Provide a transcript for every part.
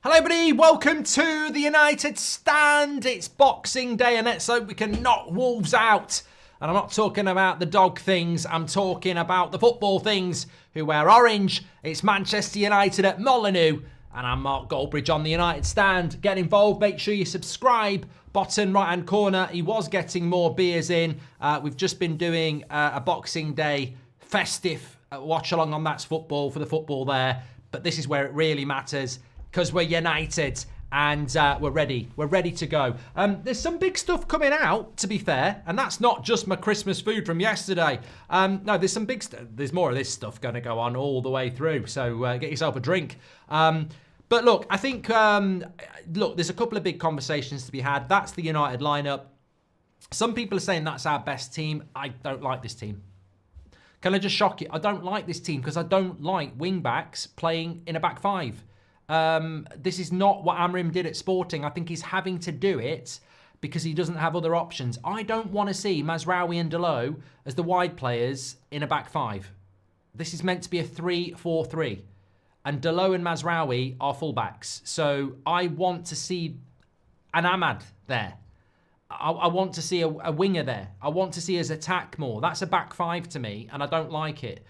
Hello everybody, welcome to the United Stand. It's Boxing Day and let's hope we can knock Wolves out. And I'm not talking about the dog things, I'm talking about the football things who wear orange. It's Manchester United at Molineux and I'm Mark Goldbridge on the United Stand. Get involved, make sure you subscribe. Bottom right hand corner, he was getting more beers in. We've just been doing a Boxing Day festive watch along on That's Football for the football there. But this is where it really matters. Because we're united and we're ready. We're ready to go. There's some big stuff coming out, to be fair, and that's not just my Christmas food from yesterday. No, there's some there's more of this stuff going to go on all the way through. So get yourself a drink. But look, I think there's a couple of big conversations to be had. That's the United lineup. Some people are saying that's our best team. I don't like this team. Can I just shock you? I don't like this team because I don't like wing backs playing in a back five. This is not what Amrim did at Sporting. I think he's having to do it because he doesn't have other options. I don't want to see Mazraoui and Dalot as the wide players in a back five. This is meant to be a 3-4-3. And Dalot and Mazraoui are fullbacks. So I want to see an Ahmad there. I want to see a winger there. I want to see us attack more. That's a back five to me, and I don't like it.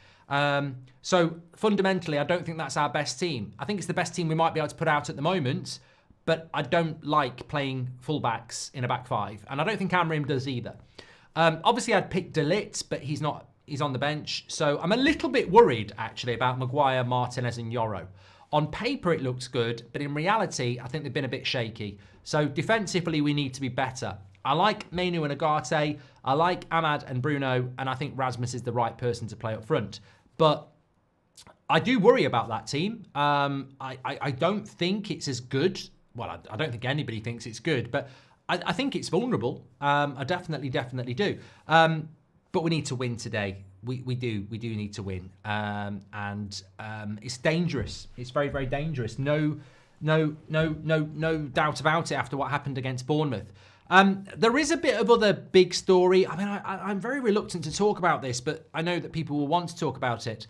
So fundamentally, I don't think that's our best team. I think it's the best team we might be able to put out at the moment, but I don't like playing fullbacks in a back five, and I don't think Amrim does either. Obviously, I'd pick De Ligt, but he's not. He's on the bench, so I'm a little bit worried actually about Maguire, Martinez, and Yoro. On paper, it looks good, but in reality, I think they've been a bit shaky. So defensively, we need to be better. I like Mainu and Agate. I like Ahmad and Bruno, and I think Rasmus is the right person to play up front. But I do worry about that team. I don't think it's as good. Well, I don't think anybody thinks it's good, but I think it's vulnerable. I definitely do. But we need to win today. We do need to win. And it's dangerous. It's very, very dangerous. No doubt about it after what happened against Bournemouth. There is a bit of other big story. I mean, I'm very reluctant to talk about this, but I know that people will want to talk about it.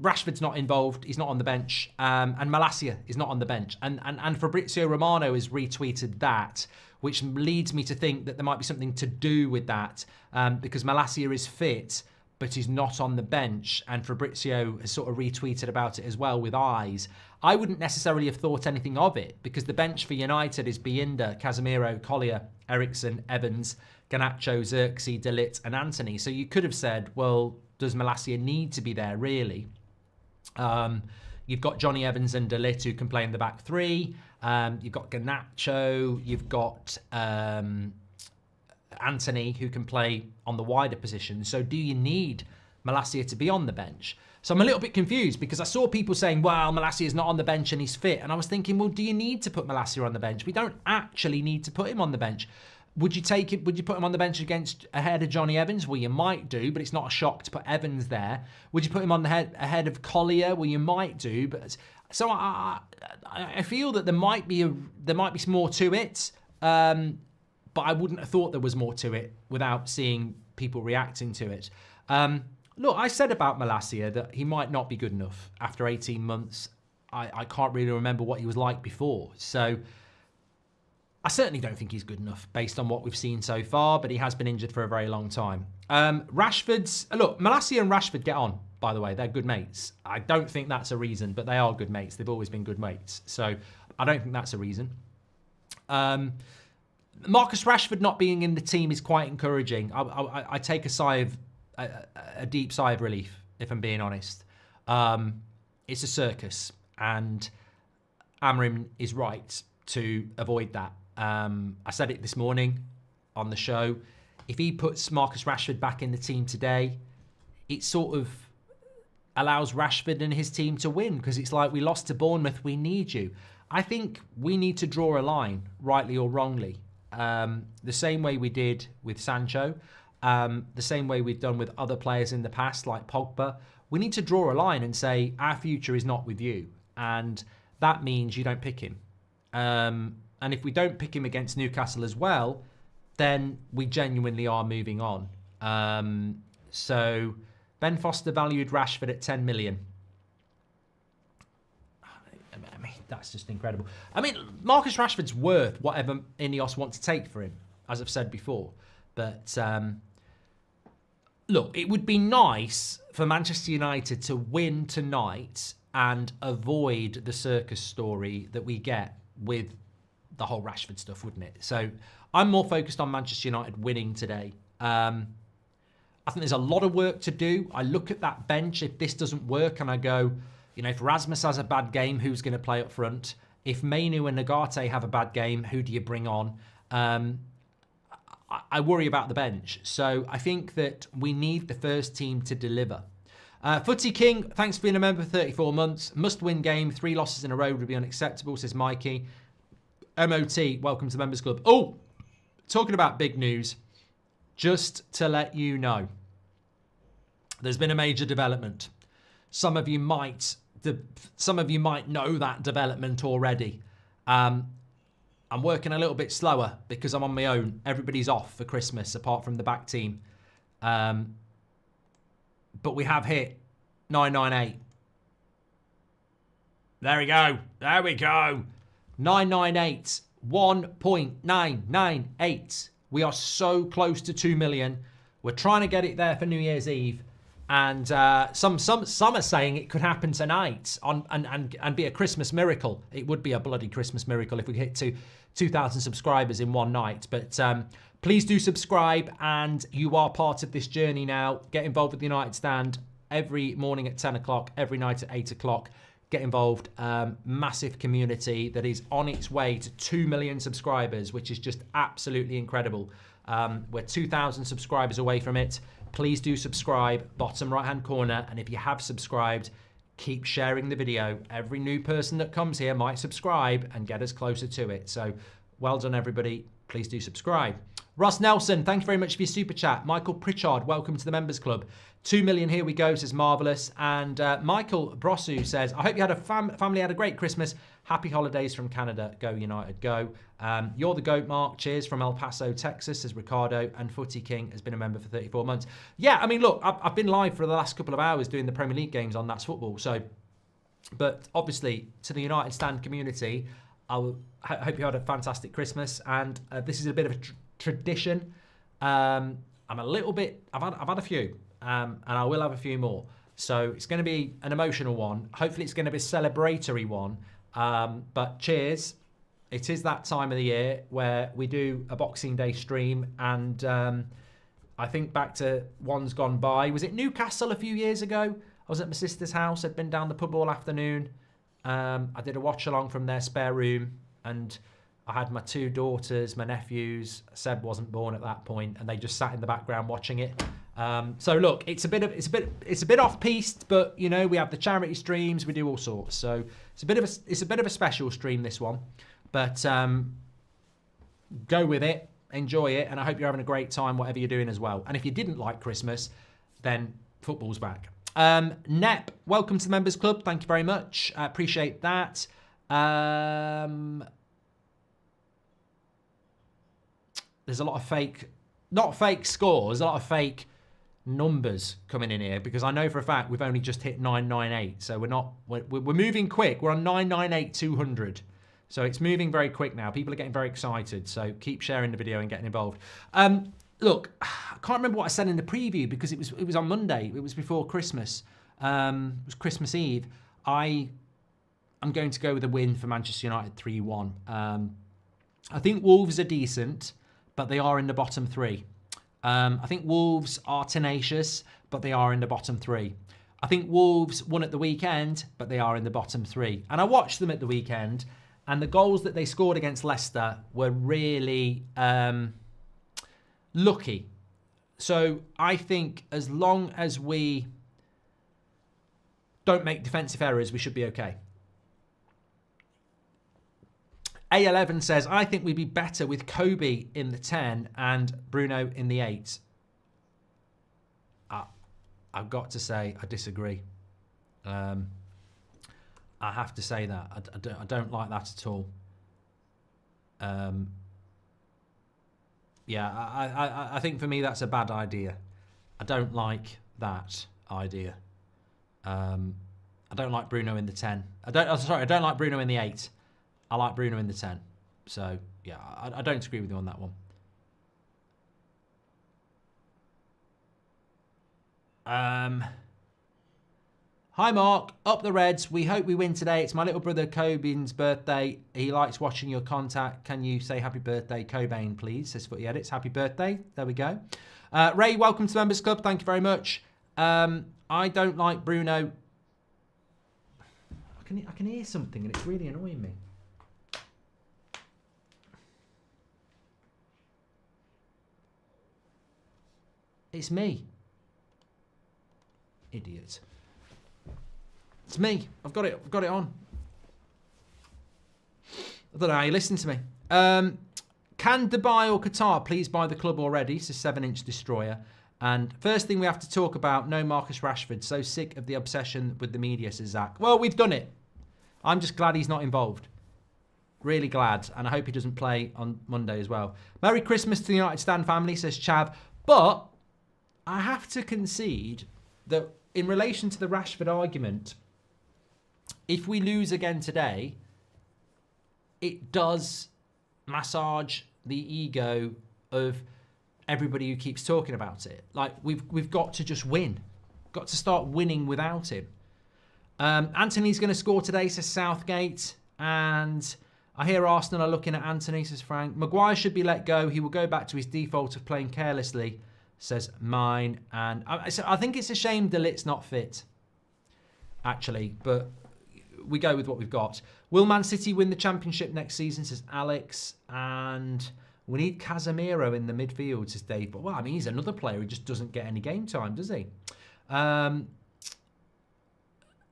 Rashford's not involved. He's not on the bench. And Malacia is not on the bench. And Fabrizio Romano has retweeted that, which leads me to think that there might be something to do with that because Malacia is fit, but he's not on the bench. And Fabrizio has sort of retweeted about it as well with eyes. I wouldn't necessarily have thought anything of it because the bench for United is Binder, Casemiro, Collier, Eriksen, Evans, Garnacho, Xerxes, De Ligt and Anthony. So you could have said, well, does Malacia need to be there really? You've got Johnny Evans and De Ligt who can play in the back three. You've got Garnacho. You've got Anthony who can play on the wider position. So do you need Malacia to be on the bench? So I'm a little bit confused because I saw people saying, well, Malacia is not on the bench and he's fit. And I was thinking, well, do you need to put Malacia on the bench? We don't actually need to put him on the bench. Would you take it? Would you put him on the bench ahead of Johnny Evans? Well, you might do, but it's not a shock to put Evans there. Would you put him on ahead of Collier? Well, you might do, but so I feel that there might be more to it, but I wouldn't have thought there was more to it without seeing people reacting to it. Look, I said about Malacia that he might not be good enough after 18 months. I can't really remember what he was like before. So I certainly don't think he's good enough based on what we've seen so far, but he has been injured for a very long time. Malacia and Rashford get on, by the way. They're good mates. I don't think that's a reason, but they are good mates. They've always been good mates. So I don't think that's a reason. Marcus Rashford not being in the team is quite encouraging. I take a deep sigh of relief, if I'm being honest. It's a circus, and Amrim is right to avoid that. I said it this morning on the show. If he puts Marcus Rashford back in the team today, it sort of allows Rashford and his team to win because it's like, we lost to Bournemouth, we need you. I think we need to draw a line, rightly or wrongly. The same way we did with Sancho, the same way we've done with other players in the past, like Pogba. We need to draw a line and say, our future is not with you. And that means you don't pick him. And if we don't pick him against Newcastle as well, then we genuinely are moving on. So Ben Foster valued Rashford at 10 million. I mean, that's just incredible. I mean, Marcus Rashford's worth whatever Ineos want to take for him, as I've said before. But look, it would be nice for Manchester United to win tonight and avoid the circus story that we get with the whole Rashford stuff, wouldn't it? So I'm more focused on Manchester United winning today. I think there's a lot of work to do. I look at that bench, if this doesn't work, and I go, you know, if Rasmus has a bad game, who's going to play up front? If Mainu and Nagate have a bad game, who do you bring on? I worry about the bench. So I think that we need the first team to deliver. Footy King, thanks for being a member for 34 months. Must-win game. 3 losses in a row would be unacceptable, says Mikey. MOT, welcome to the Members Club. Oh, talking about big news. Just to let you know, there's been a major development. Some of you might know that development already. I'm working a little bit slower because I'm on my own. Everybody's off for Christmas apart from the back team. But we have hit 998. There we go. There we go. 998. 1.998. We are so close to 2 million. We're trying to get it there for New Year's Eve. And some are saying it could happen tonight and be a Christmas miracle. It would be a bloody Christmas miracle if we hit 2,000 subscribers in one night. But please do subscribe, and you are part of this journey now. Get involved with the United Stand every morning at 10 o'clock, every night at 8 o'clock. Get involved. Massive community that is on its way to 2 million subscribers, which is just absolutely incredible. We're 2,000 subscribers away from it. Please do subscribe, bottom right-hand corner. And if you have subscribed, keep sharing the video. Every new person that comes here might subscribe and get us closer to it. So well done, everybody. Please do subscribe. Ross Nelson, thank you very much for your super chat. Michael Pritchard, welcome to the Members Club. 2 million, here we go, says Marvellous. And Michael Brosu says, I hope you had family had a great Christmas. Happy holidays from Canada. Go United, go. You're the GOAT, Mark. Cheers from El Paso, Texas, says Ricardo. And Footy King has been a member for 34 months. Yeah, I mean, look, I've been live for the last couple of hours doing the Premier League games on That's Football. So, but obviously, to the United Stand community, I hope you had a fantastic Christmas. And this is a bit of a tradition. I've had a few. And I will have a few more. So it's going to be an emotional one. Hopefully it's going to be a celebratory one. But cheers. It is that time of the year where we do a Boxing Day stream. And I think back to ones gone by. Was it Newcastle a few years ago? I was at my sister's house. I'd been down the pub all afternoon. I did a watch along from their spare room. And I had my 2 daughters, my nephews. Seb wasn't born at that point, and they just sat in the background watching it. So look, it's a bit off piste, but you know, we have the charity streams, we do all sorts. So it's a bit of a special stream, this one. But go with it, enjoy it, and I hope you're having a great time, whatever you're doing as well. And if you didn't like Christmas, then football's back. Nep, welcome to the Members Club. Thank you very much. I appreciate that. There's a lot of not fake scores, a lot of fake numbers coming in here, because I know for a fact we've only just hit 998. So we're moving quick. We're on 998,200. So it's moving very quick now. People are getting very excited. So keep sharing the video and getting involved. Look, I can't remember what I said in the preview because it was on Monday. It was before Christmas. It was Christmas Eve. I'm going to go with a win for Manchester United 3-1. I think Wolves are decent, but they are in the bottom 3. I think Wolves are tenacious, but they are in the bottom 3. I think Wolves won at the weekend, but they are in the bottom 3. And I watched them at the weekend, and the goals that they scored against Leicester were really lucky. So I think as long as we don't make defensive errors, we should be okay. A11 says, I think we'd be better with Kobe in the 10 and Bruno in the 8. I've got to say, I disagree. I have to say that. I don't like that at all. Yeah, I think for me that's a bad idea. I don't like that idea. I don't like Bruno in the 10. I don't like Bruno in the 8. I like Bruno in the 10. So, yeah, I don't agree with you on that one. Hi, Mark. Up the Reds. We hope we win today. It's my little brother Cobain's birthday. He likes watching your contact. Can you say happy birthday, Cobain, please? Says Footy Edits. Happy birthday. There we go. Ray, welcome to the Members Club. Thank you very much. I don't like Bruno. I can hear something and it's really annoying me. It's me. Idiot. It's me. I've got it on. I don't know how you listen to me. Can Dubai or Qatar please buy the club already? It's a 7-inch destroyer. And first thing we have to talk about, no Marcus Rashford. So sick of the obsession with the media, says Zach. Well, we've done it. I'm just glad he's not involved. Really glad. And I hope he doesn't play on Monday as well. Merry Christmas to the United Stand family, says Chav. But I have to concede that in relation to the Rashford argument, if we lose again today, it does massage the ego of everybody who keeps talking about it. Like, we've got to just win. Got to start winning without him. Anthony's going to score today, says Southgate. And I hear Arsenal are looking at Anthony, says Frank. Maguire should be let go. He will go back to his default of playing carelessly, says Mine. And I think it's a shame De Ligt's not fit, actually. But we go with what we've got. Will Man City win the Championship next season, says Alex. And we need Casemiro in the midfield, says Dave. But, well, I mean, he's another player who just doesn't get any game time, does he?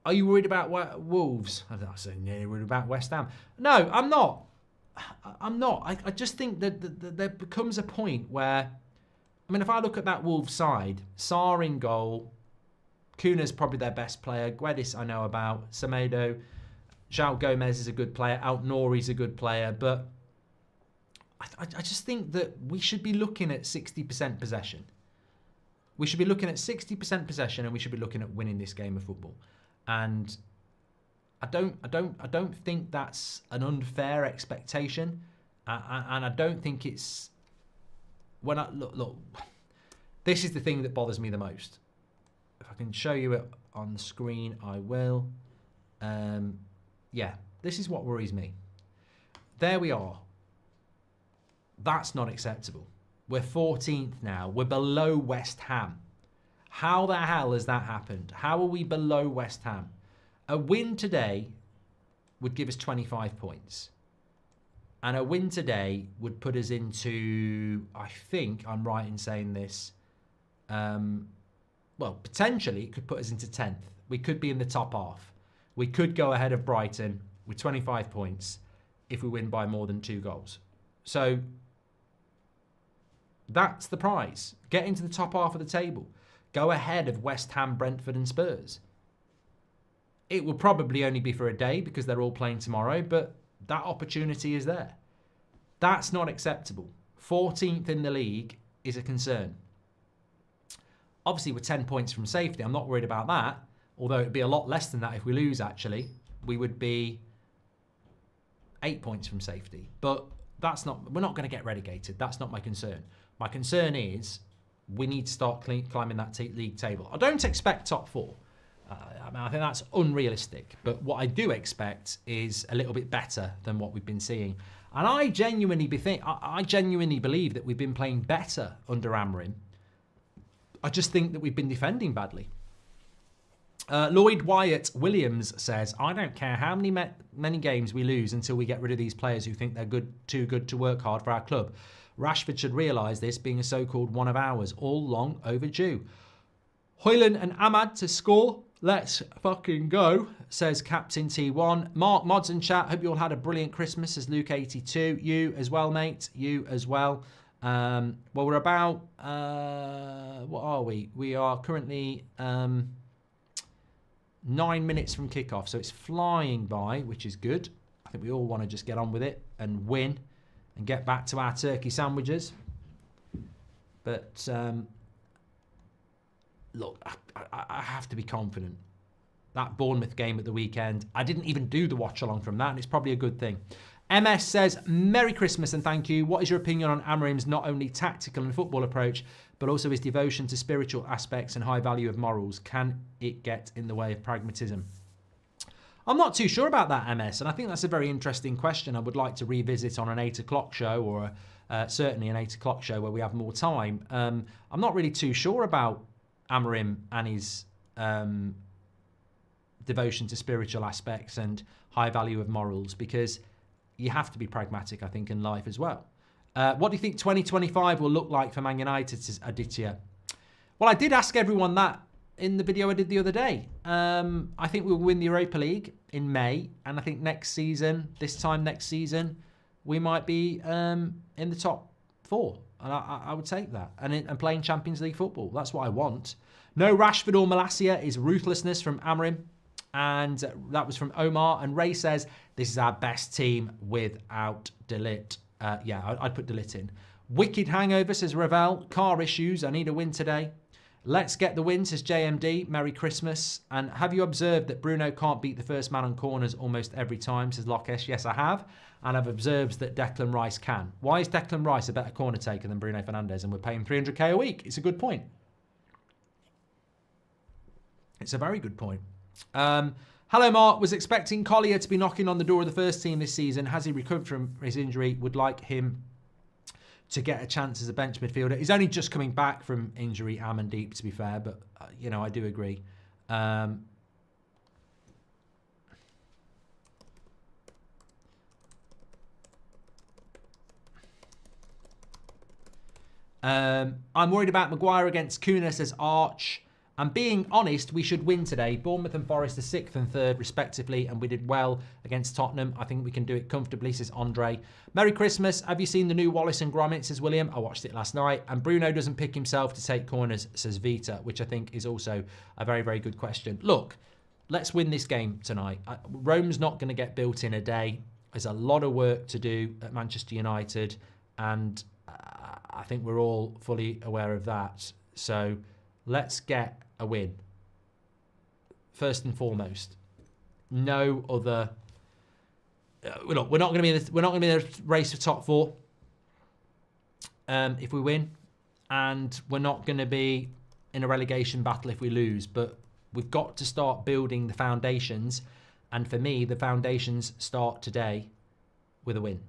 Are you worried about Wolves? I don't say nearly worried about West Ham. No, I'm not. I'm not. I just think that there becomes a point where, I mean, if I look at that Wolves side, Sarr in goal, Kuna's probably their best player. Guedes I know about. Semedo, João Gomez is a good player. Out-Nori's a good player. But I just think that we should be looking at 60% possession. We should be looking at 60% possession, and we should be looking at winning this game of football. And I don't think that's an unfair expectation, and I don't think it's when I look. This is the thing that bothers me the most. If I can show you it on the screen, I will. Yeah, this is what worries me. There we are. That's not acceptable. We're 14th now. We're below West Ham. How the hell has that happened? How are we below West Ham? A win today would give us 25 points. And a win today would put us into, I think I'm right in saying this, well, potentially it could put us into 10th. We could be in the top half. We could go ahead of Brighton with 25 points if we win by more than 2 goals. So that's the prize. Get into the top half of the table. Go ahead of West Ham, Brentford and Spurs. It will probably only be for a day because they're all playing tomorrow, but that opportunity is there. That's not acceptable. 14th in the league is a concern. Obviously, we're 10 points from safety. I'm not worried about that, although it'd be a lot less than that if we lose, actually. We would be 8 points from safety. But we're not going to get relegated. That's not my concern. My concern is we need to start climbing that league table. I don't expect top 4. I think that's unrealistic. But what I do expect is a little bit better than what we've been seeing. And I genuinely believe that we've been playing better under Amorim. I just think that we've been defending badly. Lloyd Wyatt Williams says, I don't care how many games we lose until we get rid of these players who think they're too good to work hard for our club. Rashford should realise this, being a so-called one of ours, all long overdue. Hoyland and Ahmad to score. Let's fucking go, says Captain T1. Mark, mods and chat, hope you all had a brilliant Christmas, says Luke82. You as well, mate. You as well. Well, we're about, what are we? We are currently 9 minutes from kickoff, so it's flying by, which is good. I think we all want to just get on with it and win and get back to our turkey sandwiches. But look, I have to be confident. that Bournemouth game at the weekend. I didn't even do the watch along from that, and it's probably a good thing. MS says, Merry Christmas and thank you. What is your opinion on Amorim's not only tactical and football approach, but also his devotion to spiritual aspects and high value of morals? Can it get in the way of pragmatism? I'm not too sure about that, MS, and I think that's a very interesting question I would like to revisit on an 8 o'clock show, or certainly an 8 o'clock show where we have more time. I'm not really too sure about Amorim and his devotion to spiritual aspects and high value of morals, because you have to be pragmatic, I think, in life as well. What do you think 2025 will look like for Man United, says Aditya? Well, I did ask everyone that in the video I did the other day. I think we'll win the Europa League in May, and I think this time next season, we might be in the top 4. And I would take that. And playing Champions League football. That's what I want. No Rashford or Malacia is ruthlessness from Amorim. And that was from Omar. And Ray says, this is our best team without De Ligt. Yeah, I'd put De Ligt in. Wicked hangover, says Ravel. Car issues. I need a win today. Let's get the win, says JMD. Merry Christmas. And have you observed that Bruno can't beat the first man on corners almost every time, says Lokesh? Yes, I have. And I've observed that Declan Rice can. Why is Declan Rice a better corner taker than Bruno Fernandes? And we're paying 300k a week. It's a good point. It's a very good point. Hello, Mark. Was expecting Collier to be knocking on the door of the first team this season. Has he recovered from his injury? Would like him to get a chance as a bench midfielder. He's only just coming back from injury, Amandeep, to be fair. But, you know, I do agree. I'm worried about Maguire against Kuna, says Arch. And being honest, we should win today. Bournemouth and Forest are 6th and 3rd, respectively, and we did well against Tottenham. I think we can do it comfortably, says Andre. Merry Christmas. Have you seen the new Wallace and Gromit, says William? I watched it last night. And Bruno doesn't pick himself to take corners, says Vita, which I think is also a very, very good question. Look, let's win this game tonight. Rome's not going to get built in a day. There's a lot of work to do at Manchester United, and I think we're all fully aware of that. So let's get a win. First and foremost. No other. We're not going to be in the race for top 4 if we win, and we're not going to be in a relegation battle if we lose. But we've got to start building the foundations, and for me, the foundations start today with a win.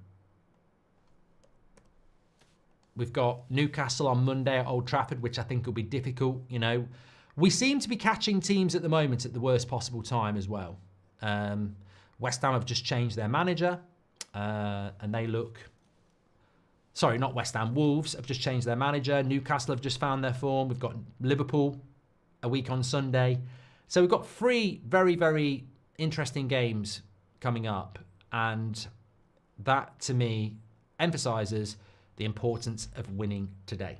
We've got Newcastle on Monday at Old Trafford, which I think will be difficult. You know, we seem to be catching teams at the moment at the worst possible time as well. West Ham have just changed their manager, and they look... Sorry, not West Ham. Wolves have just changed their manager. Newcastle have just found their form. We've got Liverpool a week on Sunday. So we've got 3 very, very interesting games coming up. And that, to me, emphasises the importance of winning today.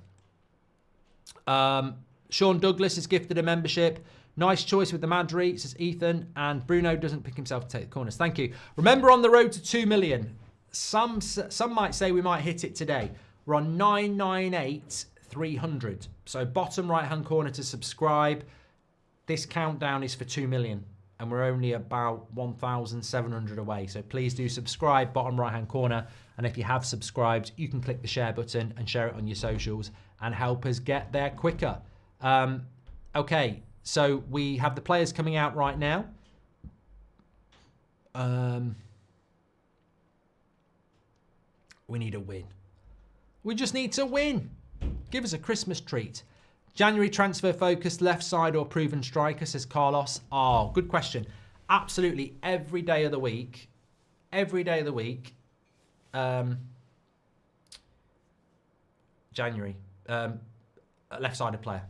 Sean Douglas is gifted a membership. Nice choice with the Madri, says Ethan. And Bruno doesn't pick himself to take the corners. Thank you. Remember, on the road to 2 million. Some might say we might hit it today. We're on 998,300. So bottom right-hand corner to subscribe. This countdown is for 2 million. And we're only about 1,700 away. So please do subscribe, bottom right-hand corner. And if you have subscribed, you can click the share button and share it on your socials and help us get there quicker. Okay, so we have the players coming out right now. We need a win. We just need to win. Give us a Christmas treat. January transfer focused, left side or proven striker, says Carlos. Oh, good question. Absolutely every day of the week. Every day of the week. January. Left-sided player.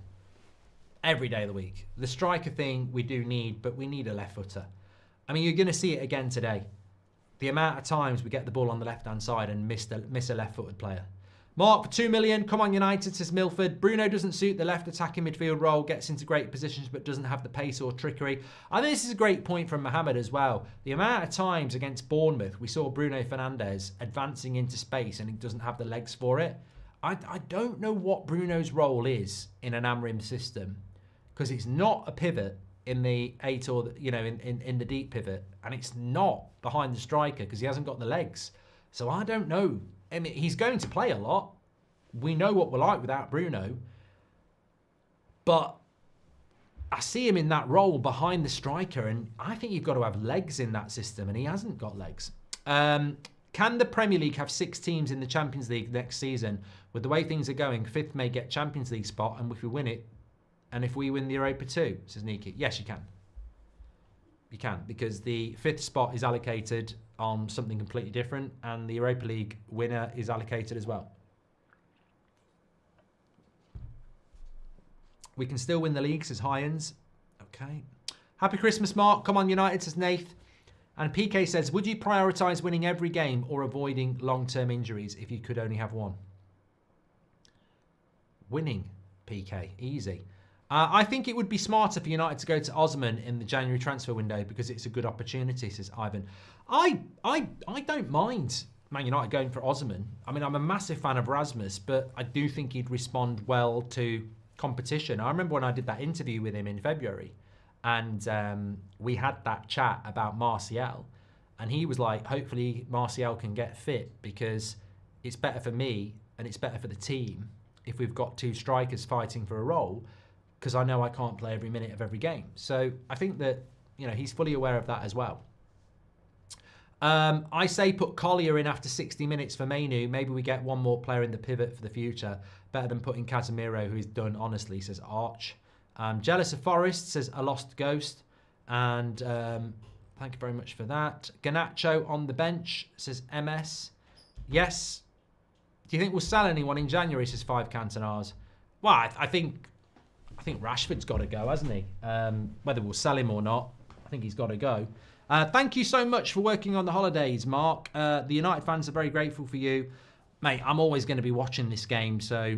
Every day of the week. The striker thing we do need, but we need a left footer. I mean, you're going to see it again today. The amount of times we get the ball on the left-hand side and miss a left-footed player. Mark, for 2 million, come on United, says Milford. Bruno doesn't suit the left attacking midfield role, gets into great positions but doesn't have the pace or trickery. I think this is a great point from Mohamed as well. The amount of times against Bournemouth we saw Bruno Fernandes advancing into space and he doesn't have the legs for it. I don't know what Bruno's role is in an Amorim system, because he's not a pivot in the 8 or, in the deep pivot. And it's not behind the striker because he hasn't got the legs. So I don't know. I mean, he's going to play a lot. We know what we're like without Bruno. But I see him in that role behind the striker, and I think you've got to have legs in that system, and he hasn't got legs. Can the Premier League have 6 teams in the Champions League next season? With the way things are going, 5th may get Champions League spot, and if we win it, and if we win the Europa too, says Niki. Yes, you can. You can, because the 5th spot is allocated on something completely different, and the Europa League winner is allocated as well. We can still win the league, says Hyans. Okay. Happy Christmas, Mark. Come on, United, says Nath. And PK says, would you prioritise winning every game or avoiding long-term injuries if you could only have one? Winning, PK. Easy. I think it would be smarter for United to go to Osman in the January transfer window because it's a good opportunity, says Ivan. I don't mind Man United going for Osman. I mean, I'm a massive fan of Rasmus, but I do think he'd respond well to competition. I remember when I did that interview with him in February, and we had that chat about Martial, and he was like, hopefully Martial can get fit because it's better for me and it's better for the team if we've got 2 strikers fighting for a role, because I know I can't play every minute of every game. So I think that, he's fully aware of that as well. I say put Collier in after 60 minutes for Mainu. Maybe we get one more player in the pivot for the future. Better than putting Casemiro, who is done, honestly, says Arch. Jealous of Forest, says A Lost Ghost. And thank you very much for that. Garnacho on the bench, says MS. Yes. Do you think we'll sell anyone in January, says 5 Cantonars? Well, I think Rashford's got to go, hasn't he? Whether we'll sell him or not, I think he's got to go. Thank you so much for working on the holidays, Mark. The United fans are very grateful for you. Mate, I'm always going to be watching this game, so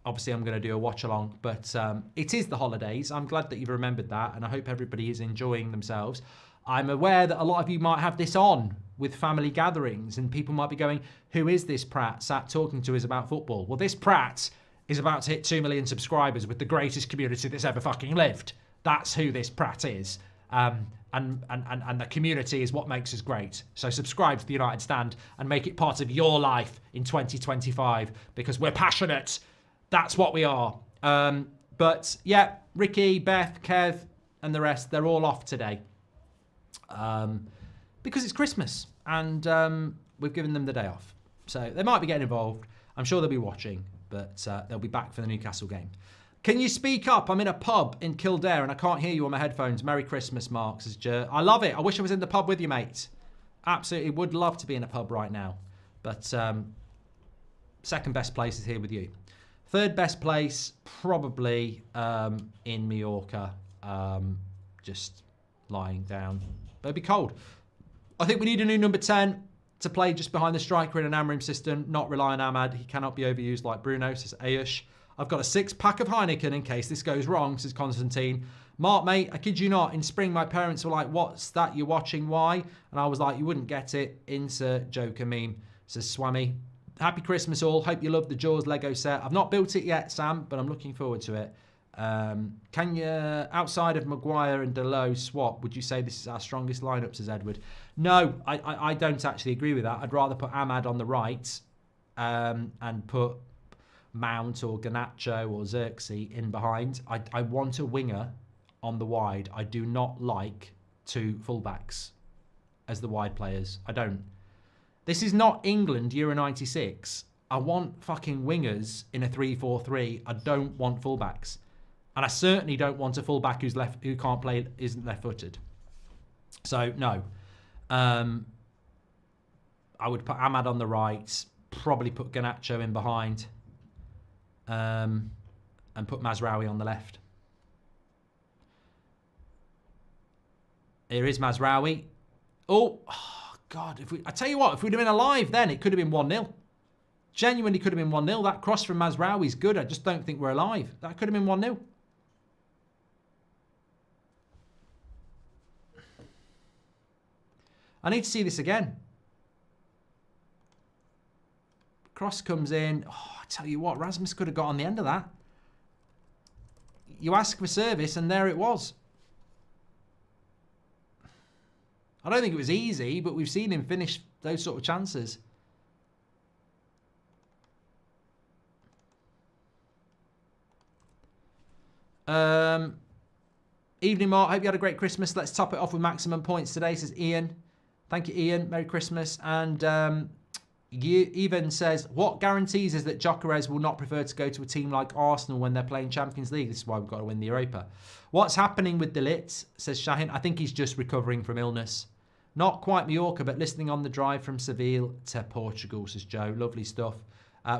obviously I'm going to do a watch-along. But it is the holidays. I'm glad that you've remembered that, and I hope everybody is enjoying themselves. I'm aware that a lot of you might have this on with family gatherings, and people might be going, who is this Pratt sat talking to us about football? Well, this Pratt is about to hit 2 million subscribers with the greatest community that's ever fucking lived. That's who this Pratt is. And the community is what makes us great. So subscribe to the United Stand and make it part of your life in 2025 because we're passionate. That's what we are. But yeah, Ricky, Beth, Kev, and the rest, they're all off today because it's Christmas and we've given them the day off. So they might be getting involved. I'm sure they'll be watching, but they'll be back for the Newcastle game. Can you speak up? I'm in a pub in Kildare and I can't hear you on my headphones. Merry Christmas, Mark, says Jer. I love it. I wish I was in the pub with you, mate. Absolutely would love to be in a pub right now. But second best place is here with you. Third best place, probably in Mallorca, just lying down. But it'd be cold. I think we need a new number 10 to play just behind the striker in an Amrim system, not rely on Ahmad. He cannot be overused like Bruno, says Ayush. I've got a 6-pack of Heineken in case this goes wrong, says Constantine. Mark, mate, I kid you not, in spring my parents were like, what's that you're watching, why? And I was like, you wouldn't get it. Insert Joker meme, says Swami. Happy Christmas all. Hope you love the Jaws Lego set. I've not built it yet, Sam, but I'm looking forward to it. Can you, outside of Maguire and Delo swap, would you say this is our strongest lineup, says Edward? No, I don't actually agree with that. I'd rather put Ahmad on the right and put Mount or Garnacho or Xerxes in behind. I want a winger on the wide. I do not like 2 fullbacks as the wide players. I don't. This is not England Euro 96. I want fucking wingers in a 3-4-3. I don't want fullbacks. And I certainly don't want a fullback who can't play, isn't left-footed. So, no. I would put Ahmad on the right, probably put Garnacho in behind. And put Mazraoui on the left. Here is Mazraoui. Oh, God. I tell you what, if we'd have been alive then, it could have been 1-0. Genuinely could have been 1-0. That cross from Mazraoui is good. I just don't think we're alive. That could have been 1-0. I need to see this again. Cross comes in. Oh, I tell you what, Rasmus could have got on the end of that. You ask for service, and there it was. I don't think it was easy, but we've seen him finish those sort of chances. Evening, Mark. Hope you had a great Christmas. Let's top it off with maximum points today, says Ian. Thank you, Ian. Merry Christmas. And Even says, what guarantees is that Gyökeres will not prefer to go to a team like Arsenal when they're playing Champions League? This is why we've got to win the Europa. What's happening with De Ligt, says Shahin. I think he's just recovering from illness. Not quite Mallorca, but listening on the drive from Seville to Portugal, says Joe. Lovely stuff.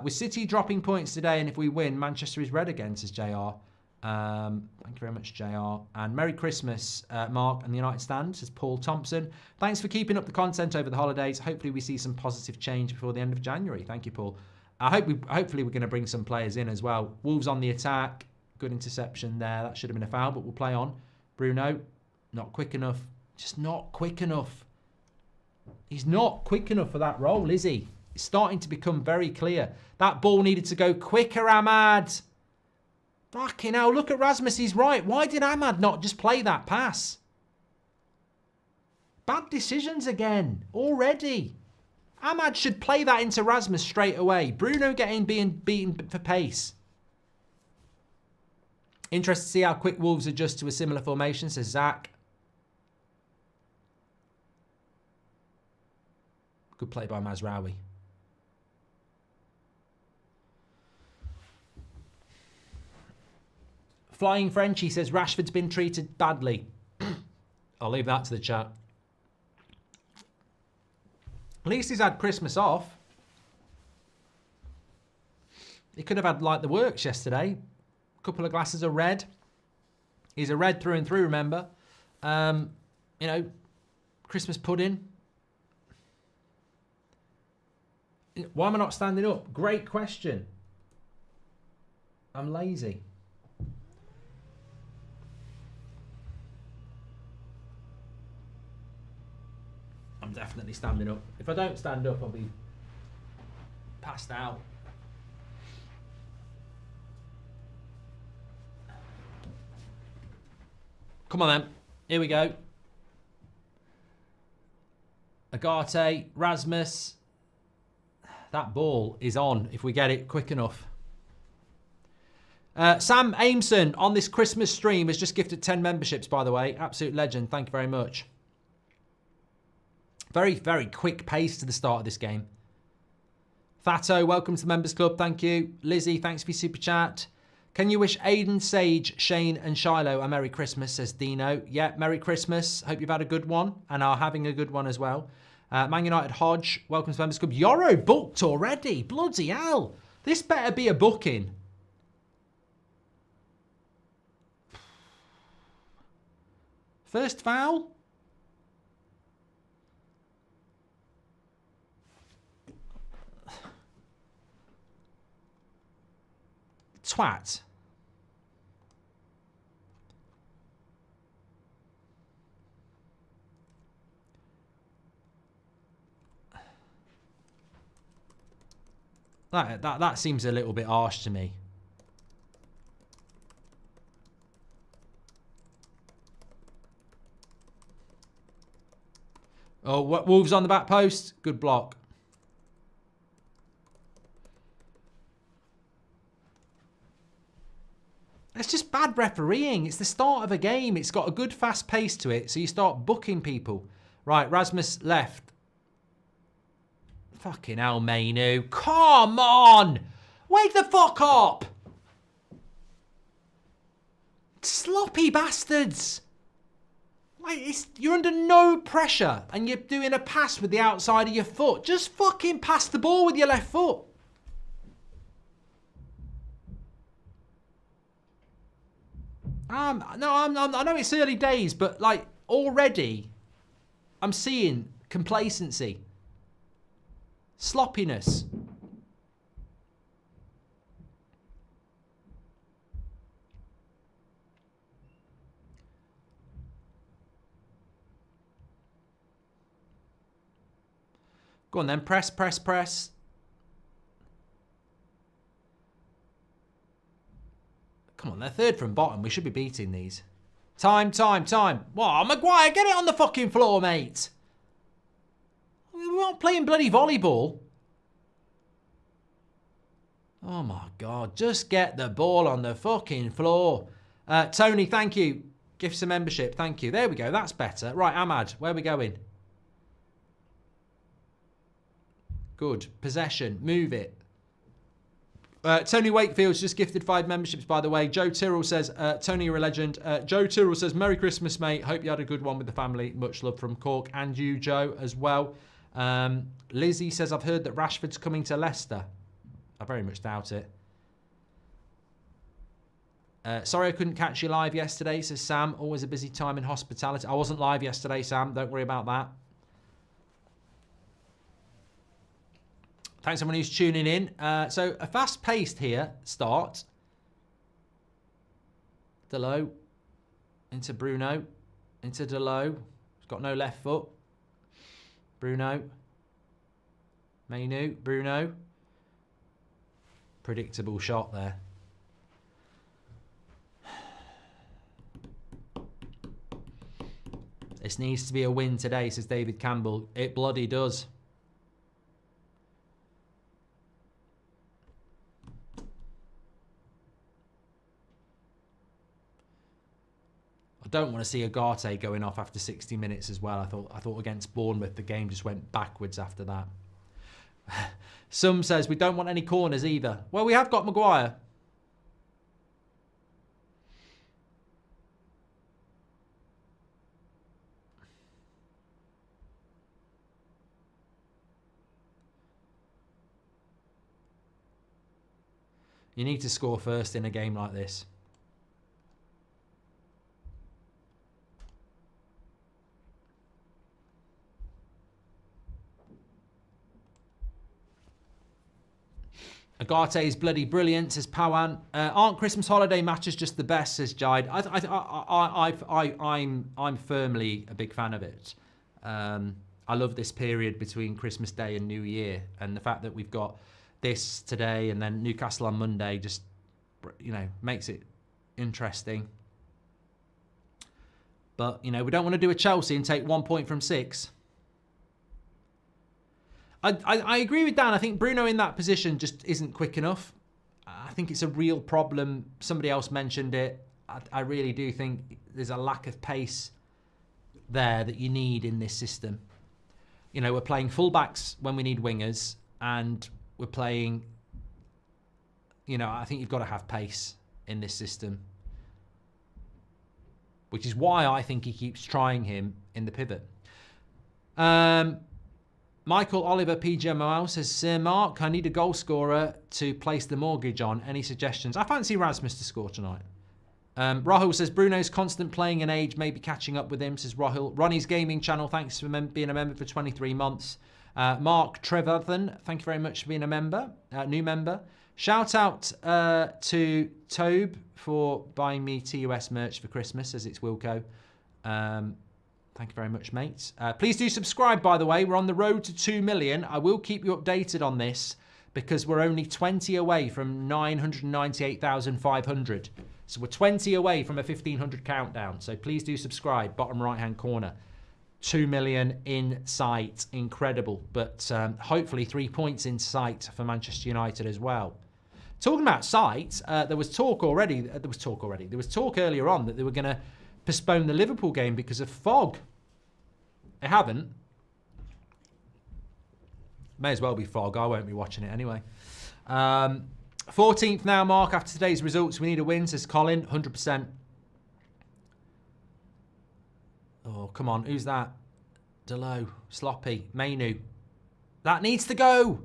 With City dropping points today, and if we win, Manchester is red again, says JR. Thank you very much, JR. And Merry Christmas, Mark and the United Stand, says Paul Thompson. Thanks for keeping up the content over the holidays. Hopefully we see some positive change before the end of January. Thank you, Paul. Hopefully we're going to bring some players in as well. Wolves on the attack. Good interception there. That should have been a foul, but we'll play on. Bruno, not quick enough. Just not quick enough. He's not quick enough for that role, is he? It's starting to become very clear. That ball needed to go quicker, Ahmad. Fucking hell, look at Rasmus, he's right. Why did Ahmad not just play that pass? Bad decisions again, already. Ahmad should play that into Rasmus straight away. Bruno being beaten for pace. Interested to see how quick Wolves adjust to a similar formation, says Zach. Good play by Mazraoui. Flying Frenchie says Rashford's been treated badly. I'll leave that to the chat. At least he's had Christmas off. He could have had like the works yesterday. A couple of glasses of red. He's a red through and through, remember. You know, Christmas pudding. Why am I not standing up? Great question. I'm lazy. I'm definitely standing up. If I don't stand up, I'll be passed out. Come on then. Here we go. Agate, Rasmus. That ball is on if we get it quick enough. Sam Ameson on this Christmas stream has just gifted 10 memberships, by the way. Absolute legend. Thank you very much. Very, very quick pace to the start of this game. Thato, welcome to the Members Club. Thank you. Lizzie, thanks for your super chat. Can you wish Aiden, Sage, Shane and Shiloh a Merry Christmas, says Dino. Yeah, Merry Christmas. Hope you've had a good one and are having a good one as well. Man United Hodge, welcome to the Members Club. Yoro booked already. Bloody hell. This better be a booking. First foul. Twat. That seems a little bit harsh to me. Oh, what, Wolves on the back post. Good block. It's just bad refereeing. It's the start of a game. It's got a good fast pace to it, so you start booking people. Right, Rasmus left. Fucking hell, Mainu. Come on! Wake the fuck up! Sloppy bastards! Like, you're under no pressure and you're doing a pass with the outside of your foot. Just fucking pass the ball with your left foot. I know it's early days, but like already I'm seeing complacency. Sloppiness. Go on then, press, press, press. Come on, they're third from bottom. We should be beating these. Time. What? Maguire, get it on the fucking floor, mate. We're not playing bloody volleyball. Oh my God, just get the ball on the fucking floor. Tony, thank you. Gifts of membership, thank you. There we go, that's better. Right, Ahmad, where are we going? Good. Possession, move it. Tony Wakefield's just gifted 5 memberships, by the way. Joe Tyrrell says, Tony, you're a legend. Joe Tyrrell says, Merry Christmas, mate. Hope you had a good one with the family. Much love from Cork. And you, Joe, as well. Lizzie says, I've heard that Rashford's coming to Leicester. I very much doubt it. Sorry I couldn't catch you live yesterday, says Sam. Always a busy time in hospitality. I wasn't live yesterday, Sam. Don't worry about that. Thanks everyone who's tuning in. So a fast-paced here start. Delo into Bruno, into Delo. He's got no left foot. Bruno. Mainu, Bruno. Predictable shot there. This needs to be a win today, says David Campbell. It bloody does. I don't want to see Agate going off after 60 minutes as well. I thought against Bournemouth the game just went backwards after that. Some says we don't want any corners either. Well, we have got Maguire. You need to score first in a game like this. Agate is bloody brilliant, says Pawan. Aren't Christmas holiday matches just the best, says Jide. I'm firmly a big fan of it. I love this period between Christmas Day and New Year, and the fact that we've got this today and then Newcastle on Monday just, you know, makes it interesting. But, you know, we don't want to do a Chelsea and take 1 point from 6. I agree with Dan. I think Bruno in that position just isn't quick enough. I think it's a real problem. Somebody else mentioned it. I really do think there's a lack of pace there that you need in this system. You know, we're playing fullbacks when we need wingers, and we're playing, you know, I think you've got to have pace in this system, which is why I think he keeps trying him in the pivot. Michael Oliver PGMOL says, Sir Mark, I need a goal scorer to place the mortgage on. Any suggestions? I fancy Rasmus to score tonight. Rahul says, Bruno's constant playing and age may be catching up with him, says Rahul. Ronnie's Gaming Channel, thanks for being a member for 23 months. Mark Trevathan, thank you very much for being a member, new member. Shout out to Tobe for buying me TUS merch for Christmas, as it's Wilco. Thank you very much, mates. Please do subscribe, by the way. We're on the road to 2 million. I will keep you updated on this because we're only 20 away from 998,500. So we're 20 away from a 1,500 countdown. So please do subscribe, bottom right-hand corner. 2 million in sight. Incredible. But hopefully 3 points in sight for Manchester United as well. Talking about sight, there was talk already. There was talk earlier on that they were going to postpone the Liverpool game because of fog. They haven't. May as well be fog. I won't be watching it anyway. 14th now, Mark. After today's results, we need a win, says Colin. 100%. Oh, come on. Who's that? Delo. Sloppy. Mainu. That needs to go.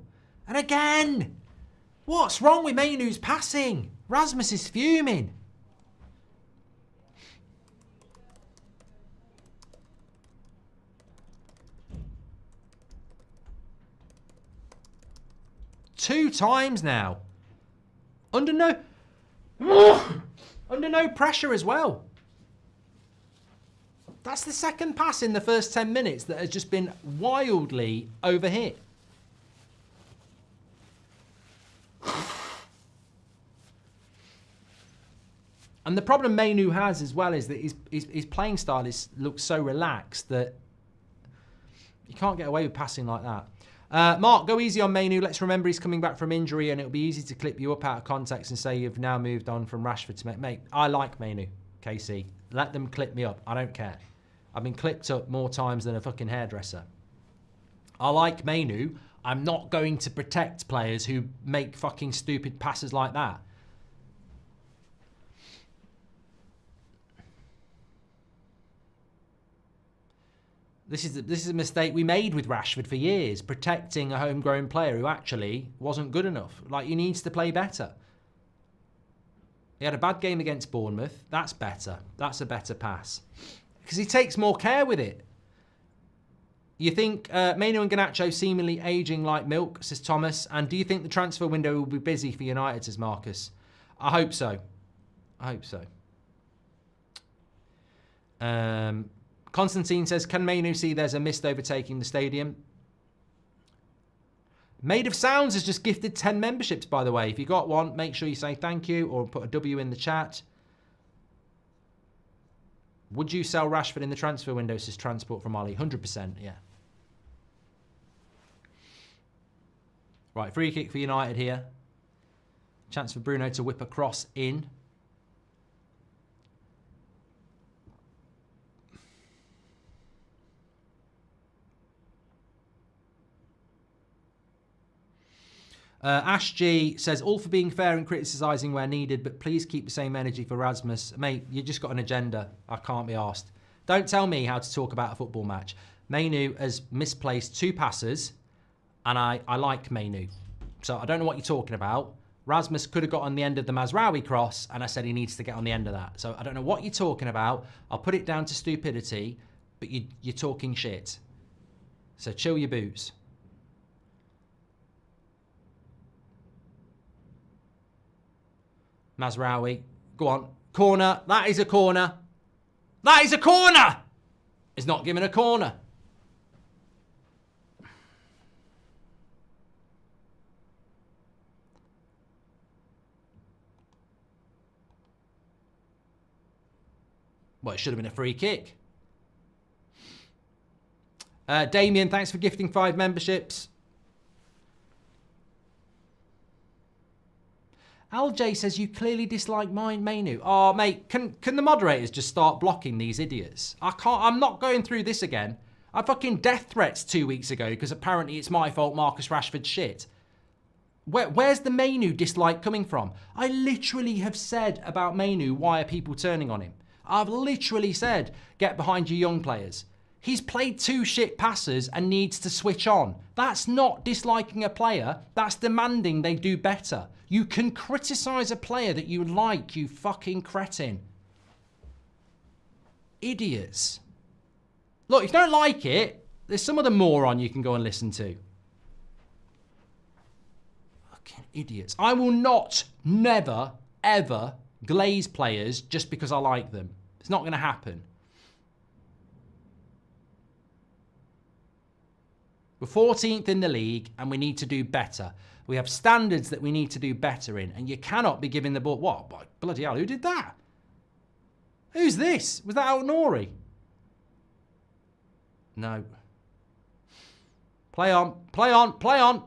And again. What's wrong with Mainu's passing? Rasmus is fuming. Two times now. Under no pressure as well. That's the second pass in the first 10 minutes that has just been wildly overhit. And the problem Mainu has as well is that his playing style looks so relaxed that you can't get away with passing like that. Mark, go easy on Mainu. Let's remember he's coming back from injury and it'll be easy to clip you up out of context and say you've now moved on from Rashford to mate. I like Mainu, KC. Let them clip me up. I don't care. I've been clipped up more times than a fucking hairdresser. I like Mainu. I'm not going to protect players who make fucking stupid passes like that. This is a mistake we made with Rashford for years, protecting a homegrown player who actually wasn't good enough. Like, he needs to play better. He had a bad game against Bournemouth. That's better. That's a better pass. Because he takes more care with it. You think Mainu and Garnacho seemingly aging like milk, says Thomas. And do you think the transfer window will be busy for United, says Marcus? I hope so. I hope so. Constantine says, can Mainu see there's a mist overtaking the stadium? Made of Sounds has just gifted 10 memberships, by the way. If you got one, make sure you say thank you or put a W in the chat. Would you sell Rashford in the transfer window, says Transport from Ollie? 100%, yeah. Right, free kick for United here. Chance for Bruno to whip a cross in. Ash G says, all for being fair and criticising where needed, but please keep the same energy for Rasmus. Mate, you just got an agenda. I can't be arsed. Don't tell me how to talk about a football match. Mainu has misplaced 2 passes, and I like Mainu. So I don't know what you're talking about. Rasmus could have got on the end of the Mazraoui cross, and I said he needs to get on the end of that. So I don't know what you're talking about. I'll put it down to stupidity, but you're talking shit. So chill your boots. Mazraoui, go on. Corner. That is a corner. That is a corner! He's not giving a corner. Well, it should have been a free kick. Damien, thanks for gifting 5 memberships. LJ says you clearly dislike Mainu. Oh, mate, can the moderators just start blocking these idiots? I'm not going through this again. I fucking death threats 2 weeks ago because apparently it's my fault Marcus Rashford's shit. Where's the Mainu dislike coming from? I literally have said about Mainu, why are people turning on him? I've literally said, get behind your young players. He's played 2 shit passes and needs to switch on. That's not disliking a player. That's demanding they do better. You can criticise a player that you like, you fucking cretin. Idiots. Look, if you don't like it, there's some other moron you can go and listen to. Fucking idiots. I will not, never, ever glaze players just because I like them. It's not going to happen. We're 14th in the league and we need to do better. We have standards that we need to do better in, and you cannot be giving the ball. What? Bloody hell, who did that? Who's this? Was that Nori? No. Play on, play on, play on.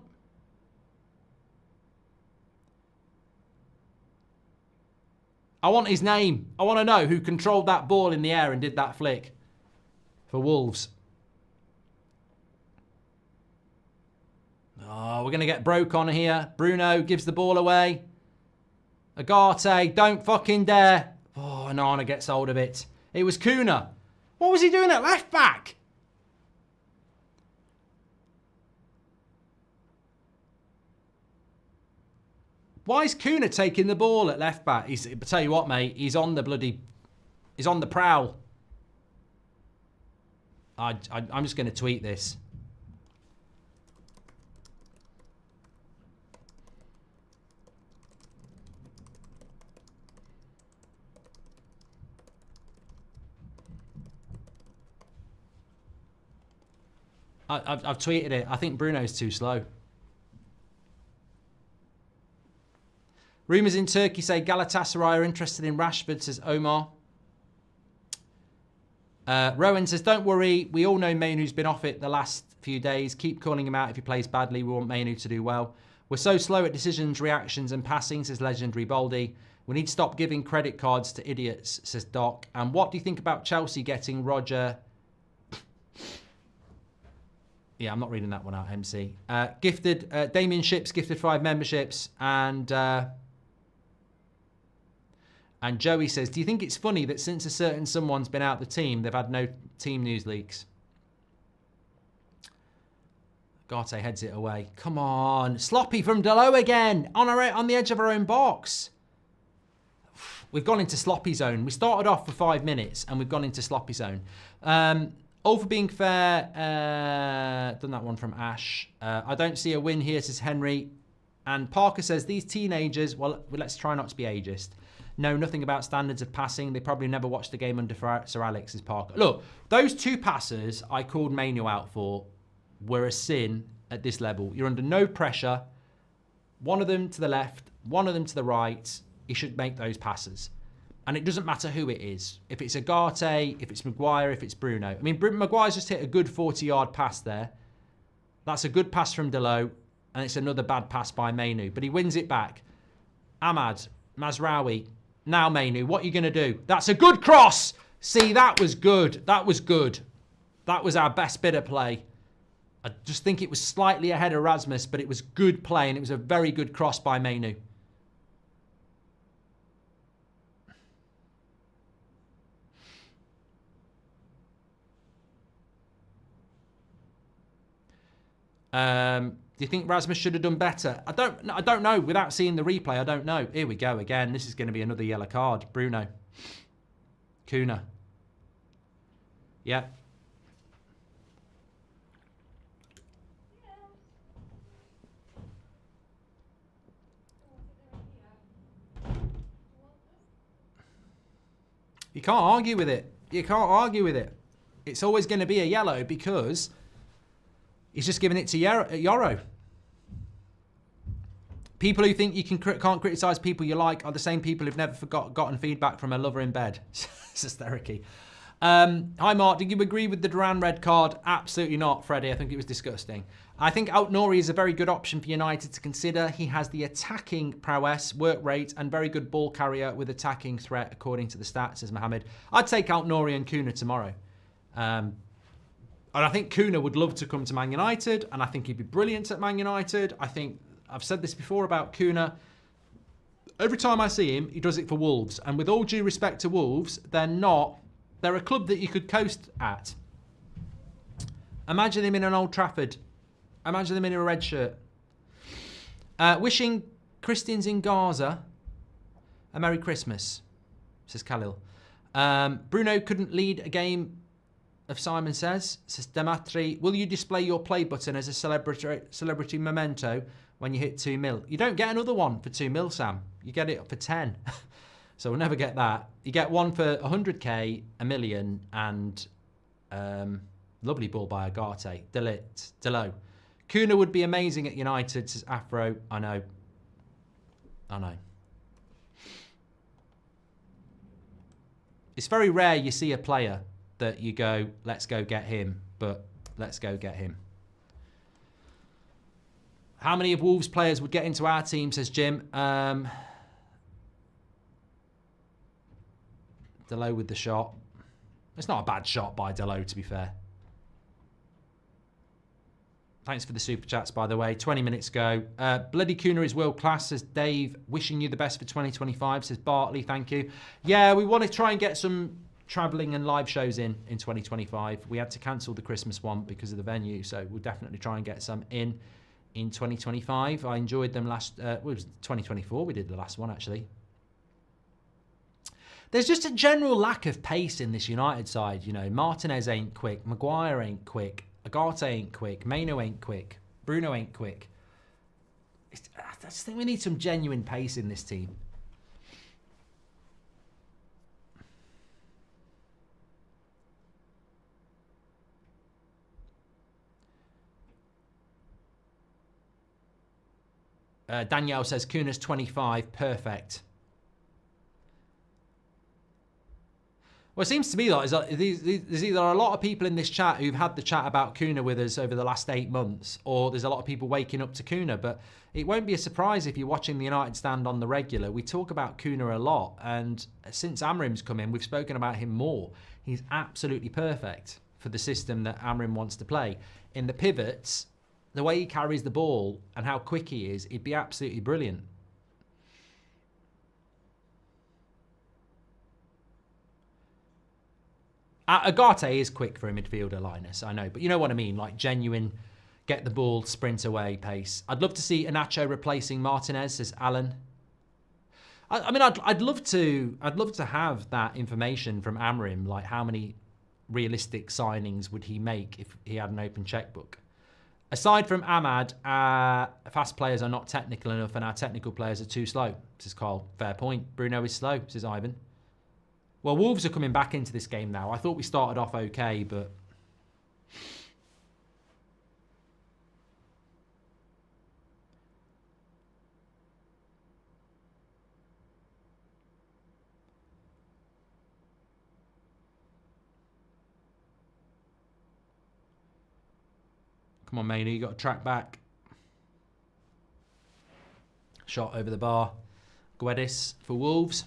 I want his name. I want to know who controlled that ball in the air and did that flick for Wolves. Oh, we're going to get broke on here. Bruno gives the ball away. Agate, don't fucking dare. Oh, Anana gets hold of it. It was Kuna. What was he doing at left back? Why is Kuna taking the ball at left back? I tell you what, mate, he's on the prowl. I'm just going to tweet this. I've tweeted it. I think Bruno's too slow. Rumours in Turkey say Galatasaray are interested in Rashford, says Omar. Rowan says, don't worry. We all know Mainoo's been off it the last few days. Keep calling him out if he plays badly. We want Mainoo to do well. We're so slow at decisions, reactions and passing, says legendary Baldy. We need to stop giving credit cards to idiots, says Doc. And what do you think about Chelsea getting Roger? Yeah, I'm not reading that one out, MC. Gifted, Damien Ships gifted 5 memberships. And Joey says, do you think it's funny that since a certain someone's been out the team, they've had no team news leaks? Garte heads it away. Come on. Sloppy from Delo again. On the edge of our own box. We've gone into sloppy zone. We started off for 5 minutes and we've gone into sloppy zone. All for being fair. Done that one from Ash. I don't see a win here, says Henry. And Parker says, these teenagers, well, let's try not to be ageist. Know nothing about standards of passing. They probably never watched the game under Sir Alex, says Parker. Look, those 2 passes I called Mainoo out for were a sin at this level. You're under no pressure. One of them to the left, one of them to the right. He should make those passes. And it doesn't matter who it is. If it's Agate, if it's Maguire, if it's Bruno. I mean, Maguire's just hit a good 40-yard pass there. That's a good pass from Delo, and it's another bad pass by Mainoo. But he wins it back. Ahmad, Mazraoui, now Mainoo, what are you going to do? That's a good cross! See, that was good. That was good. That was our best bit of play. I just think it was slightly ahead of Rasmus, but it was good play, and it was a very good cross by Mainoo. Do you think Rasmus should have done better? I don't know. Without seeing the replay, I don't know. Here we go again. This is going to be another yellow card. Bruno. Kuna. Yeah. You can't argue with it. You can't argue with it. It's always going to be a yellow because he's just giving it to Yoro. People who think you can't criticise people you like are the same people who've never gotten feedback from a lover in bed. It's hysterical. Hi, Mark. Did you agree with the Duran red card? Absolutely not, Freddie. I think it was disgusting. I think Aït-Nouri is a very good option for United to consider. He has the attacking prowess, work rate, and very good ball carrier with attacking threat, according to the stats, says Mohammed. I'd take Aït-Nouri and Kuna tomorrow. And I think Kuna would love to come to Man United, and I think he'd be brilliant at Man United. I think, I've said this before about Kuna. Every time I see him, he does it for Wolves. And with all due respect to Wolves, they're a club that you could coast at. Imagine him in an Old Trafford. Imagine him in a red shirt. Wishing Christians in Gaza a Merry Christmas, says Khalil. Bruno couldn't lead a game of Simon says Dematri. Will you display your play button as a celebrity memento when you hit 2 mil? You don't get another one for 2 mil, Sam. You get it for 10. So we'll never get that. You get one for 100k, a million, and lovely ball by Agate. Delo. Kuna would be amazing at United, says Afro. I know. It's very rare you see a player that you go, let's go get him, but let's go get him. How many of Wolves players would get into our team, says Jim. Delo with the shot. It's not a bad shot by Delo, to be fair. Thanks for the super chats, by the way. 20 minutes ago. Bloody Kuna is world class, says Dave. Wishing you the best for 2025, says Bartley. Thank you. Yeah, we want to try and get some travelling and live shows in 2025. We had to cancel the Christmas one because of the venue, so we'll definitely try and get some in 2025. I enjoyed them last... it was 2024 we did the last one, actually. There's just a general lack of pace in this United side, you know. Martinez ain't quick. Maguire ain't quick. Agate ain't quick. Mainoo ain't quick. Bruno ain't quick. I just think we need some genuine pace in this team. Danielle says Kuna's 25. Perfect. Well, it seems to me like there's either a lot of people in this chat who've had the chat about Kuna with us over the last 8 months, or there's a lot of people waking up to Kuna. But it won't be a surprise if you're watching the United Stand on the regular. We talk about Kuna a lot, and since Amrim's come in, we've spoken about him more. He's absolutely perfect for the system that Amrim wants to play. In the pivots, the way he carries the ball and how quick he is, it'd be absolutely brilliant. Agate is quick for a midfielder, Linus, I know. But you know what I mean, like genuine, get the ball, sprint away pace. I'd love to see Iheanacho replacing Martinez, says Alan. I mean, I'd love to have that information from Amrim, like how many realistic signings would he make if he had an open checkbook. Aside from Ahmad, fast players are not technical enough and our technical players are too slow, says Carl. Fair point. Bruno is slow, says Ivan. Well, Wolves are coming back into this game now. I thought we started off okay, but... Come on, Mainu, you got to track back. Shot over the bar. Guedes for Wolves.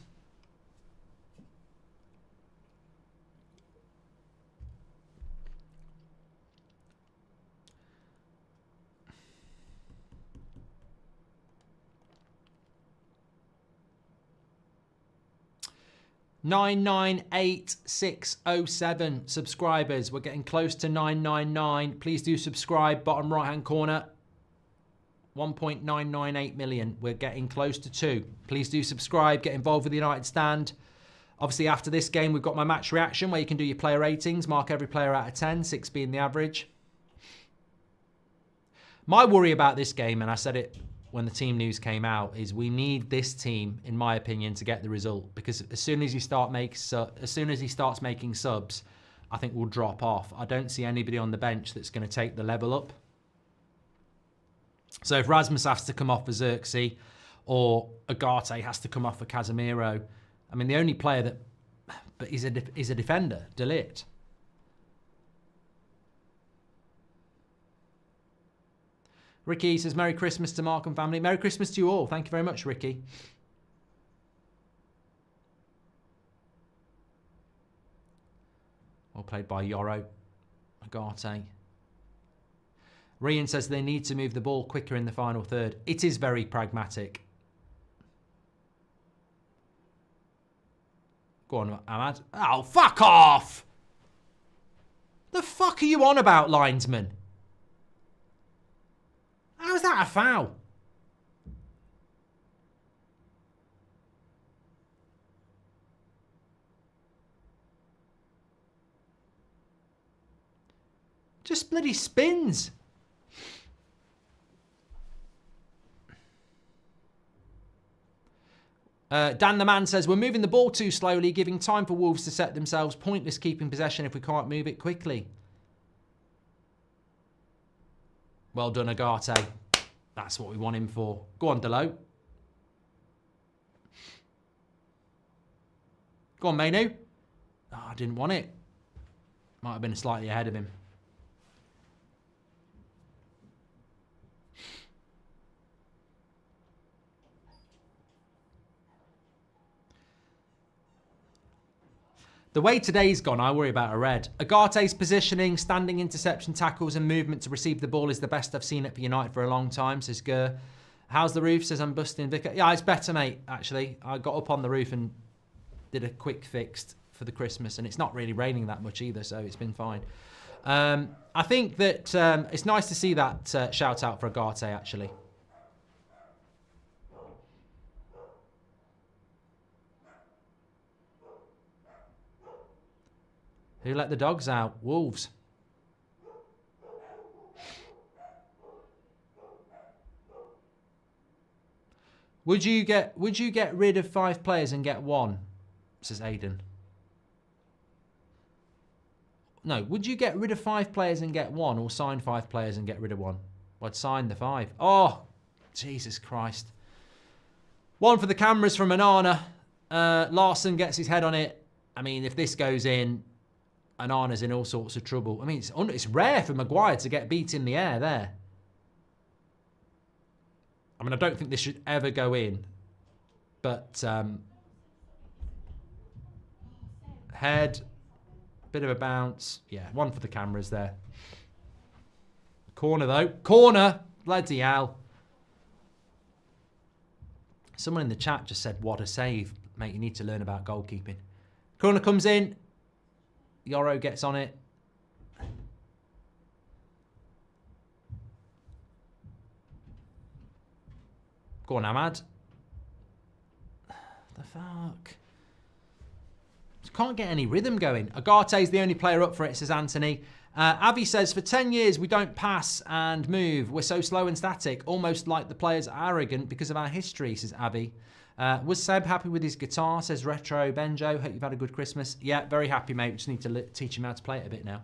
$998,607 subscribers. We're getting close to 999. Please do subscribe. Bottom right hand corner. 1.998 million. We're getting close to 2. Please do subscribe. Get involved with the United Stand. Obviously, after this game, we've got my match reaction where you can do your player ratings. Mark every player out of 10, 6 being the average. My worry about this game, and I said it when the team news came out, is we need this team, in my opinion, to get the result. Because as soon as he starts making subs, I think we'll drop off. I don't see anybody on the bench that's going to take the level up. So if Rasmus has to come off for Xerxes, or Agate has to come off for Casemiro, I mean, the only player that, but he's a defender, De Ligt. Ricky says, Merry Christmas to Mark and family. Merry Christmas to you all. Thank you very much, Ricky. Well played by Yoro. Agate. Rian says they need to move the ball quicker in the final third. It is very pragmatic. Go on, Ahmad. Oh, fuck off! The fuck are you on about, linesman? How's that a foul? Just bloody spins. Dan the man says, we're moving the ball too slowly, giving time for Wolves to set themselves. Pointless keeping possession if we can't move it quickly. Well done, Agate. That's what we want him for. Go on, Delo. Go on, Mainu. Oh, I didn't want it. Might have been slightly ahead of him. The way today's gone, I worry about a red. Agate's positioning, standing interception, tackles and movement to receive the ball is the best I've seen it for United for a long time, says Gur. How's the roof? Says I'm busting Vicar. Yeah, it's better, mate, actually. I got up on the roof and did a quick fix for the Christmas, and it's not really raining that much either, so it's been fine. I think that it's nice to see that shout out for Agate, actually. Who let the dogs out? Wolves. Would you get rid of 5 players and get 1? Says Aiden. No, would you get rid of 5 players and get 1, or sign 5 players and get rid of 1? Well, I'd sign the 5. Oh, Jesus Christ. One for the cameras from Onana. Larson gets his head on it. I mean, if this goes in, Onana's in all sorts of trouble. I mean, it's rare for Maguire to get beat in the air there. I mean, I don't think this should ever go in. But head, bit of a bounce. Yeah, one for the cameras there. Corner, though. Corner! Bloody hell. Someone in the chat just said, what a save. Mate, you need to learn about goalkeeping. Corner comes in. Yoro gets on it. Go on, Ahmad. The fuck? Just can't get any rhythm going. Agate's the only player up for it, says Anthony. Avi says, for 10 years, we don't pass and move. We're so slow and static, almost like the players are arrogant because of our history, says Avi. Was Seb happy with his guitar, says Retro Benjo. Hope you've had a good Christmas. Yeah, very happy, mate. We just need to teach him how to play it a bit now.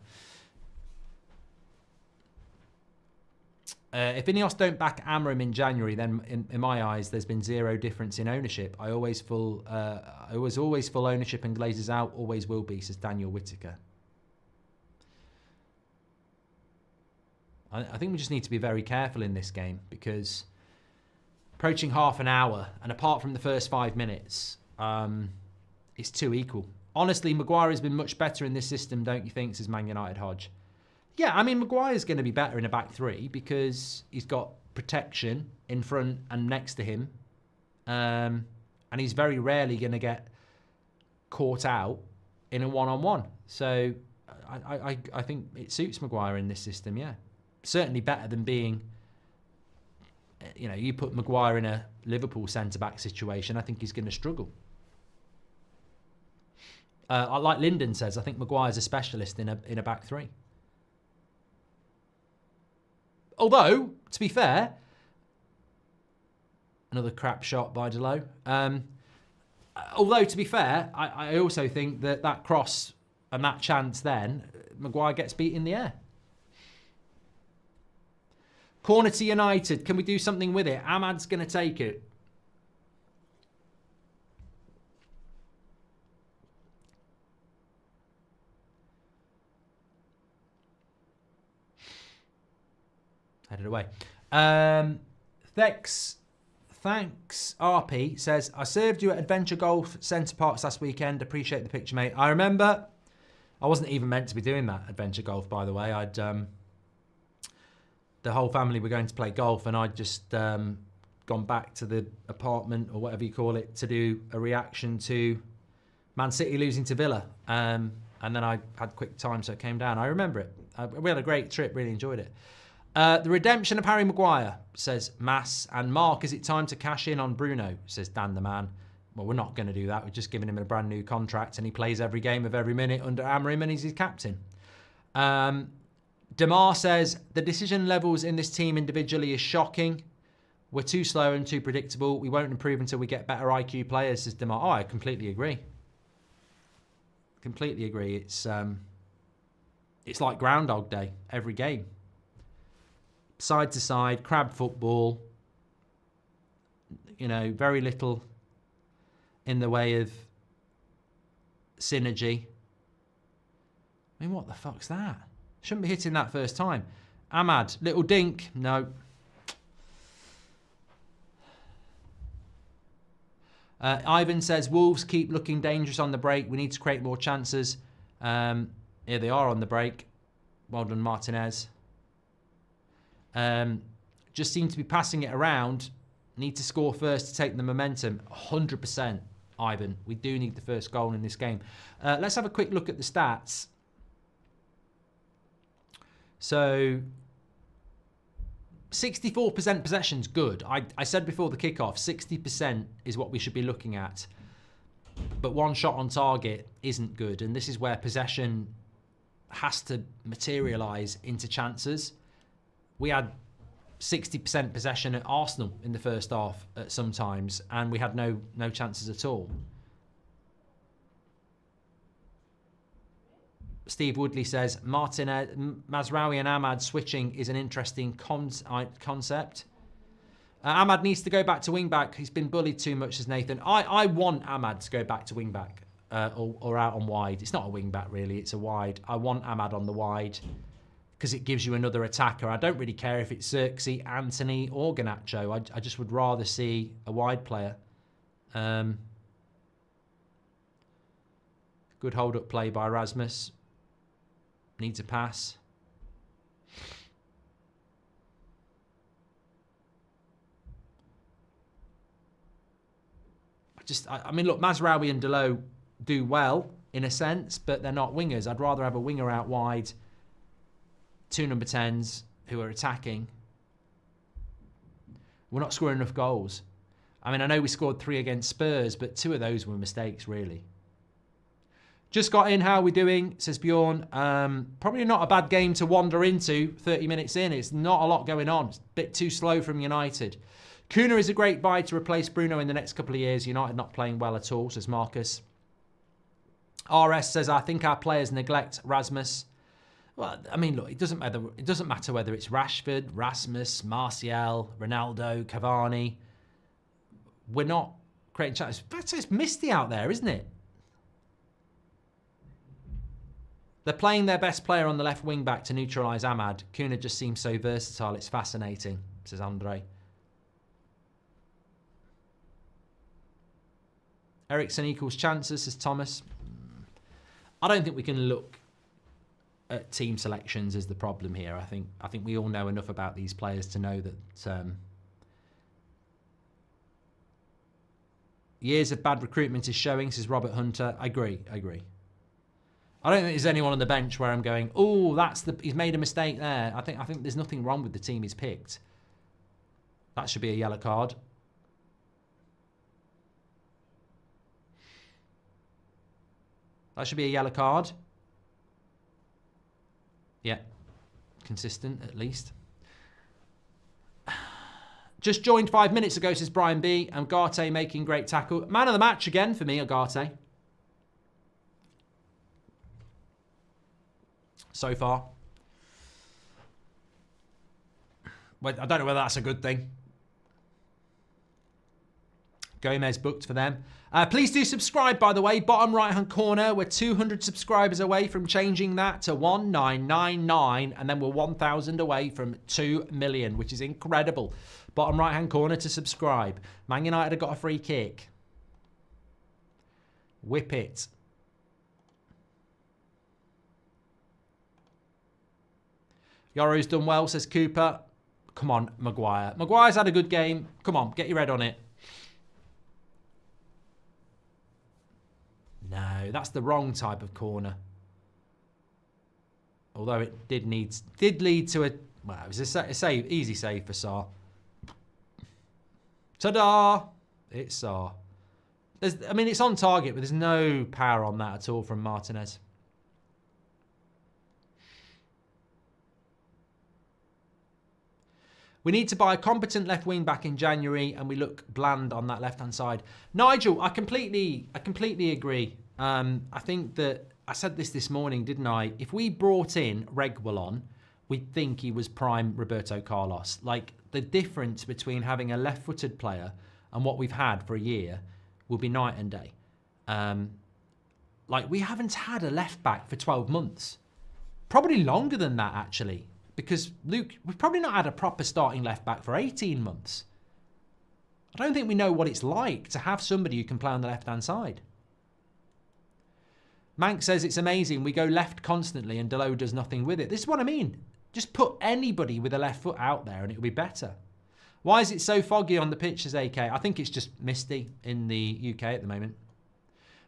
If Ineos don't back Amorim in January, then in my eyes, there's been zero difference in ownership. I was always full ownership and Glazers out, always will be, says Daniel Whittaker. I think we just need to be very careful in this game because approaching half an hour, and apart from the first 5 minutes, it's too equal. Honestly, Maguire has been much better in this system, don't you think, says Man United Hodge. Yeah, I mean, Maguire's going to be better in a back three because he's got protection in front and next to him. And he's very rarely going to get caught out in a one-on-one. So I think it suits Maguire in this system, yeah. Certainly better than being, you know, you put Maguire in a Liverpool centre-back situation, I think he's going to struggle. Like Lyndon says, I think Maguire's a specialist in a back three. Although, to be fair, another crap shot by Delo. Although, to be fair, I also think that cross and that chance then, Maguire gets beat in the air. Corner to United. Can we do something with it? Ahmad's going to take it. Headed away. Thanks, RP says, I served you at Adventure Golf Centre Parks last weekend. Appreciate the picture, mate. I remember. I wasn't even meant to be doing that, Adventure Golf, by the way. The whole family were going to play golf, and I'd just gone back to the apartment, or whatever you call it, to do a reaction to Man City losing to Villa. And then I had quick time, so it came down. I remember it. We had a great trip, really enjoyed it. The redemption of Harry Maguire, says Mass. And Mark, is it time to cash in on Bruno, says Dan the Man. Well, we're not going to do that. We're just giving him a brand new contract, and he plays every game of every minute under Amorim, and he's his captain. Damar says, the decision levels in this team individually is shocking. We're too slow and too predictable. We won't improve until we get better IQ players, says Damar. Oh, I completely agree. Completely agree. It's like Groundhog Day every game. Side to side, crab football. You know, very little in the way of synergy. I mean, what the fuck's that? Shouldn't be hitting that first time. Ahmad, little dink. No. Ivan says, Wolves keep looking dangerous on the break. We need to create more chances. Here they are on the break. Well done, Martinez. Just seem to be passing it around. Need to score first to take the momentum. 100%, Ivan. We do need the first goal in this game. Let's have a quick look at the stats. So, 64% possession's good. I said before the kickoff, 60% is what we should be looking at. But one shot on target isn't good. And this is where possession has to materialise into chances. We had 60% possession at Arsenal in the first half at some times, and we had no chances at all. Steve Woodley says, Mazraoui and Ahmad switching is an interesting concept. Ahmad needs to go back to wing-back. He's been bullied too much, says Nathan. I want Ahmad to go back to wing-back or out on wide. It's not a wing-back, really. It's a wide. I want Ahmad on the wide because it gives you another attacker. I don't really care if it's Xerxes, Anthony, or Garnacho. I just would rather see a wide player. Good hold-up play by Rasmus. Needs a pass. I mean, look, Mazraoui and Delo do well in a sense, but they're not wingers. I'd rather have a winger out wide, 2 number 10s who are attacking. We're not scoring enough goals. I mean, I know we scored 3 against Spurs, but 2 of those were mistakes, really. Just got in, how are we doing? Says Bjorn. Probably not a bad game to wander into 30 minutes in. It's not a lot going on. It's a bit too slow from United. Kuna is a great buy to replace Bruno in the next couple of years. United not playing well at all, says Marcus. RS says, I think our players neglect Rasmus. Well, I mean, look, it doesn't matter whether it's Rashford, Rasmus, Martial, Ronaldo, Cavani. We're not creating chances. It's misty out there, isn't it? They're playing their best player on the left wing back to neutralise Ahmad. Kuna just seems so versatile. It's fascinating, says Andre. Ericsson equals chances, says Thomas. I don't think we can look at team selections as the problem here. I think we all know enough about these players to know that years of bad recruitment is showing, says Robert Hunter. I agree. I don't think there's anyone on the bench where I'm going, oh, he's made a mistake there. I think there's nothing wrong with the team he's picked. That should be a yellow card. That should be a yellow card. Yeah. Consistent, at least. Just joined 5 minutes ago, says Brian B. And Ugarte making great tackle. Man of the match again for me, Ugarte. So far. Well, I don't know whether that's a good thing. Gomez booked for them. Please do subscribe, by the way. Bottom right-hand corner, we're 200 subscribers away from changing that to 1999, and then we're 1,000 away from 2 million, which is incredible. Bottom right-hand corner to subscribe. Man United have got a free kick. Whip it. Yoro's done well, says Cooper. Come on, Maguire. Maguire's had a good game. Come on, get your head on it. No, that's the wrong type of corner. Although it did lead to a... Well, it was a save, easy save for Sarr. Ta-da! It's Sarr. I mean, it's on target, but there's no power on that at all from Martinez. We need to buy a competent left wing back in January, and we look bland on that left-hand side. Nigel, I completely agree. I think that I said this morning, didn't I? If we brought in Reguilon, we'd think he was prime Roberto Carlos. Like, the difference between having a left-footed player and what we've had for a year will be night and day. Like, we haven't had a left back for 12 months. Probably longer than that, actually. Because, Luke, we've probably not had a proper starting left-back for 18 months. I don't think we know what it's like to have somebody who can play on the left-hand side. Mank says it's amazing. We go left constantly and Delo does nothing with it. This is what I mean. Just put anybody with a left foot out there and it'll be better. Why is it so foggy on the pitch, says AK? I think it's just misty in the UK at the moment.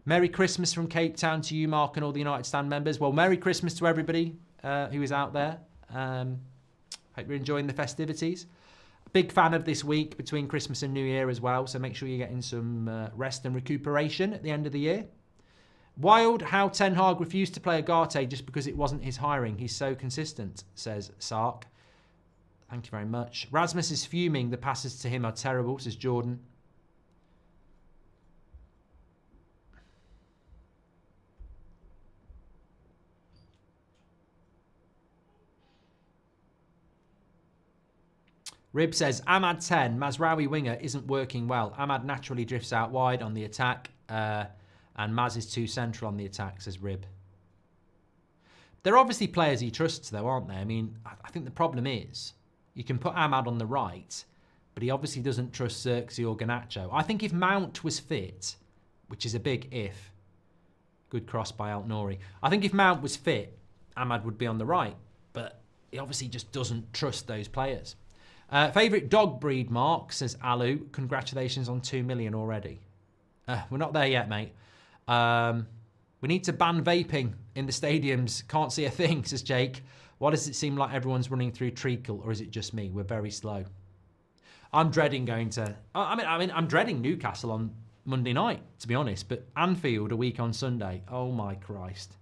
Merry Christmas from Cape Town to you, Mark, and all the United Stand members. Well, Merry Christmas to everybody who is out there. Hope you're enjoying the festivities. Big fan of this week between Christmas and New Year as well, so make sure you're getting some rest and recuperation at the end of the year. Wild how Ten Hag refused to play Ugarte just because it wasn't his hiring. He's so consistent, says Sark. Thank you very much. Rasmus is fuming. The passes to him are terrible, says Jordan. Rib says, Ahmad 10, Mazraoui winger isn't working well. Ahmad naturally drifts out wide on the attack, and Maz is too central on the attack, says Rib. They're obviously players he trusts, though, aren't they? I mean, I think the problem is you can put Ahmad on the right, but he obviously doesn't trust Xerxes or Garnacho. I think if Mount was fit, which is a big if, good cross by Altnouri. I think if Mount was fit, Ahmad would be on the right, but he obviously just doesn't trust those players. Favourite dog breed, Mark, says Alu. Congratulations on 2 million already. We're not there yet, mate. We need to ban vaping in the stadiums. Can't see a thing, says Jake. Why does it seem like everyone's running through treacle, or is it just me? We're very slow. I'm dreading going to... I mean, I'm dreading Newcastle on Monday night, to be honest, but Anfield a week on Sunday. Oh, my Christ.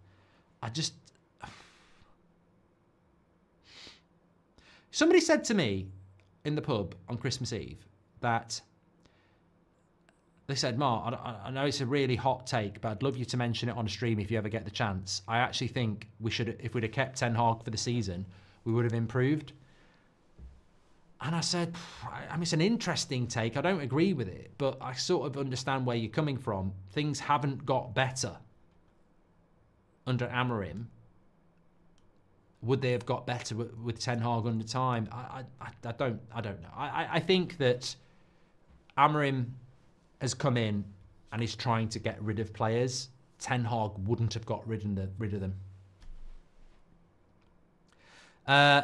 Somebody said to me in the pub on Christmas Eve that they said, Mark, I know it's a really hot take, but I'd love you to mention it on a stream if you ever get the chance. I actually think we should, if we'd have kept Ten Hag for the season, we would have improved. And I said, I mean, it's an interesting take. I don't agree with it, but I sort of understand where you're coming from. Things haven't got better under Amorim. Would they have got better with Ten Hag under time? I don't know. I think that Amorim has come in and is trying to get rid of players. Ten Hag wouldn't have got rid of them.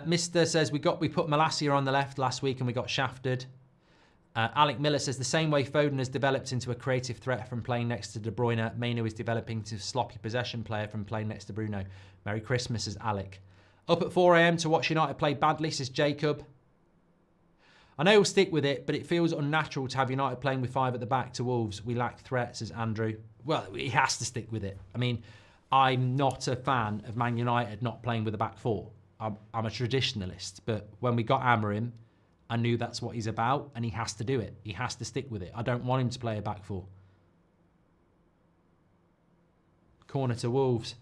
Mister says we put Malacia on the left last week and we got shafted. Alec Miller says the same way Foden has developed into a creative threat from playing next to De Bruyne, Mainu is developing into a sloppy possession player from playing next to Bruno. Merry Christmas, says Alec. Up at 4 a.m. to watch United play badly, says Jacob. I know he'll stick with it, but it feels unnatural to have United playing with 5 at the back to Wolves. We lack threats, says Andrew. Well, he has to stick with it. I mean, I'm not a fan of Man United not playing with a back 4. I'm a traditionalist, but when we got Amorim, I knew that's what he's about, and he has to do it. He has to stick with it. I don't want him to play a back 4. Corner to Wolves.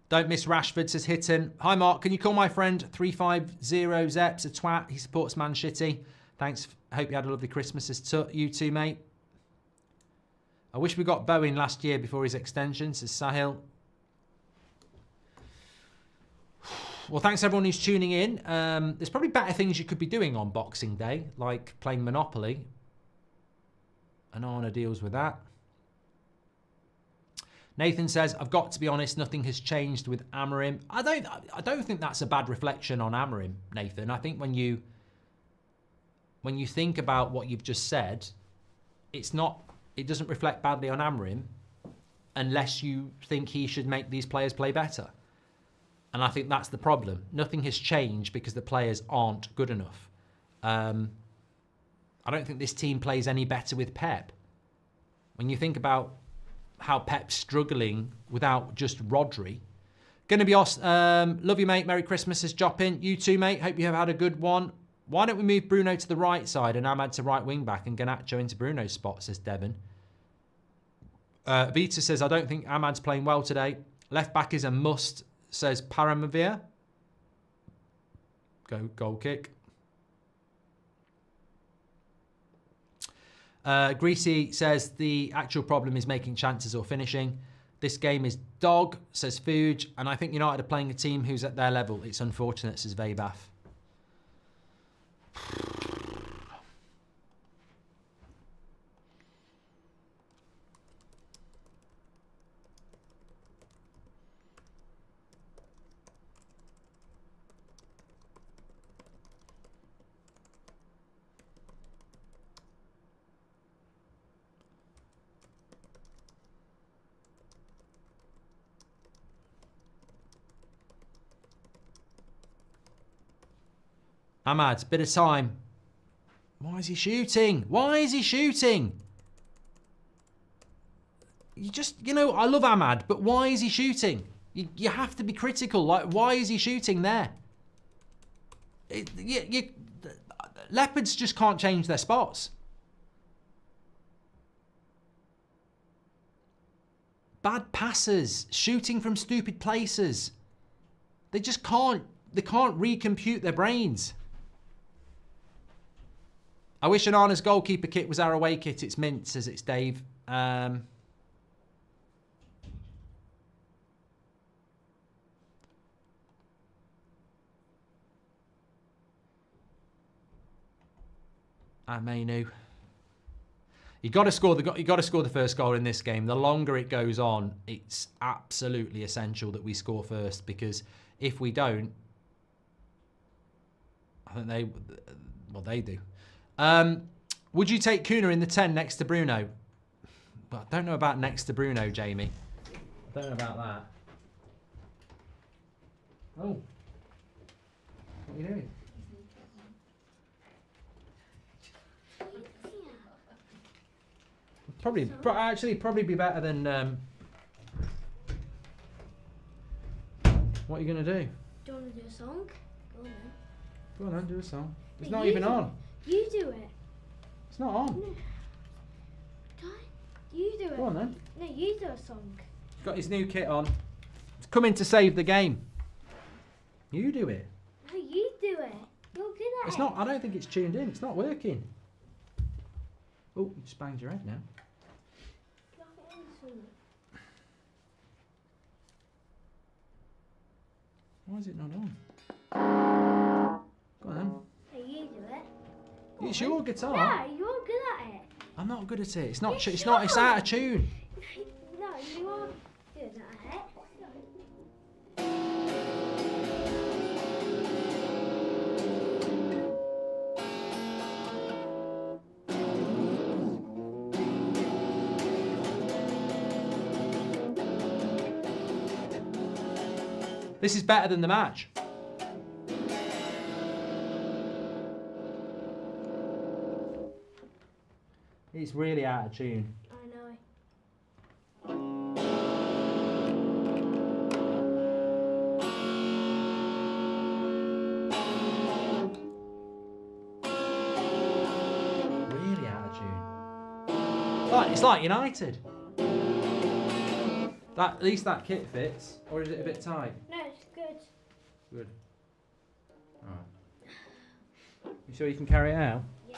Don't miss Rashford, says Hitton. Hi, Mark. Can you call my friend 350 Zeps a twat? He supports Man Shitty. Thanks. Hope you had a lovely Christmas. Says you too, mate. I wish we got Bowen last year before his extension, says Sahil. Well, thanks everyone who's tuning in. There's probably better things you could be doing on Boxing Day, like playing Monopoly. And Arna deals with that. Nathan says, I've got to be honest, nothing has changed with Amorim. I don't think that's a bad reflection on Amorim, Nathan. I think when you think about what you've just said, it doesn't reflect badly on Amorim unless you think he should make these players play better. And I think that's the problem. Nothing has changed because the players aren't good enough. I don't think this team plays any better with Pep. When you think about how Pep's struggling without just Rodri. Going to be awesome. Love you, mate. Merry Christmas, says Joppin. You too, mate. Hope you have had a good one. Why don't we move Bruno to the right side and Ahmad to right wing back and Garnacho into Bruno's spot, says Devon. Vita says, I don't think Ahmad's playing well today. Left back is a must, says Paramavir. Goal kick. Greasy says the actual problem is making chances or finishing. This game is dog, says Fuge, and I think United are playing a team who's at their level. It's unfortunate, says Vabaf. Ahmad, bit of time. Why is he shooting? Why is he shooting? I love Ahmad, but why is he shooting? You have to be critical. Like, why is he shooting there? Leopards just can't change their spots. bad passes, shooting from stupid places. They just can't, they can't recompute their brains. I wish Onana's goalkeeper kit was our away kit. It's mint, says it's Dave. I may know. You got to score the first goal in this game. The longer it goes on, it's absolutely essential that we score first, because if we don't, I think they do. Would you take Kuna in the 10 next to Bruno? Well, I don't know about next to Bruno, Jamie. I don't know about that. Oh, what are you doing? Probably be better than. What are you gonna do? Do you want to do a song? Go on then. Go on then, do a song. It's not even on. You do it. It's not on. No. You do it. Go on then. No, you do a song. He's got his new kit on. It's coming to save the game. You do it. No, you do it. You're good at it. It's not. I don't think it's tuned in. It's not working. Oh, you just banged your head now. Why is it not on? Go on then. No, you do it. It's your guitar. Yeah, you're good at it. I'm not good at it. It's not. Yes, It's you not. It's are. out of tune. No, you are good at it. This is better than the match. It's really out of tune. I know. Really out of tune. It's like United. At least that kit fits, or is it a bit tight? No, it's good. Good. All right. You sure you can carry it out? Yeah.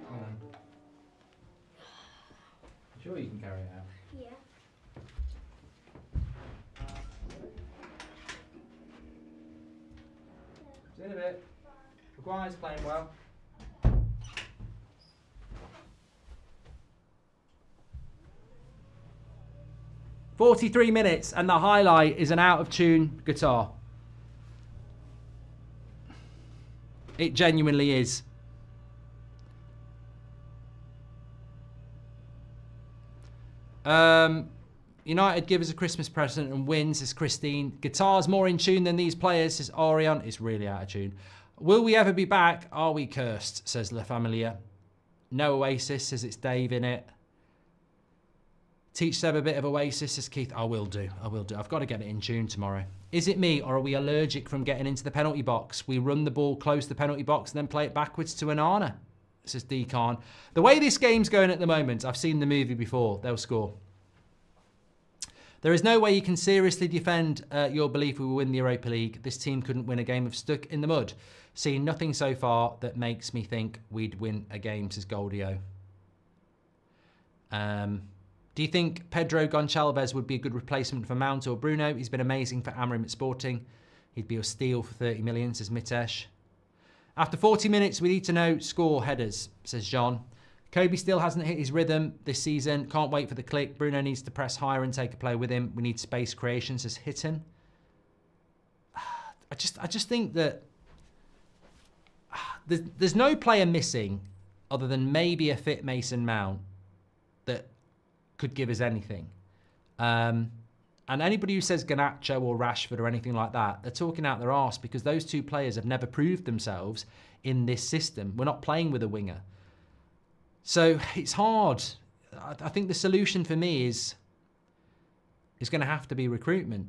Hold on. You sure you can carry it out? Yeah. See you in a bit. Maguire's playing well. "43 minutes and the highlight is an out of tune guitar." It genuinely is. United give us a Christmas present and win, says Christine. "Guitar's more in tune than these players," says Orion. It's really out of tune. "Will we ever be back? Are we cursed?" says La Familia. "No Oasis," says it's Dave in it. "Teach Seb a bit of Oasis," says Keith. I will do. I've got to get it in tune tomorrow. "Is it me, or are we allergic from getting into the penalty box? We run the ball close to the penalty box and then play it backwards to Onana," says Decan. "The way this game's going at the moment, I've seen the movie before. They'll score. There is no way you can seriously defend your belief we will win the Europa League. This team couldn't win a game of stuck in the mud. Seen nothing so far that makes me think we'd win a game," says Goldio. "Do you think Pedro Gonçalves would be a good replacement for Mount or Bruno? He's been amazing for Amorim at Sporting. He'd be a steal for 30 million, says Mitesh. "After 40 minutes, we need to know score headers," says John. "Kobe still hasn't hit his rhythm this season. Can't wait for the click. Bruno needs to press higher and take a play with him. We need space creation," says Hitton. I just think that there's no player missing other than maybe a fit Mason Mount that could give us anything. And anybody who says Garnacho or Rashford or anything like that, they're talking out their arse, because those two players have never proved themselves in this system. We're not playing with a winger. So it's hard. I think the solution for me is going to have to be recruitment.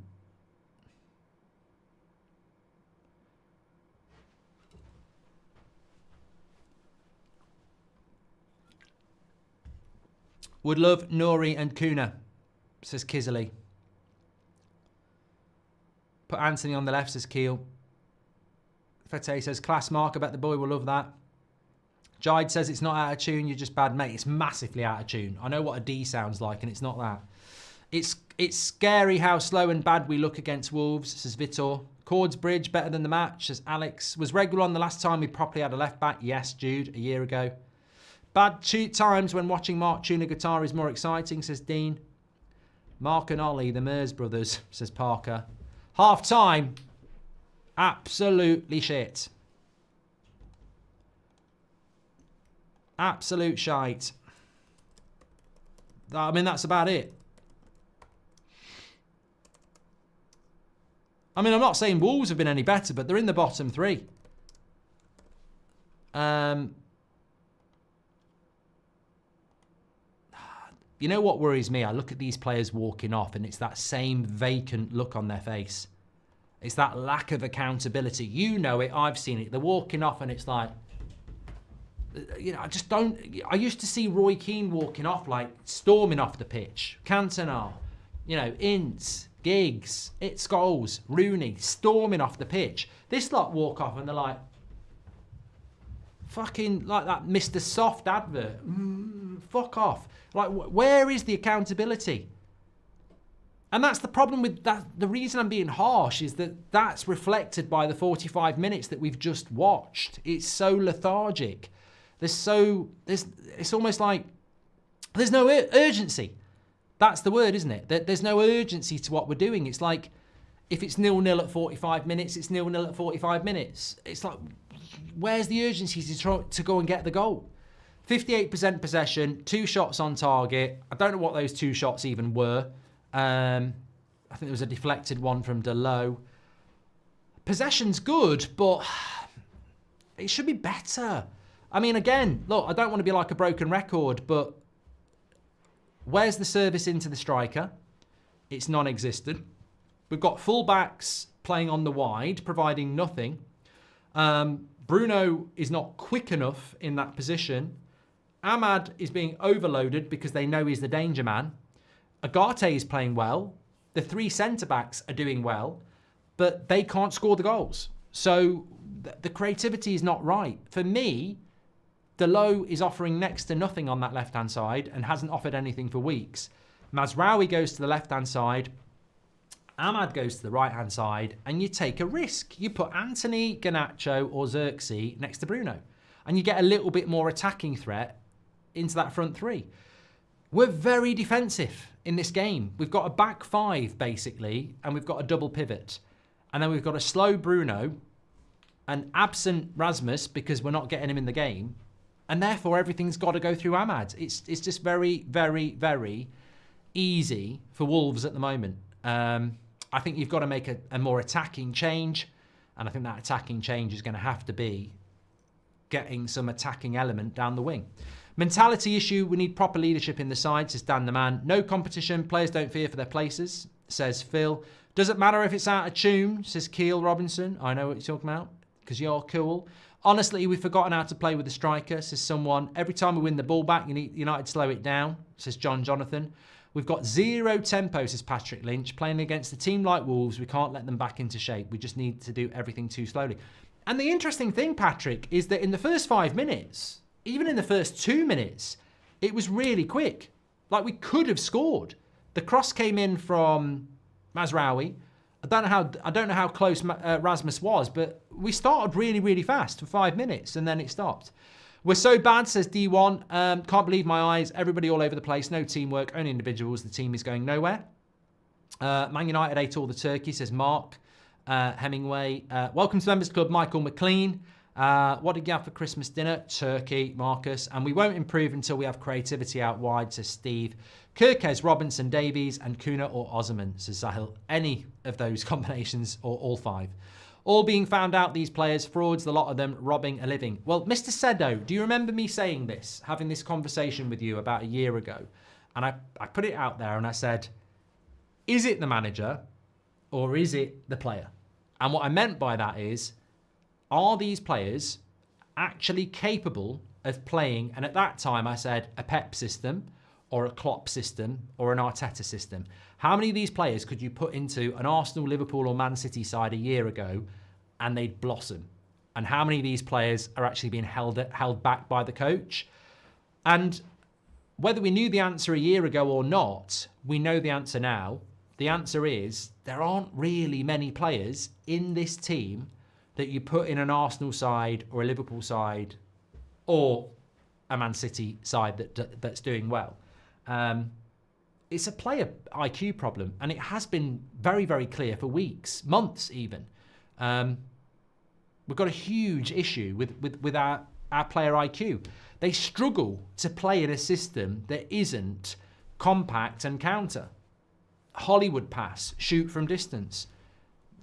Would love Nori and Kuna, says Kisley. Put Anthony on the left, says Keel. Fete says, class mark, I bet the boy will love that. Jide says it's not out of tune, you're just bad, mate. It's massively out of tune. I know what a D sounds like, and it's not that. It's scary how slow and bad we look against Wolves, says Vitor. Goldbridge better than the match, says Alex. Was regular on the last time we properly had a left back? Yes, Jude, a year ago. Bad times when watching Mark tune a guitar is more exciting, says Dean. Mark and Ollie, the Mers brothers, says Parker. Half time, absolutely shit. Absolute shite. I mean, that's about it. I mean, I'm not saying Wolves have been any better, but they're in the bottom three. You know what worries me? I look at these players walking off and it's that same vacant look on their face. It's that lack of accountability. You know it, I've seen it. They're walking off and it's like, you know, I just don't... I used to see Roy Keane walking off, like storming off the pitch. Cantona, you know, Ince, Giggs, Scholes, Rooney, storming off the pitch. This lot walk off and they're like, fucking like that Mr. Soft advert. Fuck off. Like, where is the accountability? And that's the problem with that. The reason I'm being harsh is that that's reflected by the 45 minutes that we've just watched. It's so lethargic. It's almost like there's no urgency. That's the word, isn't it? There's no urgency to what we're doing. It's like if it's 0-0 at 45 minutes, it's 0-0 at 45 minutes. It's like, where's the urgency to go and get the goal? 58% possession, 2 shots on target. I don't know what those 2 shots even were. I think there was a deflected one from Delo. Possession's good, but it should be better. I mean, again, look, I don't want to be like a broken record, but where's the service into the striker? It's non-existent. We've got full-backs playing on the wide, providing nothing. Bruno is not quick enough in that position. Ahmad is being overloaded because they know he's the danger man. Agate is playing well. The 3 centre-backs are doing well, but they can't score the goals. So the creativity is not right. For me, Delo is offering next to nothing on that left-hand side and hasn't offered anything for weeks. Mazraoui goes to the left-hand side. Ahmad goes to the right-hand side, and you take a risk. You put Anthony, Garnacho, or Xerxes next to Bruno, and you get a little bit more attacking threat into that front 3. We're very defensive in this game. We've got a back 5, basically, and we've got a double pivot. And then we've got a slow Bruno, an absent Rasmus, because we're not getting him in the game, and therefore everything's got to go through Ahmad. It's just very, very, very easy for Wolves at the moment. I think you've got to make a more attacking change, and I think that attacking change is going to have to be getting some attacking element down the wing. Mentality issue, we need proper leadership in the side, says Dan the Man. No competition, players don't fear for their places, says Phil. Doesn't matter if it's out of tune, says Keel Robinson. I know what you're talking about, because you're cool. Honestly, we've forgotten how to play with the striker, says someone. Every time we win the ball back, United slow it down, says John Jonathan. We've got 0 tempo, says Patrick Lynch. Playing against a team like Wolves, we can't let them back into shape. We just need to do everything too slowly. And the interesting thing, Patrick, is that in the first 5 minutes, even in the first 2 minutes, it was really quick. Like, we could have scored. The cross came in from Mazraoui. I don't know how close Rasmus was, but we started really, really fast for 5 minutes, and then it stopped. We're so bad, says D1. Can't believe my eyes. Everybody all over the place. No teamwork, only individuals. The team is going nowhere. Man United ate all the turkey, says Mark Hemingway. Welcome to Members Club, Michael McLean. What did you have for Christmas dinner? Turkey, Marcus. And we won't improve until we have creativity out wide, says Steve. Kirkes, Robinson, Davies, and Kuna or Osman, says Sahil. Any of those combinations or all 5. All being found out, these players, frauds, the lot of them, robbing a living. Well, Mr. Sedo, do you remember me saying this, having this conversation with you about a year ago? And I put it out there and I said, is it the manager or is it the player? And what I meant by that is, are these players actually capable of playing, and at that time I said, a PEP system, or a Klopp system or an Arteta system. How many of these players could you put into an Arsenal, Liverpool or Man City side a year ago and they'd blossom? And how many of these players are actually being held back by the coach? And whether we knew the answer a year ago or not, we know the answer now. The answer is there aren't really many players in this team that you put in an Arsenal side or a Liverpool side or a Man City side that's doing well. It's a player IQ problem, and it has been very, very clear for weeks, months even. We've got a huge issue with our player IQ. They struggle to play in a system that isn't compact and counter. Hollywood pass, shoot from distance.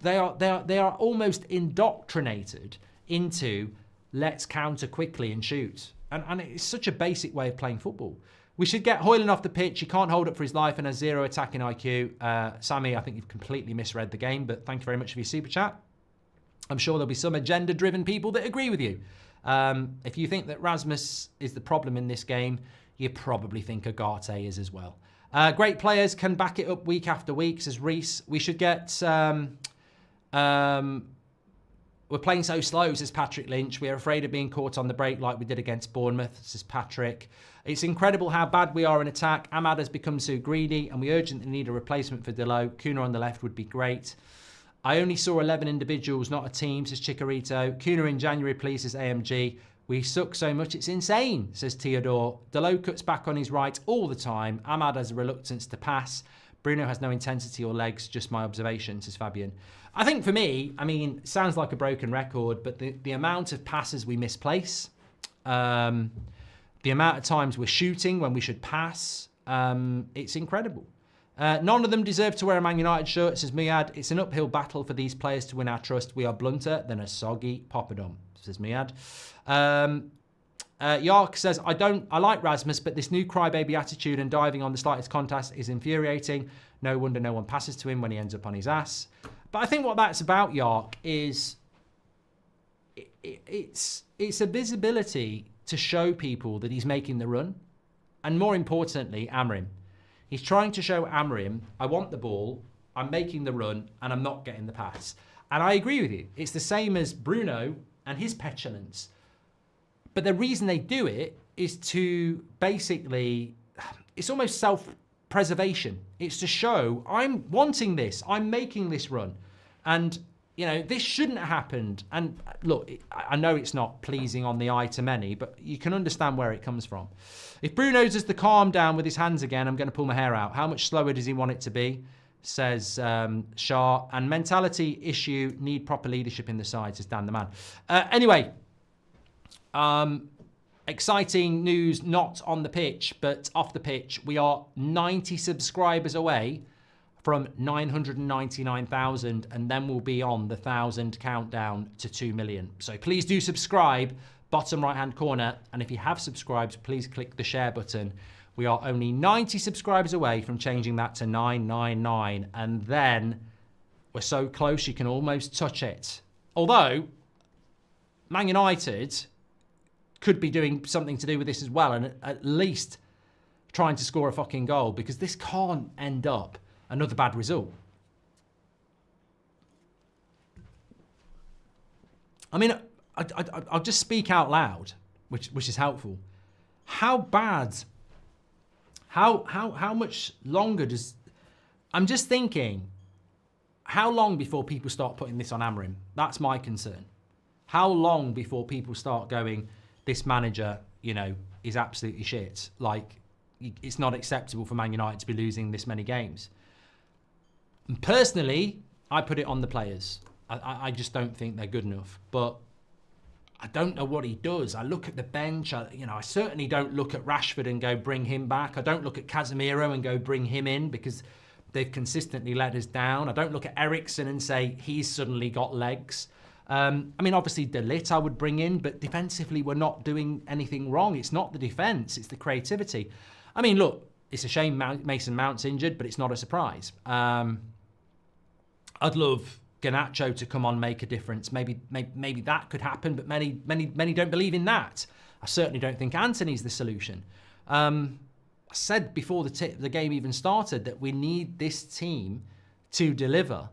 They are almost indoctrinated into let's counter quickly and shoot. And it's such a basic way of playing football. We should get Hoyland off the pitch. He can't hold up for his life and has zero attacking IQ. Sammy, I think you've completely misread the game, but thank you very much for your super chat. I'm sure there'll be some agenda-driven people that agree with you. If you think that Rasmus is the problem in this game, you probably think Agate is as well. Great players can back it up week after week, says Reese. We should get... we're playing so slow, says Patrick Lynch. We are afraid of being caught on the break like we did against Bournemouth, says Patrick. It's incredible how bad we are in attack. Ahmad has become so greedy and we urgently need a replacement for Delo. Kuna on the left would be great. I only saw 11 individuals, not a team, says Chikorito. Kuna in January, please, says AMG. We suck so much, it's insane, says Theodore. Delo cuts back on his right all the time. Ahmad has a reluctance to pass. Bruno has no intensity or legs, just my observation, says Fabian. I think for me, I mean, it sounds like a broken record, but the amount of passes we misplace, the amount of times we're shooting when we should pass, it's incredible. None of them deserve to wear a Man United shirt, says Miad. It's an uphill battle for these players to win our trust. We are blunter than a soggy poppadom, says Miad. Yark says, I like Rasmus, but this new crybaby attitude and diving on the slightest contact is infuriating. No wonder no one passes to him when he ends up on his ass. But I think what that's about, Yark, is it's a visibility to show people that he's making the run. And more importantly, Amrim. He's trying to show Amrim, I want the ball, I'm making the run, and I'm not getting the pass. And I agree with you. It's the same as Bruno and his petulance. But the reason they do it is to basically, it's almost self-preservation. It's to show, I'm wanting this, I'm making this run. And, you know, this shouldn't have happened. And look, I know it's not pleasing on the eye to many, but you can understand where it comes from. If Bruno does the calm down with his hands again, I'm going to pull my hair out. How much slower does he want it to be? Says Shah. And mentality issue, need proper leadership in the side, says Dan the man. Anyway, exciting news, not on the pitch, but off the pitch. We are 90 subscribers away from 999,000, and then we'll be on the 1,000 countdown to 2 million. So please do subscribe, bottom right-hand corner. And if you have subscribed, please click the share button. We are only 90 subscribers away from changing that to 999. And then we're so close, you can almost touch it. Although, Man United could be doing something to do with this as well, and at least trying to score a fucking goal, because this can't end up another bad result. I mean, I'll just speak out loud, which is helpful. How bad? How much longer does? I'm just thinking. How long before people start putting this on Amrim? That's my concern. How long before people start going, this manager, you know, is absolutely shit. Like, it's not acceptable for Man United to be losing this many games. And personally, I put it on the players. I just don't think they're good enough. But I don't know what he does. I look at the bench. I certainly don't look at Rashford and go bring him back. I don't look at Casemiro and go bring him in, because they've consistently let us down. I don't look at Eriksen and say he's suddenly got legs. I mean, obviously, De Ligt I would bring in, but defensively, we're not doing anything wrong. It's not the defence, it's the creativity. I mean, look, it's a shame Mason Mount's injured, but it's not a surprise. I'd love Garnacho to come on, make a difference. Maybe that could happen, but many don't believe in that. I certainly don't think Anthony's the solution. I said before the game even started that we need this team to deliver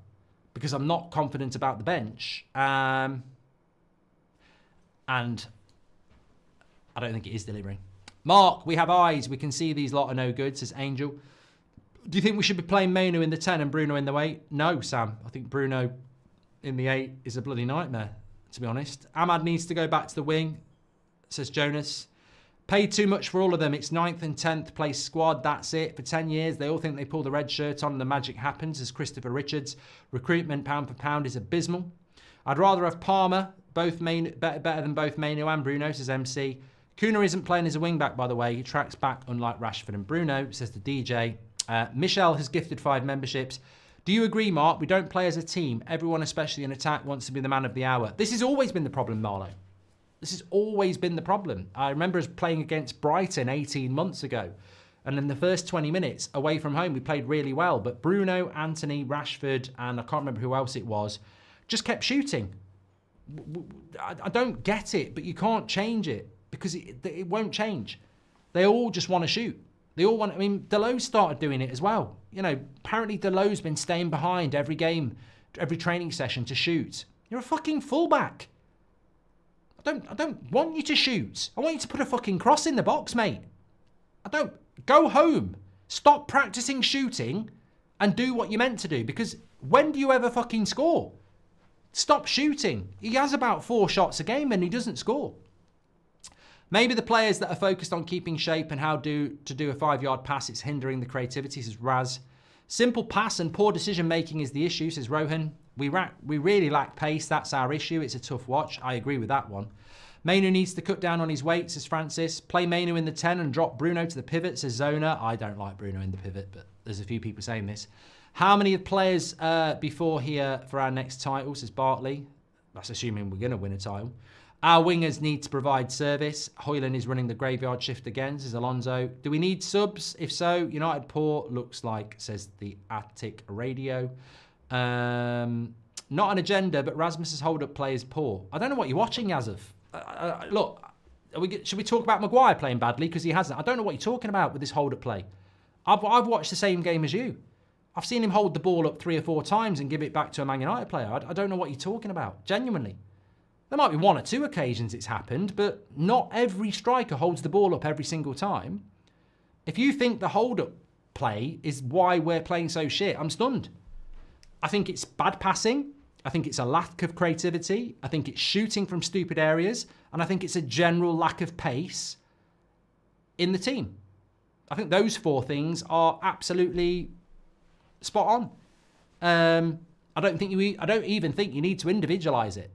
because I'm not confident about the bench. And I don't think it is delivering. Mark, we have eyes. We can see these lot are no good, says Angel. Do you think we should be playing Mainu in the 10 and Bruno in the 8? No, Sam. I think Bruno in the 8 is a bloody nightmare, to be honest. Ahmad needs to go back to the wing, says Jonas. Paid too much for all of them. It's 9th and 10th place squad. That's it. For 10 years, they all think they pull the red shirt on and the magic happens, as Christopher Richards. Recruitment pound for pound is abysmal. I'd rather have Palmer, better than both Mainu and Bruno, says MC. Kuna isn't playing as a wing-back, by the way. He tracks back, unlike Rashford and Bruno, says the DJ. Michelle has gifted 5 memberships. Do you agree, Mark? We don't play as a team. Everyone, especially in attack, wants to be the man of the hour. This has always been the problem, Marlo. This has always been the problem. I remember us playing against Brighton 18 months ago. And in the first 20 minutes, away from home, we played really well. But Bruno, Anthony, Rashford, and I can't remember who else it was, just kept shooting. I don't get it, but you can't change it because it won't change. They all just want to shoot. They all want, I mean, Delo's started doing it as well. You know, apparently Delo's been staying behind every game, every training session to shoot. You're a fucking fullback. I don't want you to shoot. I want you to put a fucking cross in the box, mate. Go home. Stop practicing shooting and do what you're meant to do, because when do you ever fucking score? Stop shooting. He has about 4 shots a game and he doesn't score. Maybe the players that are focused on keeping shape and how to do a 5-yard pass, it's hindering the creativity, says Raz. Simple pass and poor decision making is the issue, says Rohan. We really lack pace. That's our issue. It's a tough watch. I agree with that one. Mainu needs to cut down on his weight, says Francis. Play Mainu in the 10 and drop Bruno to the pivot, says Zona. I don't like Bruno in the pivot, but there's a few people saying this. How many players before here for our next title, says Bartley. That's assuming we're going to win a title. Our wingers need to provide service. Hoyland is running the graveyard shift again, says Alonso. Do we need subs? If so, United poor looks like, says the Attic Radio. Not an agenda, but Rasmus's hold-up play is poor. I don't know what you're watching, Yazov. Look, should we talk about Maguire playing badly? Because he hasn't. I don't know what you're talking about with this hold-up play. I've watched the same game as you. I've seen him hold the ball up 3 or 4 times and give it back to a Man United player. I don't know what you're talking about, genuinely. There might be 1 or 2 occasions it's happened, but not every striker holds the ball up every single time. If you think the hold-up play is why we're playing so shit, I'm stunned. I think it's bad passing. I think it's a lack of creativity. I think it's shooting from stupid areas. And I think it's a general lack of pace in the team. I think those 4 things are absolutely spot on. I don't even think you need to individualise it,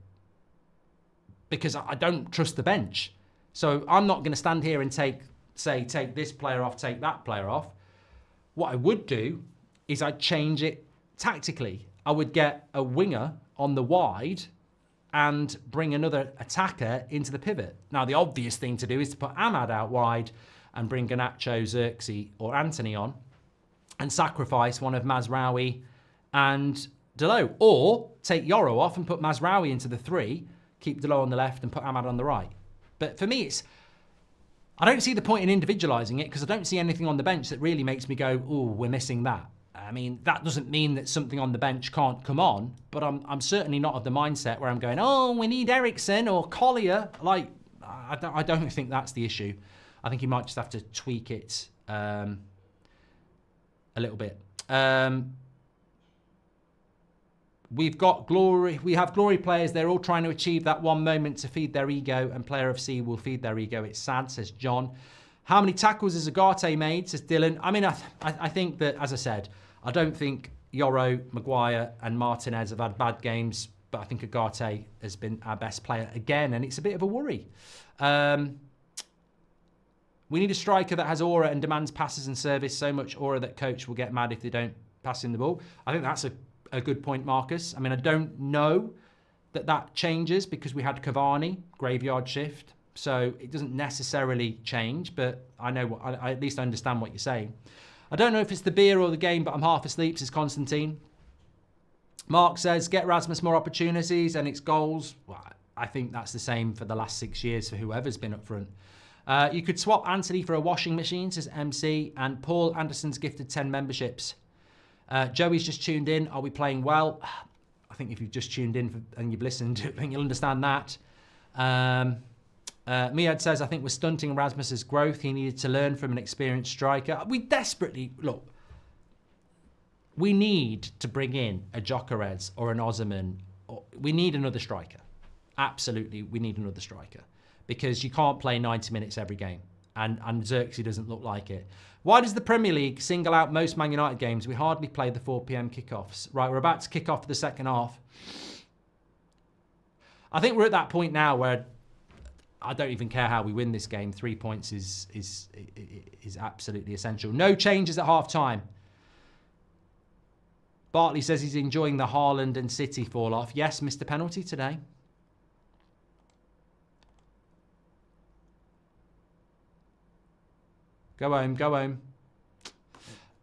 because I don't trust the bench. So I'm not going to stand here and take this player off, take that player off. What I would do is I'd change it tactically. I would get a winger on the wide and bring another attacker into the pivot. Now, the obvious thing to do is to put Ahmad out wide and bring Garnacho, Xerxes or Anthony on and sacrifice one of Mazraoui and Delo. Or take Yoro off and put Mazraoui into the 3, keep Delo on the left and put Ahmad on the right. But for me, I don't see the point in individualising it, because I don't see anything on the bench that really makes me go, oh, we're missing that. I mean, that doesn't mean that something on the bench can't come on, but I'm certainly not of the mindset where I'm going, oh, we need Ericsson or Collier. Like, I don't think that's the issue. I think you might just have to tweak it a little bit. We have glory players. They're all trying to achieve that one moment to feed their ego, and Player FC will feed their ego. It's sad, says John. How many tackles has Agate made, says Dylan? I mean, I think that, as I said, I don't think Yoro, Maguire and Martinez have had bad games, but I think Agate has been our best player again, and it's a bit of a worry. We need a striker that has aura and demands passes and service, so much aura that coach will get mad if they don't pass in the ball. I think that's a good point, Marcus. I mean, I don't know that changes, because we had Cavani, graveyard shift. So it doesn't necessarily change, but I know I at least understand what you're saying. I don't know if it's the beer or the game, but I'm half asleep, says Constantine. Mark says, get Rasmus more opportunities and it's goals. Well, I think that's the same for the last 6 years for whoever's been up front. You could swap Anthony for a washing machine, says MC, and Paul Anderson's gifted 10 memberships. Joey's just tuned in. Are we playing well? I think if you've just tuned in and you've listened, I think you'll understand that. Miad says, I think we're stunting Rasmus's growth. He needed to learn from an experienced striker. We desperately, look, we need to bring in a Gyökeres or an Osimhen. We need another striker. Absolutely, we need another striker. Because you can't play 90 minutes every game. And Xerxes doesn't look like it. Why does the Premier League single out most Man United games? We hardly play the 4 p.m. kickoffs. Right, we're about to kick off the second half. I think we're at that point now where I don't even care how we win this game. 3 points is absolutely essential. No changes at half time. Bartley says he's enjoying the Haaland and City fall off. Yes, missed a penalty today. Go home, go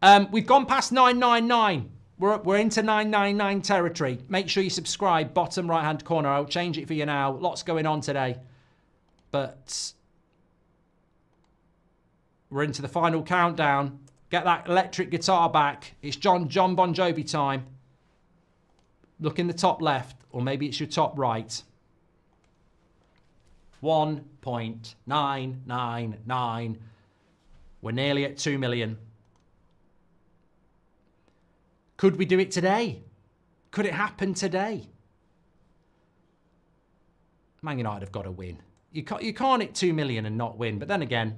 home. We've gone past 999. We're into 999 territory. Make sure you subscribe, bottom right-hand corner. I'll change it for you now. Lots going on today. But we're into the final countdown. Get that electric guitar back. It's John Bon Jovi time. Look in the top left, or maybe it's your top right. 1.999. We're nearly at 2 million. Could we do it today? Could it happen today? Man United have got to win. You can't hit 2 million and not win. But then again,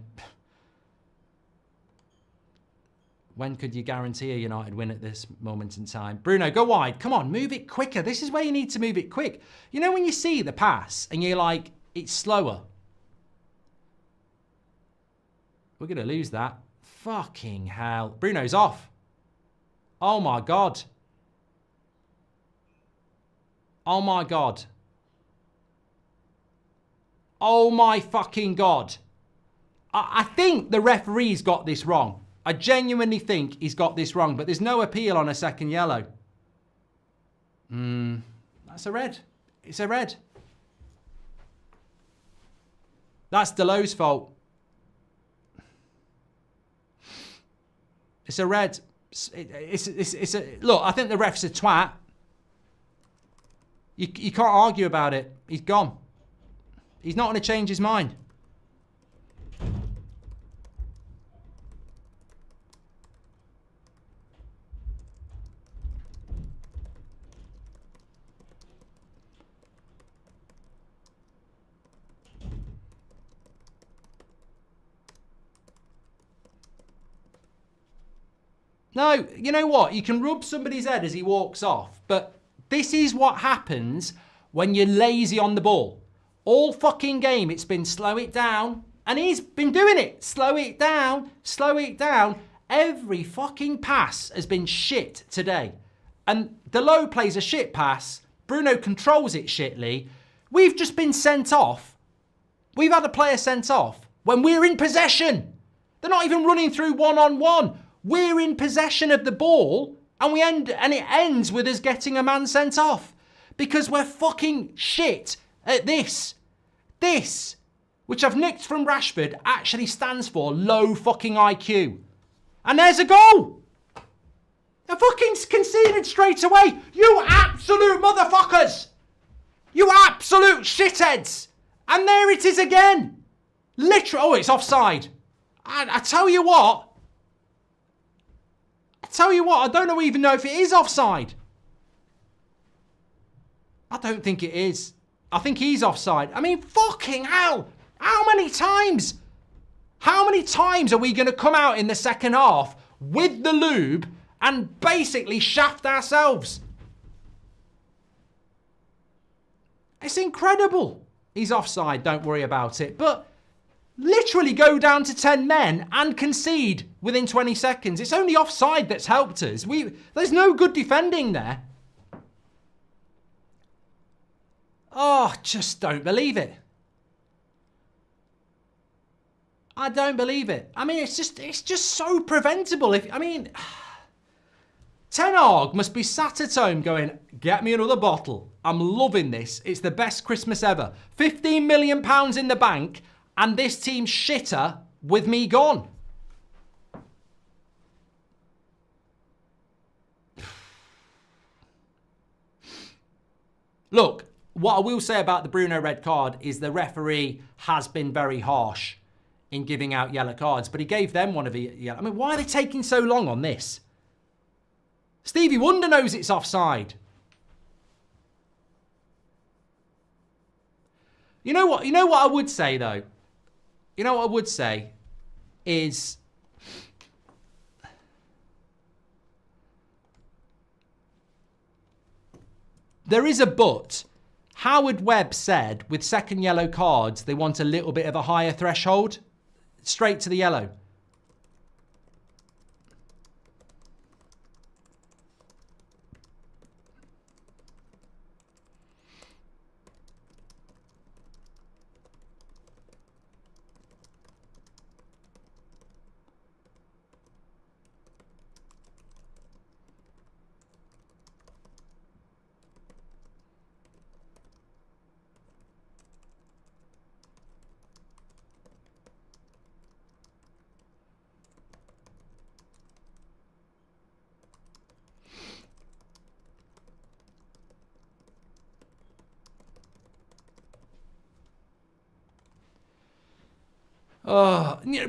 when could you guarantee a United win at this moment in time? Bruno, go wide. Come on, move it quicker. This is where you need to move it quick. You know when you see the pass and you're like, it's slower. We're going to lose that. Fucking hell. Bruno's off. Oh my God. Oh my God. Oh my fucking God. I think the referee's got this wrong. I genuinely think he's got this wrong, but there's no appeal on a second yellow. That's a red. It's a red. That's Delo's fault. It's a red. It's a look. I think the ref's a twat. You can't argue about it. He's gone. He's not going to change his mind. No, you know what? You can rub somebody's head as he walks off, but this is what happens when you're lazy on the ball. All fucking game, it's been slow it down, and he's been doing it. Slow it down, slow it down. Every fucking pass has been shit today. And Delo plays a shit pass. Bruno controls it shitly. We've just been sent off. We've had a player sent off when we're in possession. They're not even running through one-on-one. We're in possession of the ball, and it ends with us getting a man sent off because we're fucking shit at this. This, which I've nicked from Rashford, actually stands for low fucking IQ. And there's a goal. I fucking conceded straight away. You absolute motherfuckers. You absolute shitheads. And there it is again. Literally. Oh, it's offside. I tell you what. I don't even know if it is offside. I don't think it is. I think he's offside. I mean, fucking hell. How many times? How many times are we going to come out in the second half with the lube and basically shaft ourselves? It's incredible. He's offside, don't worry about it. But literally go down to 10 men and concede within 20 seconds. It's only offside that's helped us. There's no good defending there. Oh, just don't believe it. I don't believe it. I mean, it's just so preventable. Ten Hag must be sat at home going, get me another bottle. I'm loving this. It's the best Christmas ever. £15 million in the bank. And this team's shitter with me gone. Look, what I will say about the Bruno red card is the referee has been very harsh in giving out yellow cards, but he gave them one of the yellow. I mean, why are they taking so long on this? Stevie Wonder knows it's offside. You know what? You know what I would say though? You know what I would say is there is a but. Howard Webb said with second yellow cards, they want a little bit of a higher threshold. Straight to the yellow.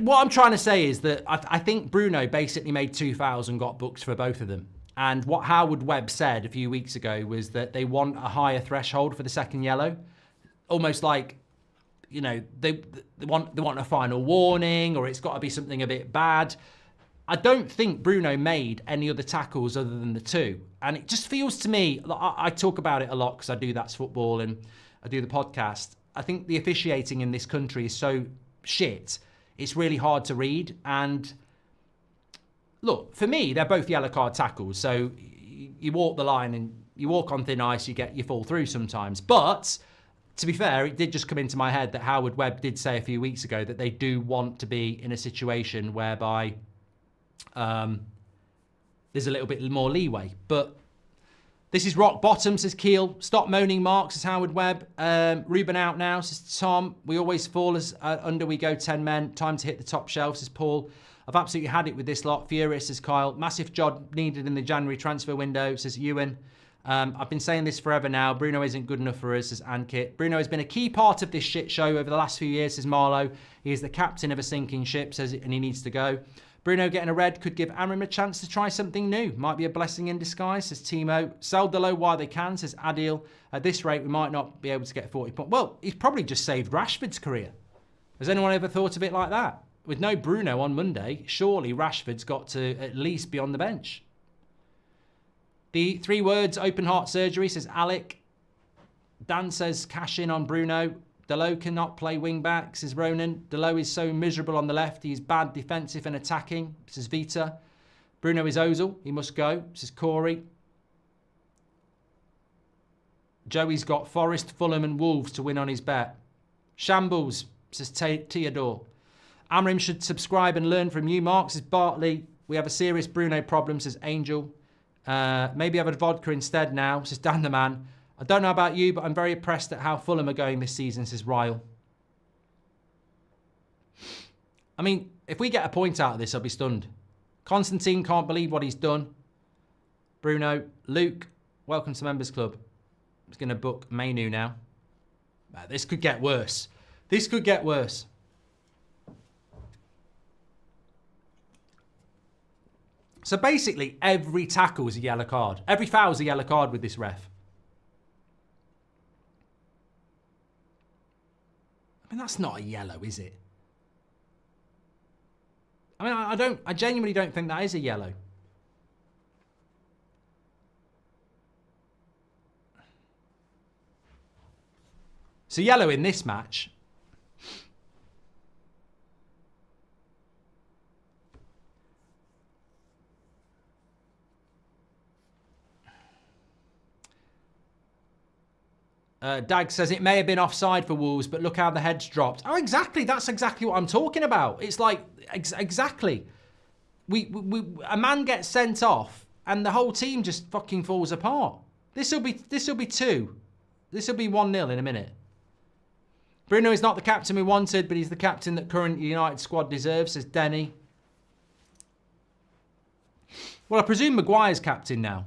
What I'm trying to say is that I think Bruno basically made 2 fouls and got booked for both of them. And what Howard Webb said a few weeks ago was that they want a higher threshold for the second yellow. Almost like, you know, they want a final warning, or it's got to be something a bit bad. I don't think Bruno made any other tackles other than the 2. And it just feels to me, I talk about it a lot because I do That's Football and I do the podcast. I think the officiating in this country is so shit, it's really hard to read. And look, for me, they're both yellow card tackles. So you walk the line and you walk on thin ice, you fall through sometimes. But to be fair, it did just come into my head that Howard Webb did say a few weeks ago that they do want to be in a situation whereby there's a little bit more leeway. But this is rock bottom, says Keel. Stop moaning, Mark, says Howard Webb. Ruben out now, says Tom. We always fall as under we go 10 men. Time to hit the top shelf, says Paul. I've absolutely had it with this lot. Furious, says Kyle. Massive job needed in the January transfer window, says Ewan. I've been saying this forever now. Bruno isn't good enough for us, says Ankit. Bruno has been a key part of this shit show over the last few years, says Marlowe. He is the captain of a sinking ship, says it, and he needs to go. Bruno getting a red could give Amram a chance to try something new. Might be a blessing in disguise, says Timo. Sell the low while they can, says Adil. At this rate, we might not be able to get 40 points. Well, he's probably just saved Rashford's career. Has anyone ever thought of it like that? With no Bruno on Monday, surely Rashford's got to at least be on the bench. The 3 words, open heart surgery, says Alec. Dan says cash in on Bruno. Delo cannot play wing back, says Ronan. Delo is so miserable on the left. He's bad defensive and attacking, says Vita. Bruno is Ozil. He must go, says Corey. Joey's got Forest, Fulham and Wolves to win on his bet. Shambles, says Theodore. Amrim should subscribe and learn from you, Mark, says Bartley. We have a serious Bruno problem, says Angel. Maybe have a vodka instead now, says Dan the Man. I don't know about you, but I'm very impressed at how Fulham are going this season, says Ryle. I mean, if we get a point out of this, I'll be stunned. Constantine can't believe what he's done. Bruno. Luke, welcome to Members Club. He's going to book Mainu now. This could get worse. This could get worse. So basically, every tackle is a yellow card. Every foul is a yellow card with this ref. I mean, that's not a yellow, is it? I mean, I genuinely don't think that is a yellow. So yellow in this match. Dag says it may have been offside for Wolves, but look how the head's dropped. Oh, exactly. That's exactly what I'm talking about. It's like, exactly. A man gets sent off and the whole team just fucking falls apart. This will be 2. This will be 1-0 in a minute. Bruno is not the captain we wanted, but he's the captain that current United squad deserves, says Denny. Well, I presume Maguire's captain now.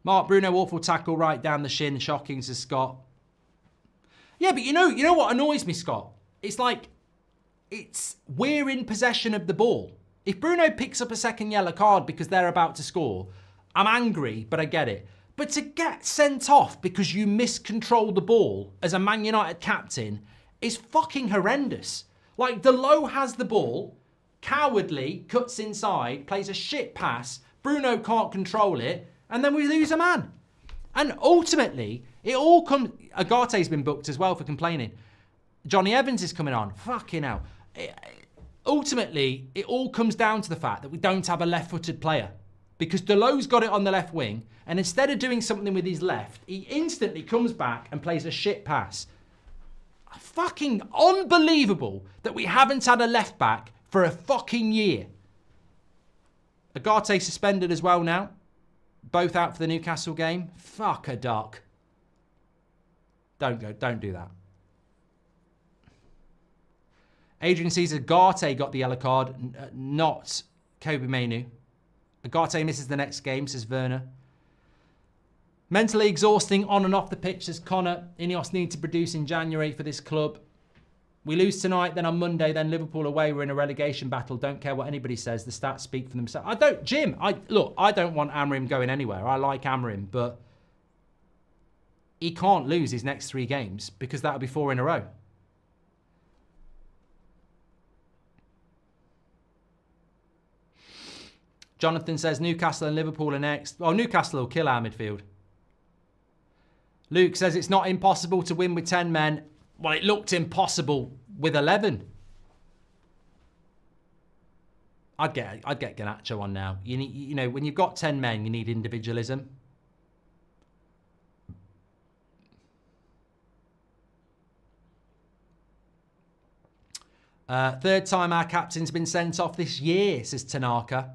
Mark Bruno, awful tackle right down the shin. Shocking, says Scott. Yeah, but you know what annoys me, Scott? It's like, we're in possession of the ball. If Bruno picks up a second yellow card because they're about to score, I'm angry, but I get it. But to get sent off because you miscontrol the ball as a Man United captain is fucking horrendous. Like, Delo has the ball, cowardly, cuts inside, plays a shit pass, Bruno can't control it, and then we lose a man. And ultimately, it all comes... Agate's been booked as well for complaining. Johnny Evans is coming on. Fucking hell. Ultimately, it all comes down to the fact that we don't have a left-footed player. Because Delo's got it on the left wing, and instead of doing something with his left, he instantly comes back and plays a shit pass. Fucking unbelievable that we haven't had a left-back for a fucking year. Agate suspended as well now. Both out for the Newcastle game. Fuck a duck. Don't do that. Adrian sees Agate got the yellow card, not Kobe Mainu. Agate misses the next game, says Werner. Mentally exhausting on and off the pitch, says Connor. Ineos need to produce in January for this club. We lose tonight, then on Monday, then Liverpool away. We're in a relegation battle. Don't care what anybody says. The stats speak for themselves. I don't want Amrim going anywhere. I like Amrim, but he can't lose his next 3 games because that'll be 4 in a row. Jonathan says Newcastle and Liverpool are next. Well, Newcastle will kill our midfield. Luke says it's not impossible to win with 10 men. Well, it looked impossible with 11. I'd get Garnacho on now. You know, when you've got 10 men, you need individualism. Third time our captain's been sent off this year, says Tanaka.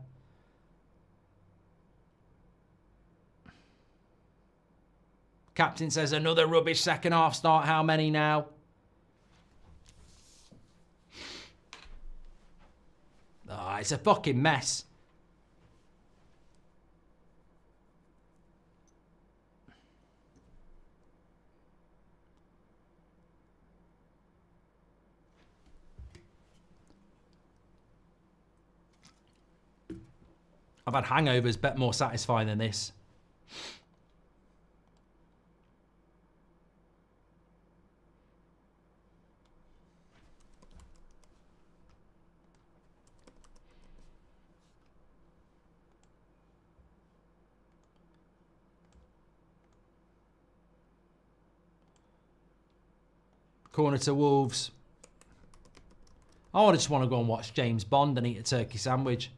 Captain says another rubbish second half start. How many now? Oh, it's a fucking mess. I've had hangovers, bet more satisfying than this. Corner to Wolves. I just want to go and watch James Bond and eat a turkey sandwich.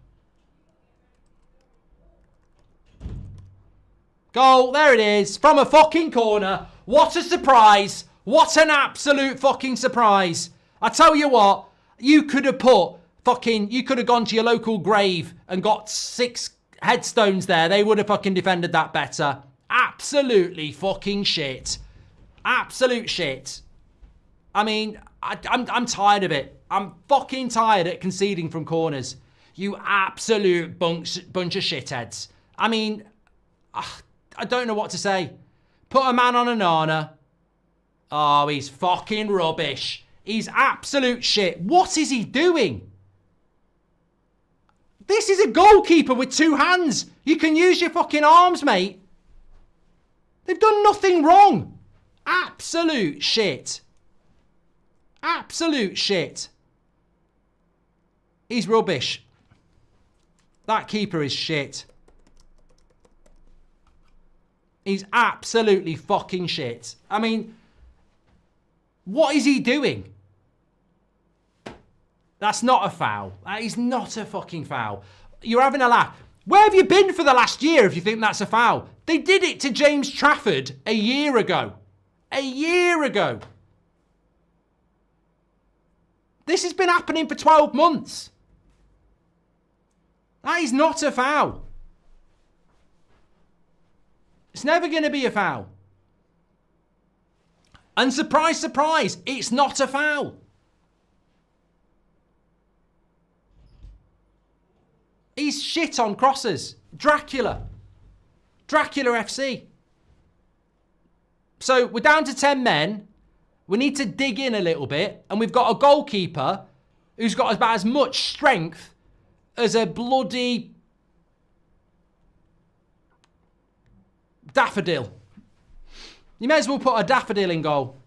Goal, there it is, from a fucking corner. What a surprise. What an absolute fucking surprise. I tell you what, you could have gone to your local grave and got 6 headstones there. They would have fucking defended that better. Absolutely fucking shit. Absolute shit. I mean, I'm tired of it. I'm fucking tired at conceding from corners. You absolute bunch of shitheads. I mean, I don't know what to say. Put a man on a Nana. Oh, he's fucking rubbish. He's absolute shit. What is he doing? This is a goalkeeper with 2 hands. You can use your fucking arms, mate. They've done nothing wrong. Absolute shit. Absolute shit. He's rubbish. That keeper is shit. He's absolutely fucking shit. I mean, what is he doing? That's not a foul. That is not a fucking foul. You're having a laugh. Where have you been for the last year if you think that's a foul? They did it to James Trafford a year ago. A year ago. This has been happening for 12 months. That is not a foul. It's never going to be a foul. And surprise, surprise, it's not a foul. He's shit on crosses. Dracula. Dracula FC. So we're down to 10 men. We need to dig in a little bit. And we've got a goalkeeper who's got about as much strength as a bloody daffodil. You may as well put a daffodil in goal.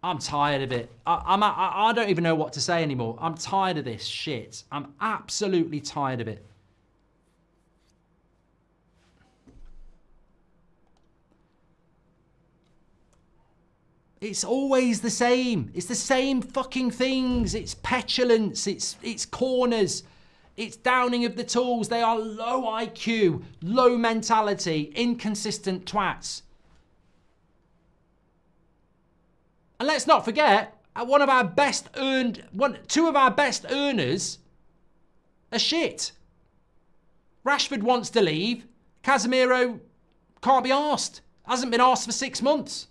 I'm tired of it. I don't even know what to say anymore. I'm tired of this shit. I'm absolutely tired of it. It's always the same. It's the same fucking things. It's petulance. It's corners. It's downing of the tools. They are low IQ, low mentality, inconsistent twats. And let's not forget, two of our best earners are shit. Rashford wants to leave. Casemiro can't be arsed. Hasn't been arsed for 6 months.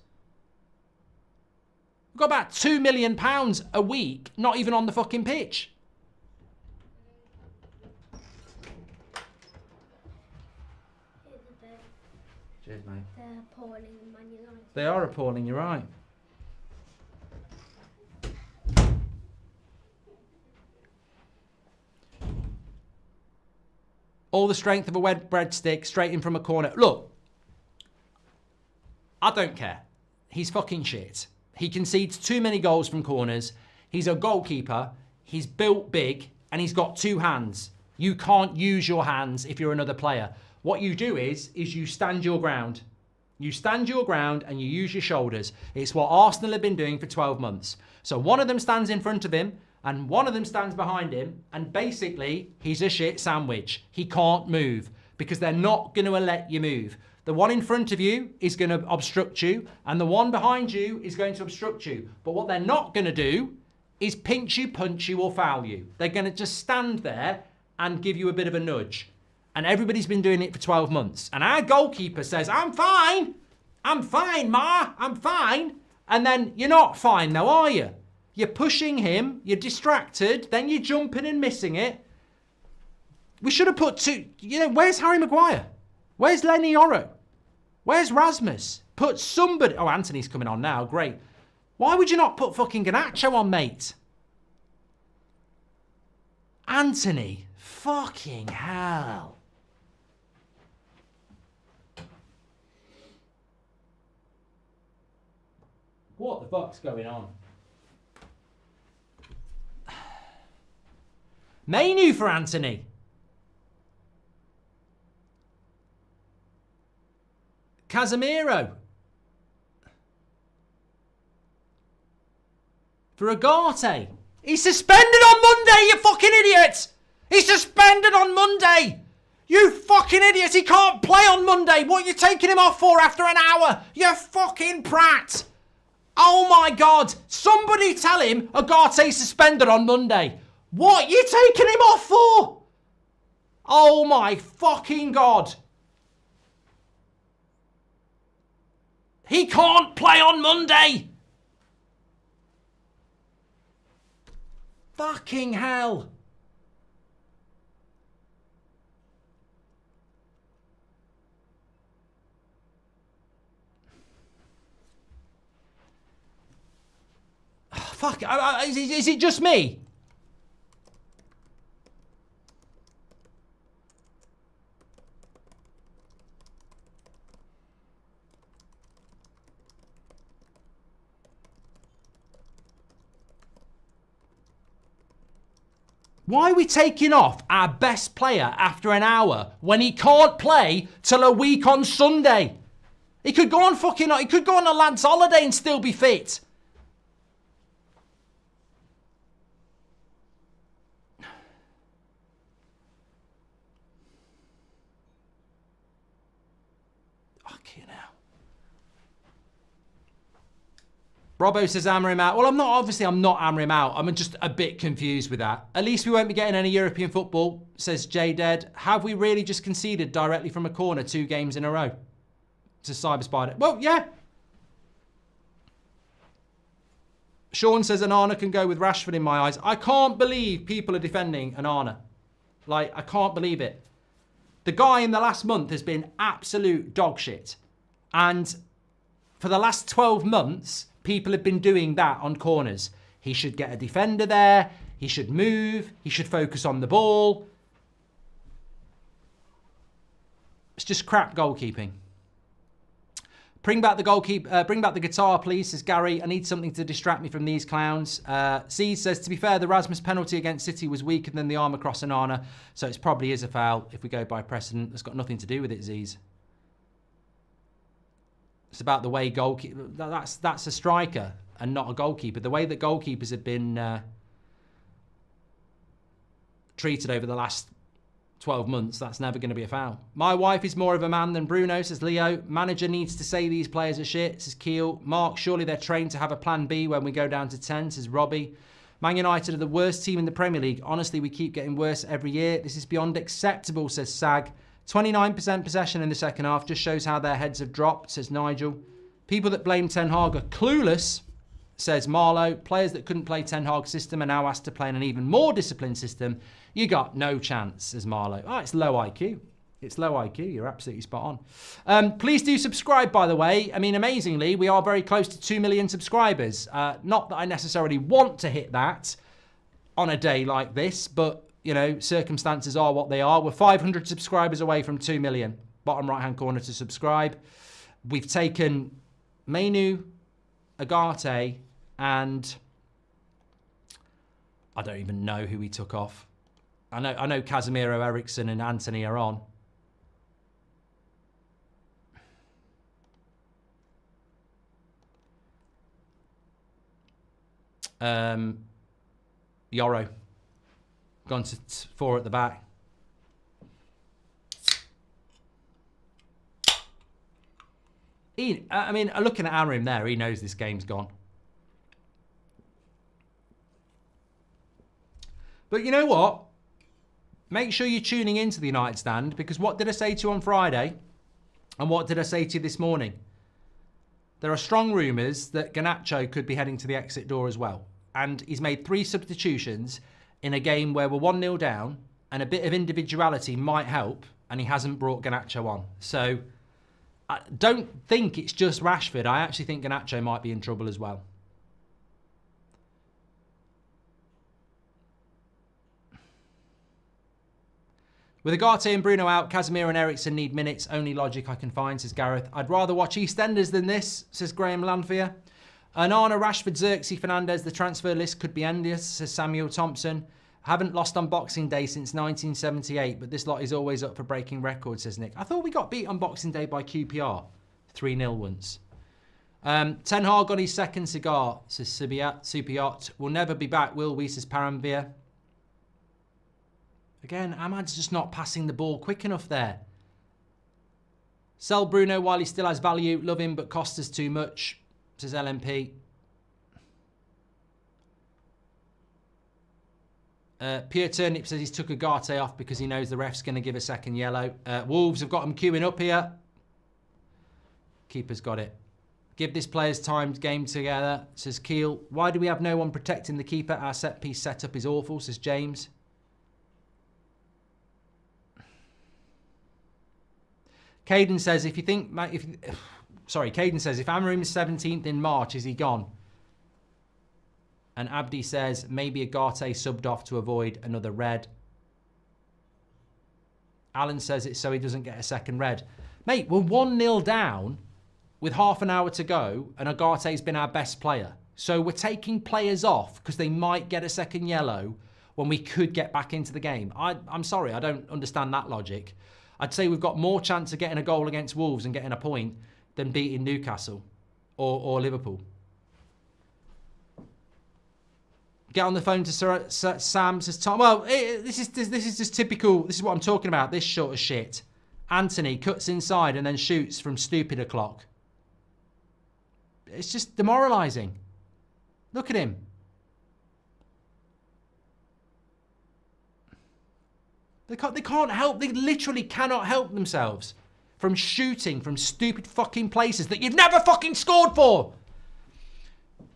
We've got about £2 million a week, not even on the fucking pitch. Cheers, mate. They're appalling, Man United. They are appalling, you're right. All the strength of a wet breadstick straight in from a corner. Look, I don't care. He's fucking shit. He concedes too many goals from corners. He's a goalkeeper. He's built big and he's got 2 hands. You can't use your hands if you're another player. What you do is you stand your ground. You stand your ground and you use your shoulders. It's what Arsenal have been doing for 12 months. So one of them stands in front of him and one of them stands behind him, and basically he's a shit sandwich. He can't move because they're not going to let you move. The one in front of you is going to obstruct you, and the one behind you is going to obstruct you. But what they're not going to do is pinch you, punch you, or foul you. They're going to just stand there and give you a bit of a nudge. And everybody's been doing it for 12 months. And our goalkeeper says, I'm fine, Ma, I'm fine. And then you're not fine though, are you? You're pushing him, you're distracted, then you're jumping and missing it. We should have put 2, where's Harry Maguire? Where's Lenny Oro? Where's Rasmus? Put somebody, oh, Anthony's coming on now, great. Why would you not put fucking Garnacho on, mate? Anthony, fucking hell. What the fuck's going on? Menu for Anthony. Casemiro. For Agate. He's suspended on Monday, you fucking idiot! He's suspended on Monday! You fucking idiot! He can't play on Monday! What are you taking him off for after an hour? You fucking prat! Oh my God! Somebody tell him Agate's suspended on Monday. What are you taking him off for? Oh my fucking God! He can't play on Monday! Fucking hell! Fuck, is it just me? Why are we taking off our best player after an hour when he can't play till a week on Sunday? He could go on a lad's holiday and still be fit. Fucking hell. Robbo says hammer him out. Well, I'm not hammering him out. I'm just a bit confused with that. At least we won't be getting any European football, says J Dead. Have we really just conceded directly from a corner 2 games in a row? To Cyber Spider. Well, yeah. Sean says Onana can go with Rashford in my eyes. I can't believe people are defending Onana. Like, I can't believe it. The guy in the last month has been absolute dog shit. And for the last 12 months, people have been doing that on corners. He should get a defender there. He should move. He should focus on the ball. It's just crap goalkeeping. Bring back the guitar, please, says Gary. I need something to distract me from these clowns. C says, to be fair, the Rasmus penalty against City was weaker than the arm across Onana, so it probably is a foul if we go by precedent. That's got nothing to do with it, Z's. It's about the way goalkeeper... That's a striker and not a goalkeeper. The way that goalkeepers have been treated over the last 12 months, that's never going to be a foul. My wife is more of a man than Bruno, says Leo. Manager needs to say these players are shit, says Keel. Mark, surely they're trained to have a plan B when we go down to 10, says Robbie. Man United are the worst team in the Premier League. Honestly, we keep getting worse every year. This is beyond acceptable, says Sag. 29% possession in the second half just shows how their heads have dropped, says Nigel. People that blame Ten Hag are clueless, says Marlowe. Players that couldn't play Ten Hag's system are now asked to play in an even more disciplined system. You got no chance, says Marlowe. Oh, it's low IQ. It's low IQ. You're absolutely spot on. Please do subscribe, by the way. I mean, amazingly, we are very close to 2 million subscribers. Not that I necessarily want to hit that on a day like this, but, you know, circumstances are what they are. We're 500 subscribers away from 2 million. Bottom right-hand corner to subscribe. We've taken Mainu, Agate, and I don't even know who we took off. I know Casemiro, Ericsson, and Anthony are on. Yoro. Gone to 4 at the back. I mean, looking at Amorim there, he knows this game's gone. But you know what? Make sure you're tuning into the United Stand, because what did I say to you on Friday? And what did I say to you this morning? There are strong rumours that Garnacho could be heading to the exit door as well. And he's made 3 substitutions in a game where we're 1-0 down, and a bit of individuality might help, and he hasn't brought Garnacho on. So I don't think it's just Rashford. I actually think Garnacho might be in trouble as well. With Agate and Bruno out, Casemiro and Ericsson need minutes. Only logic I can find, says Gareth. I'd rather watch EastEnders than this, says Graham Lanfear. Onana, Rashford, Xerxes, Fernandez. The transfer list could be endless, says Samuel Thompson. Haven't lost on Boxing Day since 1978, but this lot is always up for breaking records, says Nick. I thought we got beat on Boxing Day by QPR. 3-0 once. Ten Hag on his second cigar, says Supiot. We'll never be back, will we, says Paramvir. Again, Ahmad's just not passing the ball quick enough there. Sell Bruno while he still has value. Love him, but cost us too much, says LMP. Pierre Turnip says he's took Agate off because he knows the ref's going to give a second yellow. Wolves have got him queuing up here. Keeper's got it. Give this player's time game together, says Keel. Why do we have no one protecting the keeper? Our set-piece setup is awful, says James. Caden says, Caden says, if Amorim's 17th in March, is he gone? And Abdi says, maybe Agate subbed off to avoid another red. Alan says it's so he doesn't get a second red. Mate, we're 1-0 down with half an hour to go, and Agate's been our best player. So we're taking players off because they might get a second yellow when we could get back into the game. I'm sorry, I don't understand that logic. I'd say we've got more chance of getting a goal against Wolves and getting a point than beating Newcastle or Liverpool. Get on the phone to Sam, says Tom. Well, this is just typical. This is what I'm talking about, this sort of shit. Anthony cuts inside and then shoots from stupid o'clock. It's just demoralising. Look at him. They can't help, they literally cannot help themselves from shooting from stupid fucking places that you've never fucking scored for.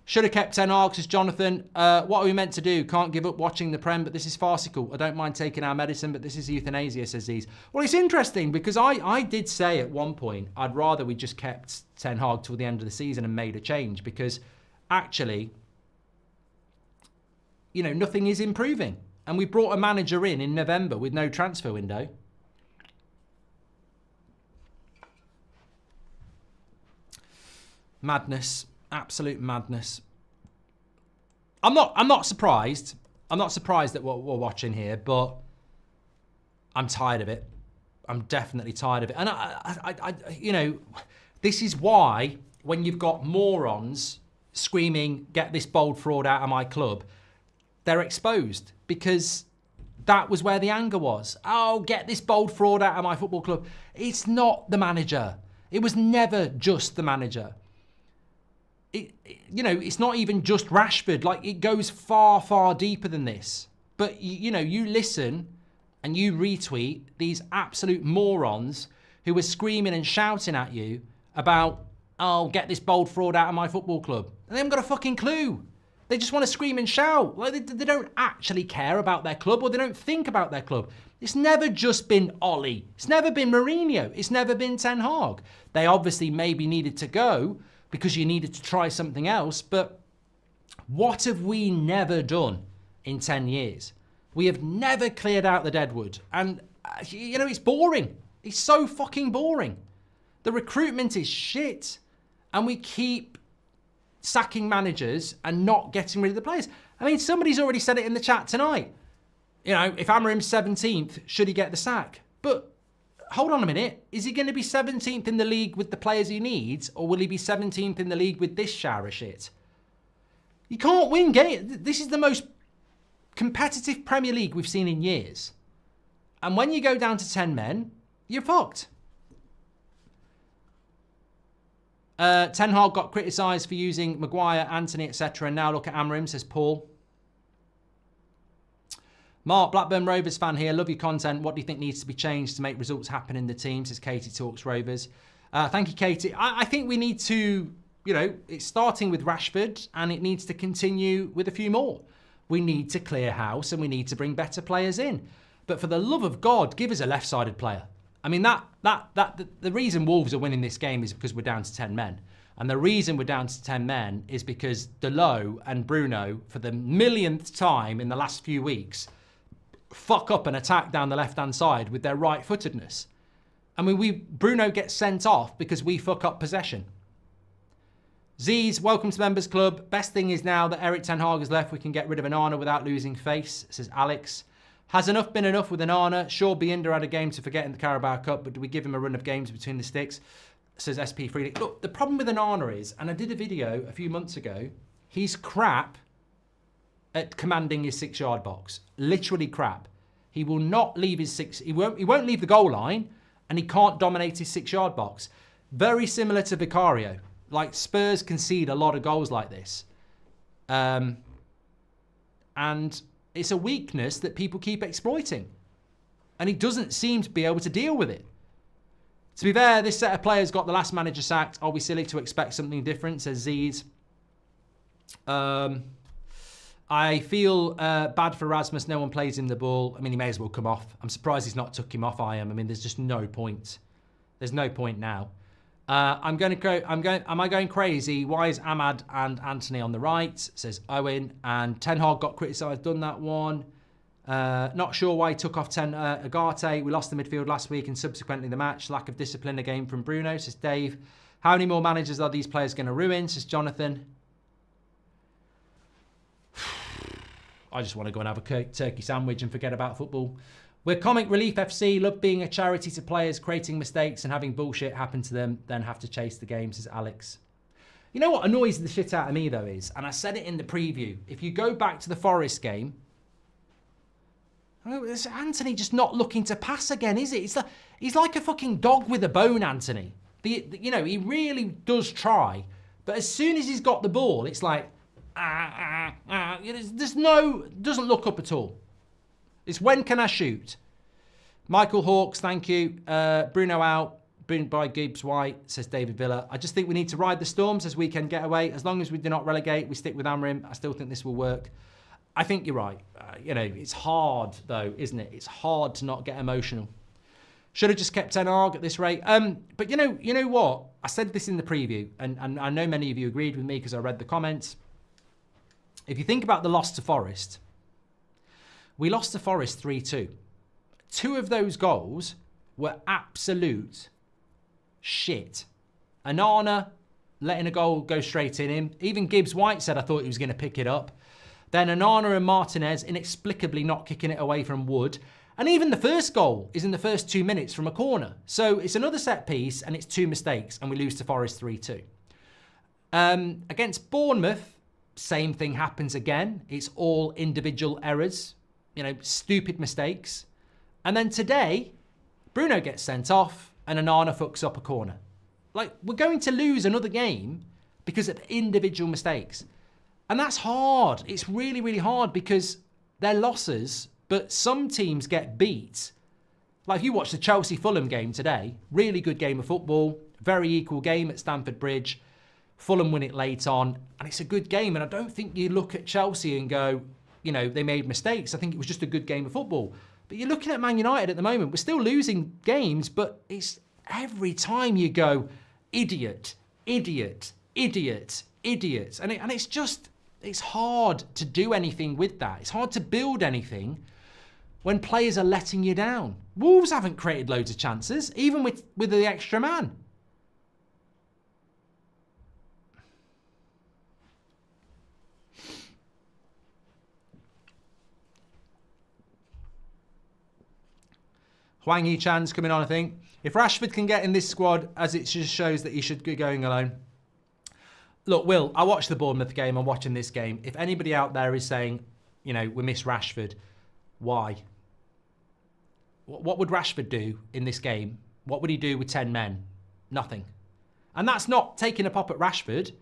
Should have kept 10 Hag, says Jonathan. What are we meant to do? Can't give up watching the Prem, but this is farcical. I don't mind taking our medicine, but this is euthanasia, says Z's. Well, it's interesting because I did say at one point, I'd rather we just kept 10 Hag till the end of the season and made a change because actually, you know, nothing is improving. And we brought a manager in November with no transfer window. Madness. Absolute madness. I'm not surprised. I'm not surprised at what we're watching here, but I'm tired of it. I'm definitely tired of it. And I you know, this is why when you've got morons screaming, get this bold fraud out of my club, they're exposed because that was where the anger was. Oh, get this bold fraud out of my football club. It's not the manager. It was never just the manager. You know, it's not even just Rashford. Like, it goes far, far deeper than this. But, you know, you listen and you retweet these absolute morons who were screaming and shouting at you about, oh, get this bold fraud out of my football club. And they haven't got a fucking clue. They just want to scream and shout. Like, they don't actually care about their club or they don't think about their club. It's never just been Ollie. It's never been Mourinho. It's never been Ten Hag. They obviously maybe needed to go because you needed to try something else. But what have we never done in 10 years? We have never cleared out the deadwood. And, you know, it's boring. It's so fucking boring. The recruitment is shit. And we keep sacking managers and not getting rid of the players. I mean, somebody's already said it in the chat tonight. You know, if Amarim's 17th, should he get the sack? But hold on a minute. Is he going to be 17th in the league with the players he needs, or will he be 17th in the league with this shower of shit? You can't win games. This is the most competitive Premier League we've seen in years. And when you go down to 10 men, you're fucked. Ten Hag got criticised for using Maguire, Anthony, etc. And now look at Amarim, says Paul. Mark, Blackburn Rovers fan here. Love your content. What do you think needs to be changed to make results happen in the team? Says Katie Talks Rovers. Thank you, Katie. I think we need to, you know, it's starting with Rashford and it needs to continue with a few more. We need to clear house and we need to bring better players in. But for the love of God, give us a left-sided player. I mean, the reason Wolves are winning this game is because we're down to 10 men. And the reason we're down to 10 men is because Delot and Bruno, for the millionth time in the last few weeks, fuck up an attack down the left-hand side with their right-footedness. I mean, Bruno gets sent off because we fuck up possession. Z's, welcome to Members Club. Best thing is now that Eric Ten Hag has left, we can get rid of Onana without losing face, says Alex. Has enough been enough with Onana? Sure, Binder had a game to forget in the Carabao Cup, but do we give him a run of games between the sticks? Says SP Freely. Look, the problem with Onana is, and I did a video a few months ago, he's crap at commanding his 6-yard box. Literally crap. He will not leave his he won't leave the goal line, and he can't dominate his 6-yard box. Very similar to Vicario. Like, Spurs concede a lot of goals like this. And it's a weakness that people keep exploiting. And he doesn't seem to be able to deal with it. To be fair, this set of players got the last manager sacked. Are we silly to expect something different, says Z's. I feel bad for Rasmus. No one plays him the ball. I mean, he may as well come off. I'm surprised he's not took him off. I mean, there's just no point. There's no point now. Am I going crazy? Why is Ahmad and Anthony on the right? Says Owen. And Ten Hag got criticised, done that one. Not sure why he took off Agate. We lost the midfield last week and subsequently the match. Lack of discipline again from Bruno, says Dave. How many more managers are these players going to ruin, says Jonathan. I just want to go and have a turkey sandwich and forget about football. We're Comic Relief FC, love being a charity to players, creating mistakes and having bullshit happen to them, then have to chase the game, says Alex. You know what annoys the shit out of me though is, and I said it in the preview, if you go back to the Forest game, it's Anthony just not looking to pass again, is it? He's like a fucking dog with a bone, Anthony. You know, he really does try, but as soon as he's got the ball, it's like, There's no, doesn't look up at all. It's when can I shoot? Michael Hawkes, thank you. Bruno out. Bruno by Gibbs White, says David Villa. I just think we need to ride the storms as weekend getaway. As long as we do not relegate, we stick with Amorim. I still think this will work. I think you're right. It's hard though, isn't it? It's hard to not get emotional. Should have just kept Ten Hag at this rate. But you know what? I said this in the preview, and I know many of you agreed with me because I read the comments. If you think about the loss to Forest, we lost to Forest 3-2. 2 of those goals were absolute shit. Anana letting a goal go straight in him. Even Gibbs White said I thought he was going to pick it up. Then Anana and Martinez inexplicably not kicking it away from Wood. And even the first goal is in the first 2 minutes from a corner. So it's another set piece and it's 2 mistakes and we lose to Forest 3-2. Against Bournemouth, same thing happens again. It's all individual errors, stupid mistakes. And then today, Bruno gets sent off and Anana fucks up a corner. Like, we're going to lose another game because of individual mistakes. And that's hard. It's really, really hard because they're losses. But some teams get beat. Like if you watch the Chelsea-Fulham game today, really good game of football, very equal game at Stamford Bridge. Fulham win it late on, and it's a good game. And I don't think you look at Chelsea and go, they made mistakes. I think it was just a good game of football. But you're looking at Man United at the moment. We're still losing games, but it's every time you go, idiot, idiot, idiot, idiot. And it's hard to do anything with that. It's hard to build anything when players are letting you down. Wolves haven't created loads of chances, even with the extra man. Hwang Hee-chan's coming on, I think. If Rashford can get in this squad, as it just shows that he should be going alone. Look, Will, I watched the Bournemouth game. I'm watching this game. If anybody out there is saying, we miss Rashford, why? What would Rashford do in this game? What would he do with 10 men? Nothing. And that's not taking a pop at Rashford.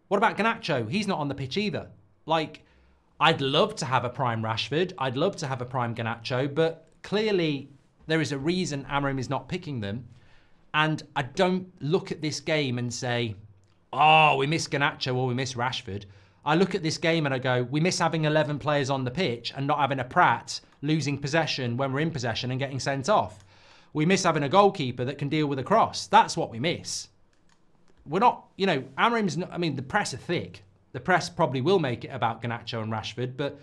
What about Garnacho? He's not on the pitch either. Like, I'd love to have a prime Rashford. I'd love to have a prime Garnacho, but clearly there is a reason Amorim is not picking them. And I don't look at this game and say, oh, we miss Garnacho or we miss Rashford. I look at this game and I go, we miss having 11 players on the pitch and not having a Pratt losing possession when we're in possession and getting sent off. We miss having a goalkeeper that can deal with a cross. That's what we miss. We're not, Amorim's not, the press are thick. The press probably will make it about Garnacho and Rashford, but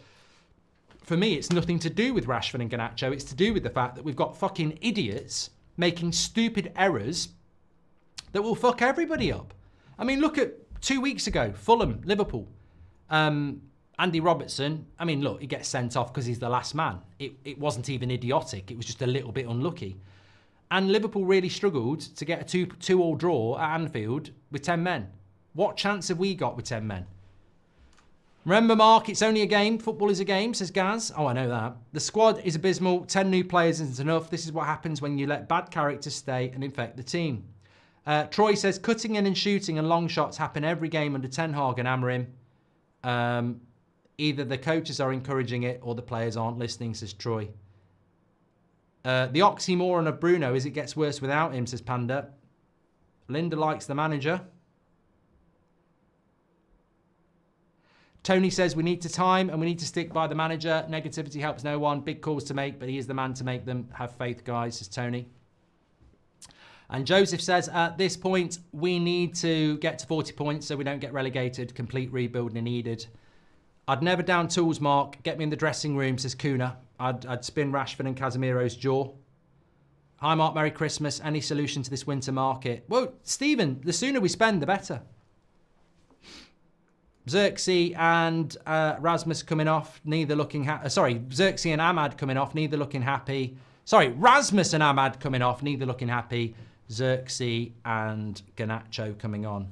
for me, it's nothing to do with Rashford and Garnacho. It's to do with the fact that we've got fucking idiots making stupid errors that will fuck everybody up. Look at 2 weeks ago, Fulham, Liverpool. Andy Robertson, look, he gets sent off because he's the last man. It wasn't even idiotic. It was just a little bit unlucky. And Liverpool really struggled to get a 2-2 draw at Anfield with 10 men. What chance have we got with 10 men? Remember, Mark, it's only a game. Football is a game, says Gaz. Oh, I know that. The squad is abysmal. 10 new players isn't enough. This is what happens when you let bad characters stay and infect the team. Troy says, cutting in and shooting and long shots happen every game under Ten Hag and Amorim. Either the coaches are encouraging it or the players aren't listening, says Troy. The oxymoron of Bruno is it gets worse without him, says Panda. Linda likes the manager. Tony says we need to time and we need to stick by the manager. Negativity helps no one. Big calls to make, but he is the man to make them. Have faith, guys, says Tony. And Joseph says, at this point, we need to get to 40 points so we don't get relegated. Complete rebuilding needed. I'd never down tools, Mark. Get me in the dressing room, says Kuna. I'd spin Rashford and Casemiro's jaw. Hi, Mark. Merry Christmas. Any solution to this winter market? Well, Stephen, the sooner we spend, the better. Xerxes and Rasmus coming off, neither looking happy. Xerxes and Ahmad coming off, neither looking happy. Rasmus and Ahmad coming off, neither looking happy. Xerxes and Garnacho coming on.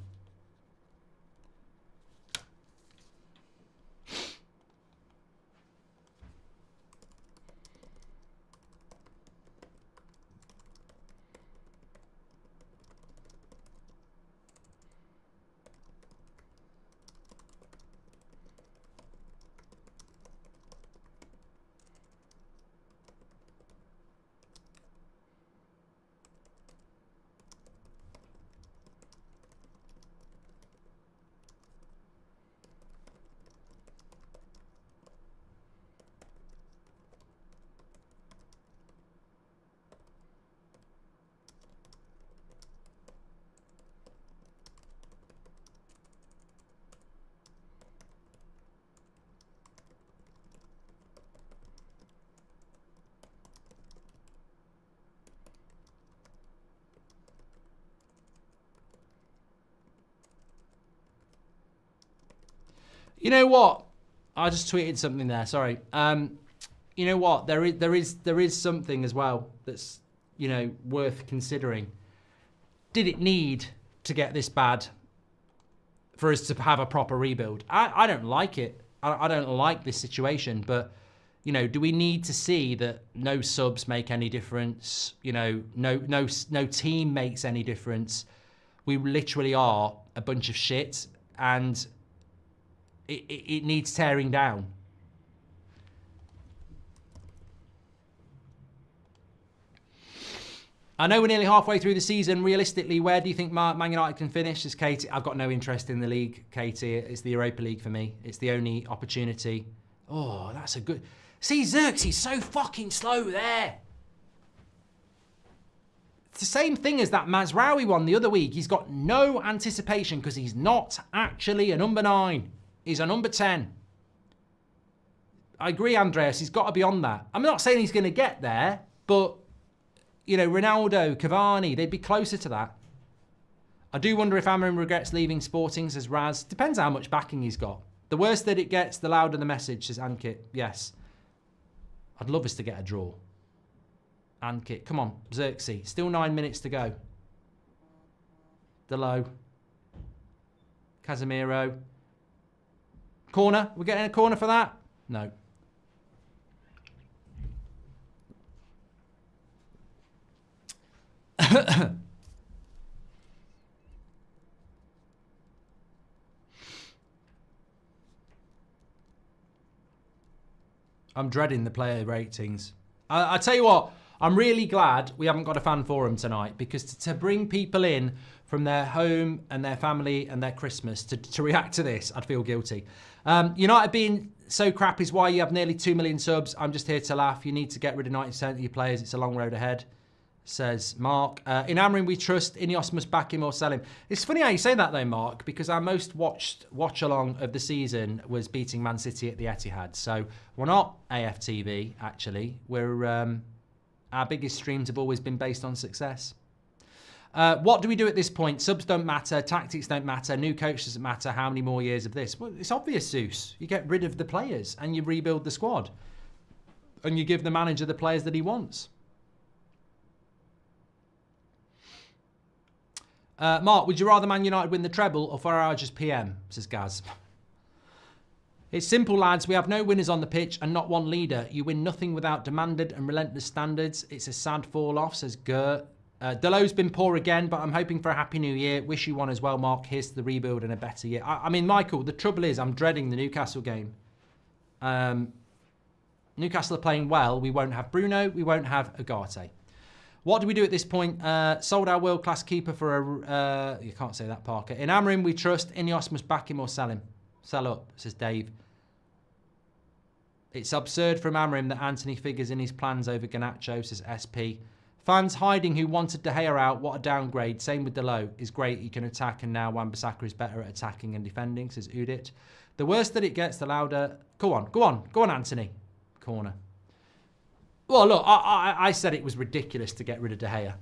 You know what? I just tweeted something there. Sorry. You know what? There is something as well that's, you know, worth considering. Did it need to get this bad for us to have a proper rebuild? I don't like it. I don't like this situation, but, you know, do we need to see that no subs make any difference? You know, no team makes any difference. We literally are a bunch of shit, and it needs tearing down. I know we're nearly halfway through the season. Realistically, where do you think Man United can finish? As Katie, I've got no interest in the league, Katie. It's the Europa League for me. It's the only opportunity. Oh, that's a good... See, Xerxes so fucking slow there. It's the same thing as that Mazraoui one the other week. He's got no anticipation because he's not actually a number 9. He's a number 10. I agree, Andreas. He's got to be on that. I'm not saying he's going to get there, but... You know, Ronaldo, Cavani, they'd be closer to that. I do wonder if Amorim regrets leaving Sporting, says Raz. Depends how much backing he's got. The worse that it gets, the louder the message, says Ankit. Yes. I'd love us to get a draw. Ankit, come on, Xerxes. Still 9 minutes to go. Delo. Casemiro. Corner. We're getting a corner for that? No. I'm dreading the player ratings. I tell you what, I'm really glad we haven't got a fan forum tonight, because to bring people in from their home and their family and their Christmas to react to this, I'd feel guilty. United being so crap is why you have nearly 2 million subs. I'm just here to laugh. You need to get rid of 90% of your players. It's a long road ahead, says Mark. In Amorim, we trust. Ineos must back him or sell him. It's funny how you say that though, Mark, because our most watched watch-along of the season was beating Man City at the Etihad. So we're not AFTV, actually. We're our biggest streams have always been based on success. What do we do at this point? Subs don't matter. Tactics don't matter. New coach doesn't matter. How many more years of this? Well, it's obvious, Zeus. You get rid of the players and you rebuild the squad. And you give the manager the players that he wants. Mark, would you rather Man United win the treble or Farage PM, says Gaz. It's simple, lads. We have no winners on the pitch and not one leader. You win nothing without demanded and relentless standards. It's a sad fall-off, says Gert. Delo's been poor again, but I'm hoping for a happy new year. Wish you one as well, Mark. Here's to the rebuild and a better year. I mean, Michael, the trouble is I'm dreading the Newcastle game. Newcastle are playing well. We won't have Bruno. We won't have Ugarte. What do we do at this point? Sold our world-class keeper for a... you can't say that, Parker. In Amorim, we trust. Ineos must back him or sell him. Sell up, says Dave. It's absurd from Amorim that Anthony figures in his plans over Garnacho, says SP. Fans hiding who wanted De Gea out. What a downgrade. Same with Delo. Is great. He can attack, and now Wan-Bissaka is better at attacking and defending, says Udit. The worse that it gets, the louder... Go on, Anthony. Corner. Well, look, I said it was ridiculous to get rid of De Gea,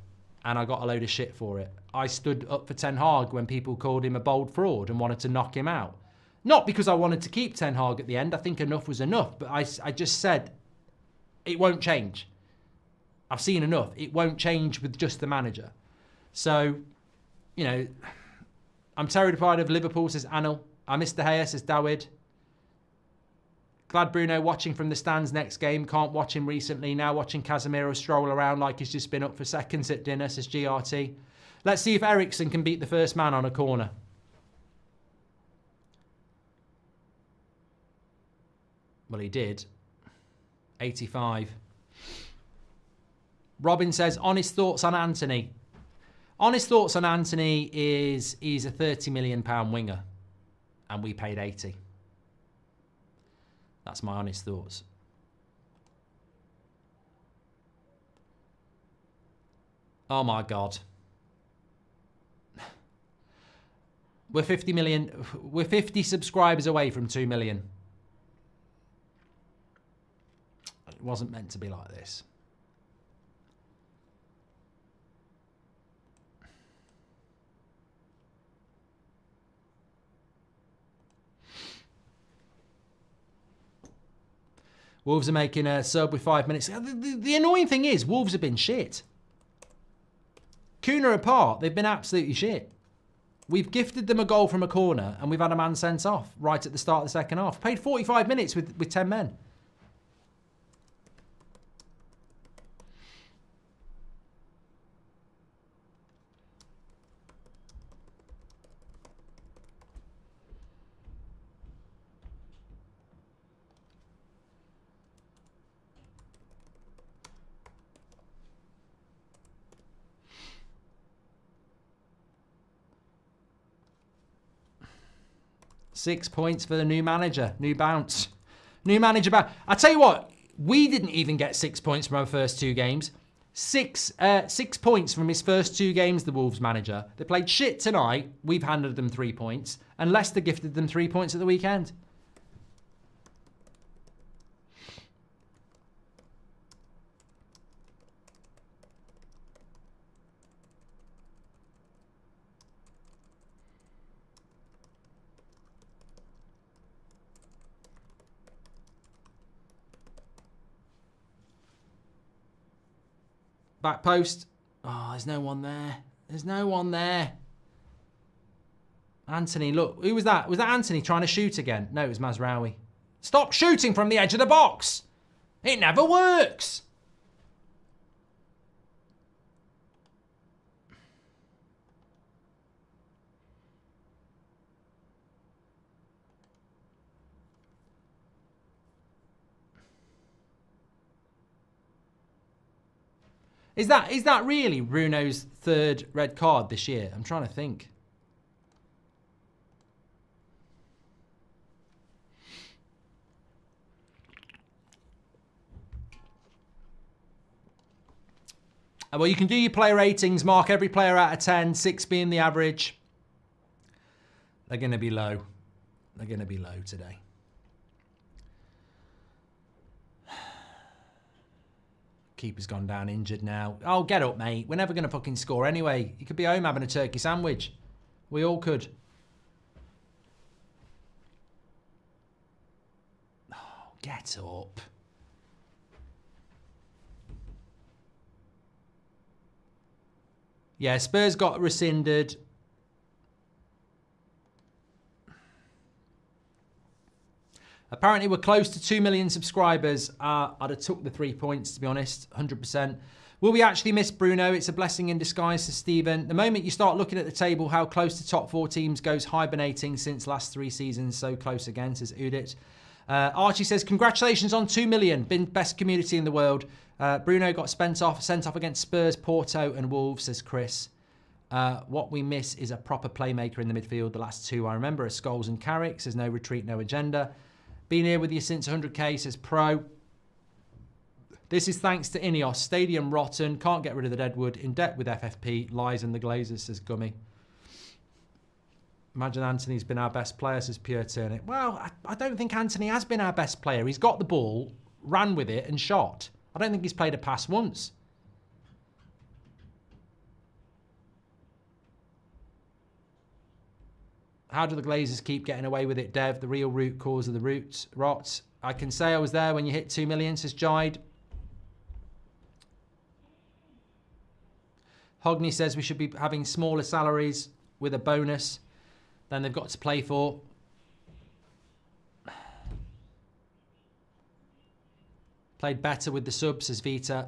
and I got a load of shit for it. I stood up for Ten Hag when people called him a bold fraud and wanted to knock him out. Not because I wanted to keep Ten Hag at the end. I think enough was enough, but I just said it won't change. I've seen enough. It won't change with just the manager. So, you know, I'm terrified of Liverpool, says Anil. I miss De Gea, says Dawid. Glad Bruno watching from the stands next game. Can't watch him recently. Now watching Casemiro stroll around like he's just been up for seconds at dinner, says GRT. Let's see if Eriksen can beat the first man on a corner. Well, he did. 85. Robin says, honest thoughts on Anthony. Honest thoughts on Anthony is he's a £30 million winger and we paid 80. That's my honest thoughts. Oh my God. We're 50 subscribers away from 2 million. It wasn't meant to be like this. Wolves are making a sub with 5 minutes. The annoying thing is, Wolves have been shit. Kuna apart, they've been absolutely shit. We've gifted them a goal from a corner and we've had a man sent off right at the start of the second half. Played 45 minutes with 10 men. Six points for the new manager. New bounce. New manager bounce. I tell you what, we didn't even get 6 points from our first 2 games. Six points from his first 2 games, the Wolves manager. They played shit tonight. We've handed them 3 points. And Leicester gifted them 3 points at the weekend. Back post. Oh, there's no one there. There's no one there. Anthony, look. Who was that? Was that Anthony trying to shoot again? No, it was Mazraoui. Stop shooting from the edge of the box. It never works. Is that really Bruno's 3rd red card this year? I'm trying to think. Well, you can do your player ratings, mark every player out of 10, 6 being the average. They're going to be low. They're going to be low today. Keeper's gone down injured now. Oh, get up, mate. We're never going to fucking score anyway. You could be home having a turkey sandwich. We all could. Oh, get up. Yeah, Spurs got rescinded. Apparently, we're close to 2 million subscribers. I'd have took the 3 points, to be honest, 100%. Will we actually miss Bruno? It's a blessing in disguise, says Stephen. The moment you start looking at the table, how close to top 4 teams goes hibernating since last 3 seasons. So close again, says Udit. Archie says, congratulations on 2 million. Been best community in the world. Bruno got sent off against Spurs, Porto and Wolves, says Chris. What we miss is a proper playmaker in the midfield. The last 2 I remember are Scholes and Carrick. Says no retreat, no agenda. Been here with you since 100k, says Pro. This is thanks to Ineos. Stadium rotten. Can't get rid of the Deadwood. In debt with FFP. Lies and the Glazers, says Gummy. Imagine Anthony's been our best player, says Pure Turnip. Well, I don't think Anthony has been our best player. He's got the ball, ran with it and shot. I don't think he's played a pass once. How do the Glazers keep getting away with it, Dev? The real root cause of the rot. I can say I was there when you hit 2 million, says Jide. Hogney says we should be having smaller salaries with a bonus than they've got to play for. Played better with the subs, says Vita.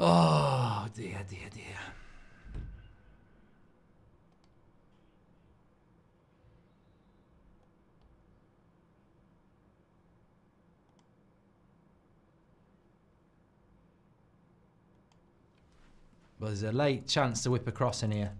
Oh, dear, dear, dear. Well, there's a late chance to whip across in here.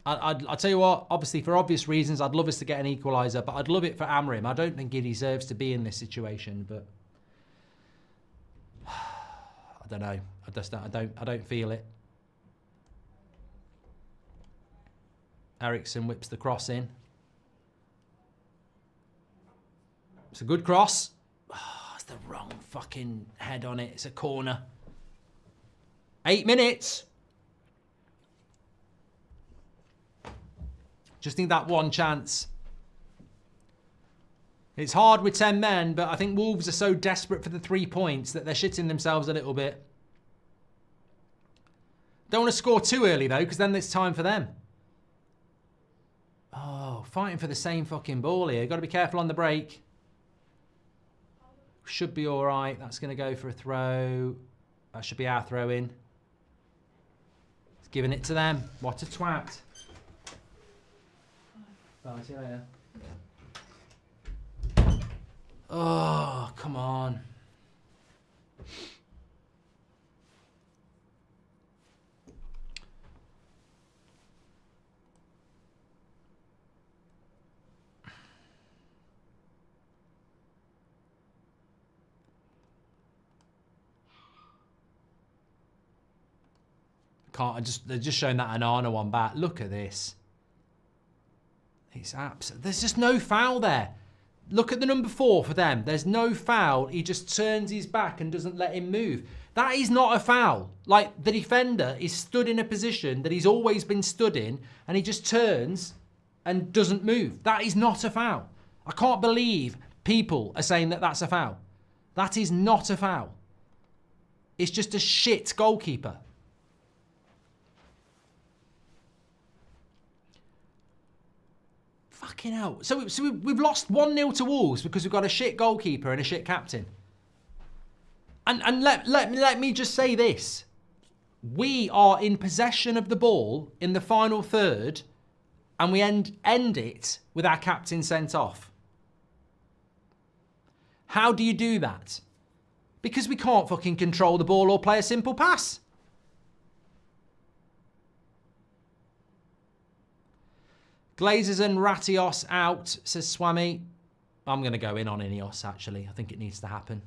I'll tell you what, obviously for obvious reasons, I'd love us to get an equaliser, but I'd love it for Amrim. I don't think he deserves to be in this situation, but I don't know. I don't feel it. Ericsson whips the cross in. It's a good cross. Oh, it's the wrong fucking head on it. It's a corner. 8 minutes. Just need that one chance. It's hard with 10 men, but I think Wolves are so desperate for the 3 points that they're shitting themselves a little bit. Don't want to score too early, though, because then it's time for them. Oh, fighting for the same fucking ball here. Got to be careful on the break. Should be all right. That's going to go for a throw. That should be our throw in. It's giving it to them. What a twat. Bye, see you later. Oh, come on. They're just showing that Anana one back. Look at this. It's absolute. There's just no foul there. Look at the number 4 for them. There's no foul. He just turns his back and doesn't let him move. That is not a foul. Like, the defender is stood in a position that he's always been stood in, and he just turns and doesn't move. That is not a foul. I can't believe people are saying that that's a foul. That is not a foul. It's just a shit goalkeeper. Fucking hell. So we've lost 1-0 to Wolves because we've got a shit goalkeeper and a shit captain. And let me just say this. We are in possession of the ball in the final third, and we end it with our captain sent off. How do you do that? Because we can't fucking control the ball or play a simple pass. Glazers and Ratios out, says Swami. I'm going to go in on Ineos, actually. I think it needs to happen.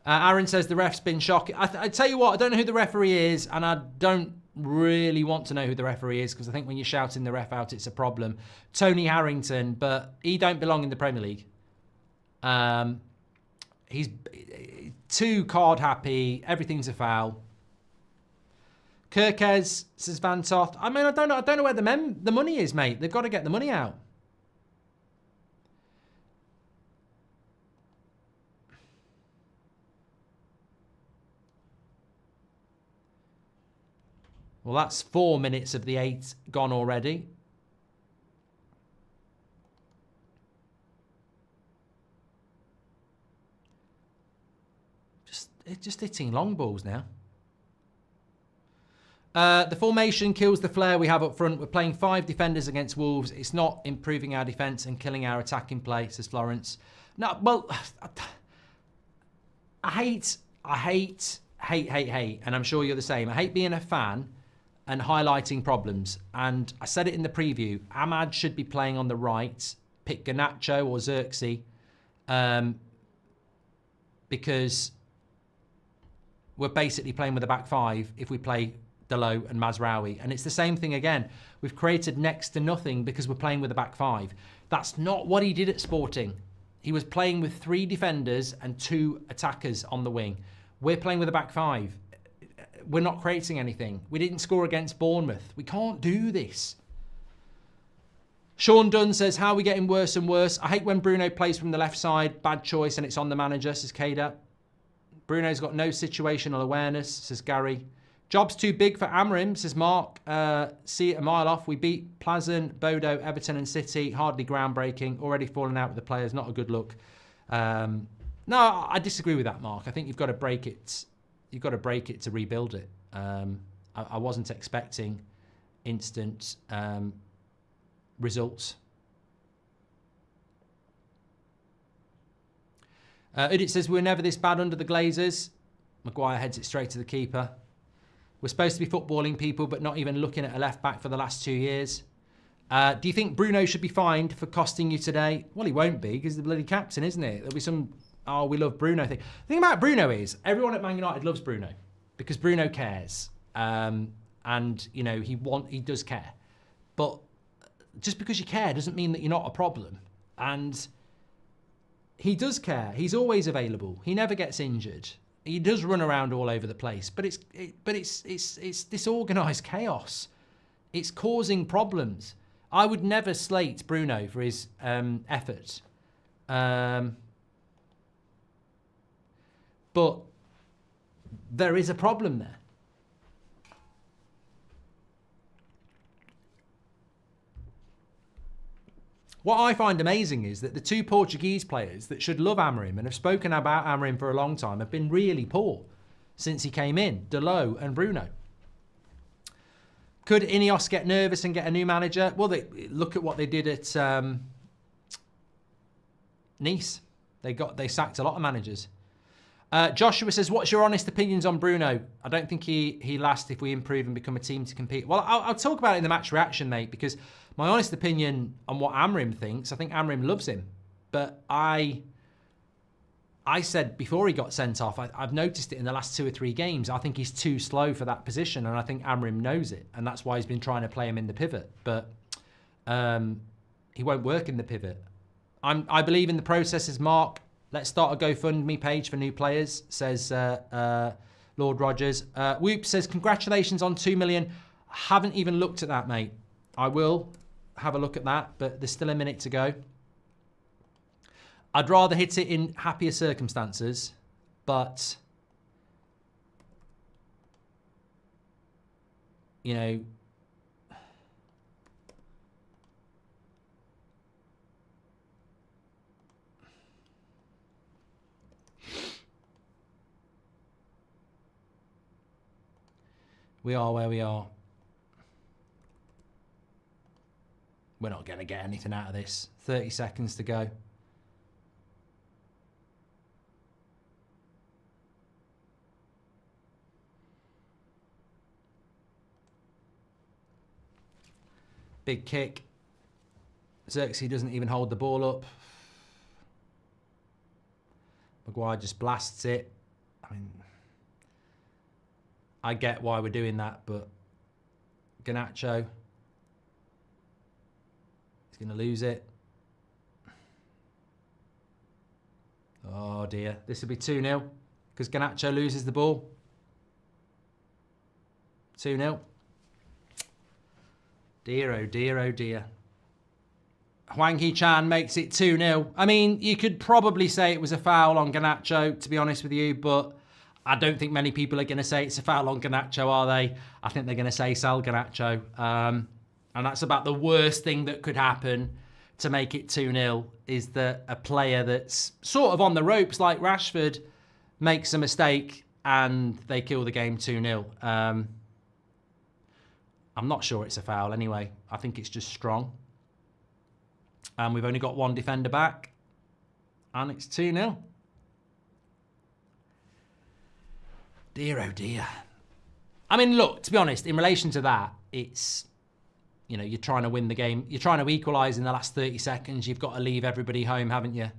Aaron says the ref's been shocking. I tell you what, I don't know who the referee is, and I don't really want to know who the referee is, because I think when you're shouting the ref out, it's a problem. Tony Harrington, but he don't belong in the Premier League. He's too card happy. Everything's a foul. Kirkes, says Van Toft. I mean, I don't know where the money is, mate. They've got to get the money out. Well, that's 4 minutes of the 8 gone already. Just hitting long balls now. The formation kills the flair we have up front. We're playing 5 defenders against Wolves. It's not improving our defence and killing our attacking play, says Florence. No, well, I hate, and I'm sure you're the same. I hate being a fan and highlighting problems. And I said it in the preview. Ahmad should be playing on the right. Pick Garnacho or Xerxes. Because we're basically playing with a back 5 if we play Delo and Mazraoui. And it's the same thing again. We've created next to nothing because we're playing with a back 5. That's not what he did at Sporting. He was playing with 3 defenders and 2 attackers on the wing. We're playing with a back 5. We're not creating anything. We didn't score against Bournemouth. We can't do this. Sean Dunn says, how are we getting worse and worse? I hate when Bruno plays from the left side. Bad choice and it's on the manager, says Kada. Bruno's got no situational awareness, says Gary. Job's too big for Amrim, says Mark. See it a mile off. We beat Pleasant, Bodo, Everton and City. Hardly groundbreaking. Already falling out with the players. Not a good look. No, I disagree with that, Mark. I think you've got to break it. You've got to break it to rebuild it. I wasn't expecting instant results. Udit says, we're never this bad under the Glazers. Maguire heads it straight to the keeper. We're supposed to be footballing people, but not even looking at a left back for the last 2 years. Do you think Bruno should be fined for costing you today? Well, he won't be because he's the bloody captain, isn't it? There'll be some, oh, we love Bruno thing. The thing about Bruno is everyone at Man United loves Bruno because Bruno cares. And, you know, he does care. But just because you care doesn't mean that you're not a problem. And he does care. He's always available. He never gets injured. He does run around all over the place. But it's disorganised chaos. It's causing problems. I would never slate Bruno for his effort. But there is a problem there. What I find amazing is that the two Portuguese players that should love Amorim and have spoken about Amorim for a long time have been really poor since he came in, Dalot and Bruno. Could Ineos get nervous and get a new manager? Well, look at what they did at Nice. They sacked a lot of managers. Joshua says, what's your honest opinions on Bruno? I don't think he lasts if we improve and become a team to compete. Well, I'll talk about it in the match reaction, mate, because my honest opinion on what Amorim thinks, I think Amorim loves him. But I said before he got sent off, I've noticed it in the last 2 or 3 games, I think he's too slow for that position, and I think Amorim knows it, and that's why he's been trying to play him in the pivot. But he won't work in the pivot. I believe in the processes, Mark. Let's start a GoFundMe page for new players, says Lord Rogers. Whoop says, congratulations on 2 million. Haven't even looked at that, mate. I will have a look at that, but there's still a minute to go. I'd rather hit it in happier circumstances, but, you know, we are where we are. We're not going to get anything out of this. 30 seconds to go. Big kick. Xerxes doesn't even hold the ball up. Maguire just blasts it. I mean, I get why we're doing that, but Garnacho, he's going to lose it. Oh dear, this will be 2-0 because Garnacho loses the ball. 2-0. Dear, oh dear, oh dear. Hwang Hee-chan makes it 2-0. I mean, you could probably say it was a foul on Garnacho, to be honest with you, but I don't think many people are going to say it's a foul on Garnacho, are they? I think they're going to say sell Garnacho. And that's about the worst thing that could happen to make it 2-0, is that a player that's sort of on the ropes like Rashford makes a mistake and they kill the game 2-0. I'm not sure it's a foul anyway. I think it's just strong. And we've only got one defender back. And it's 2-0. Dear, oh dear. I mean, look, to be honest, in relation to that, it's, you know, you're trying to win the game. You're trying to equalise in the last 30 seconds. You've got to leave everybody home, haven't you?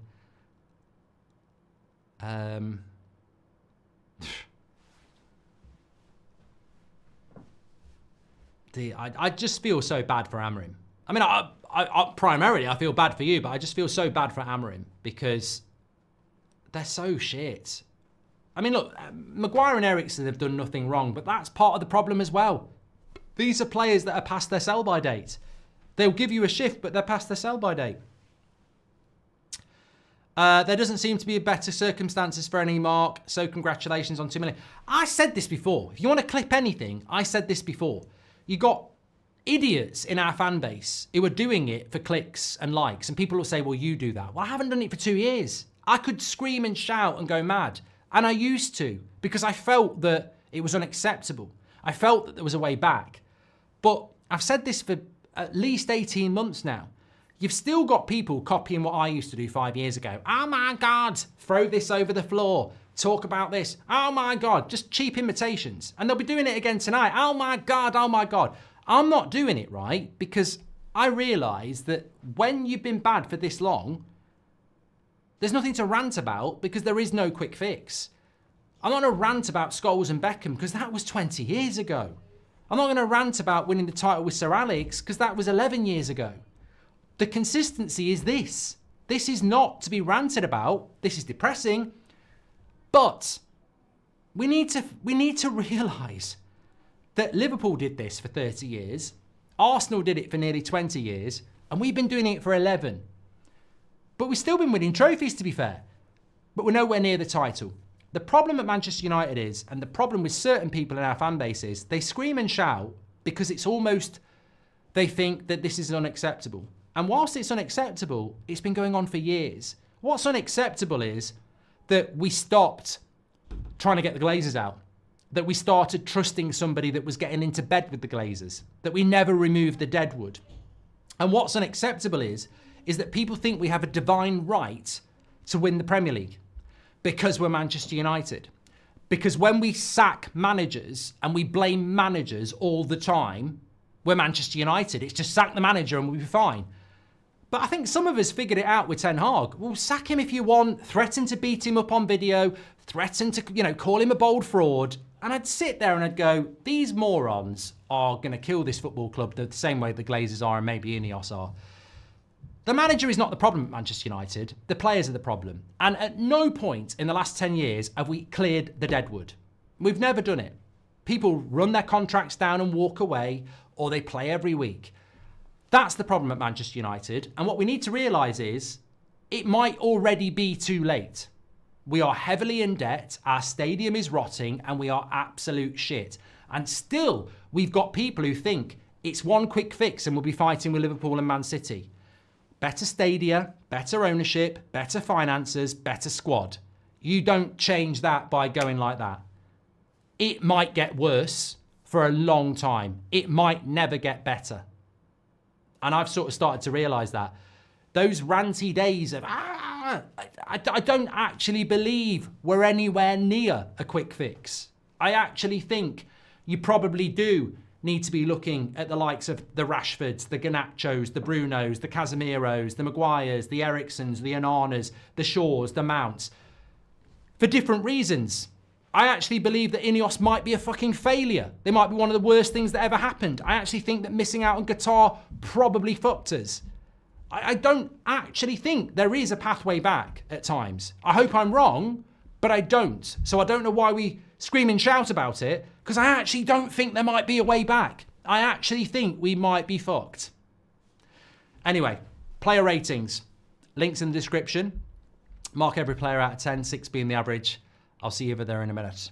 I just feel so bad for Amorim. I mean, I primarily, I feel bad for you, but I just feel so bad for Amorim because they're so shit. I mean, look, Maguire and Eriksen have done nothing wrong, but that's part of the problem as well. These are players that are past their sell-by date. They'll give you a shift, but they're past their sell-by date. There doesn't seem to be better circumstances for any Mark, so congratulations on 2 million. I said this before. If you want to clip anything, I said this before. You got idiots in our fan base who are doing it for clicks and likes, and people will say, well, you do that. Well, I haven't done it for 2 years. I could scream and shout and go mad. And I used to, because I felt that it was unacceptable. I felt that there was a way back. But I've said this for at least 18 months now. You've still got people copying what I used to do 5 years ago. Oh my God, throw this over the floor. Talk about this. Oh my God, just cheap imitations. And they'll be doing it again tonight. Oh my God, oh my God. I'm not doing it, right? Because I realise that when you've been bad for this long, there's nothing to rant about because there is no quick fix. I'm not going to rant about Scholes and Beckham because that was 20 years ago. I'm not going to rant about winning the title with Sir Alex because that was 11 years ago. The consistency is this. This is not to be ranted about. This is depressing. But we need to realise that Liverpool did this for 30 years. Arsenal did it for nearly 20 years. And we've been doing it for 11. But we've still been winning trophies, to be fair. But we're nowhere near the title. The problem at Manchester United is, and the problem with certain people in our fan base is, they scream and shout because it's almost, they think that this is unacceptable. And whilst it's unacceptable, it's been going on for years. What's unacceptable is that we stopped trying to get the Glazers out. That we started trusting somebody that was getting into bed with the Glazers. That we never removed the deadwood. And what's unacceptable is that people think we have a divine right to win the Premier League because we're Manchester United. Because when we sack managers and we blame managers all the time, we're Manchester United. It's just sack the manager and we'll be fine. But I think some of us figured it out with Ten Hag. Well, sack him if you want, threaten to beat him up on video, threaten to, call him a bold fraud. And I'd sit there and I'd go, these morons are going to kill this football club the same way the Glazers are and maybe Ineos are. The manager is not the problem at Manchester United. The players are the problem. And at no point in the last 10 years have we cleared the deadwood. We've never done it. People run their contracts down and walk away, or they play every week. That's the problem at Manchester United. And what we need to realise is it might already be too late. We are heavily in debt, our stadium is rotting, and we are absolute shit. And still, we've got people who think it's one quick fix and we'll be fighting with Liverpool and Man City. Better stadia, better ownership, better finances, better squad. You don't change that by going like that. It might get worse for a long time. It might never get better. And I've sort of started to realise that. Those ranty days of, I don't actually believe we're anywhere near a quick fix. I actually think you probably do need to be looking at the likes of the Rashfords, the Garnachos, the Brunos, the Casemiros, the Maguires, the Ericssons, the Onanas, the Shaws, the Mounts, for different reasons. I actually believe that Ineos might be a fucking failure. They might be one of the worst things that ever happened. I actually think that missing out on Qatar probably fucked us. I don't actually think there is a pathway back at times. I hope I'm wrong, but I don't. So I don't know why we scream and shout about it, because I actually don't think there might be a way back. I actually think we might be fucked. Anyway, player ratings. Links in the description. Mark every player out of 10, 6 being the average. I'll see you over there in a minute.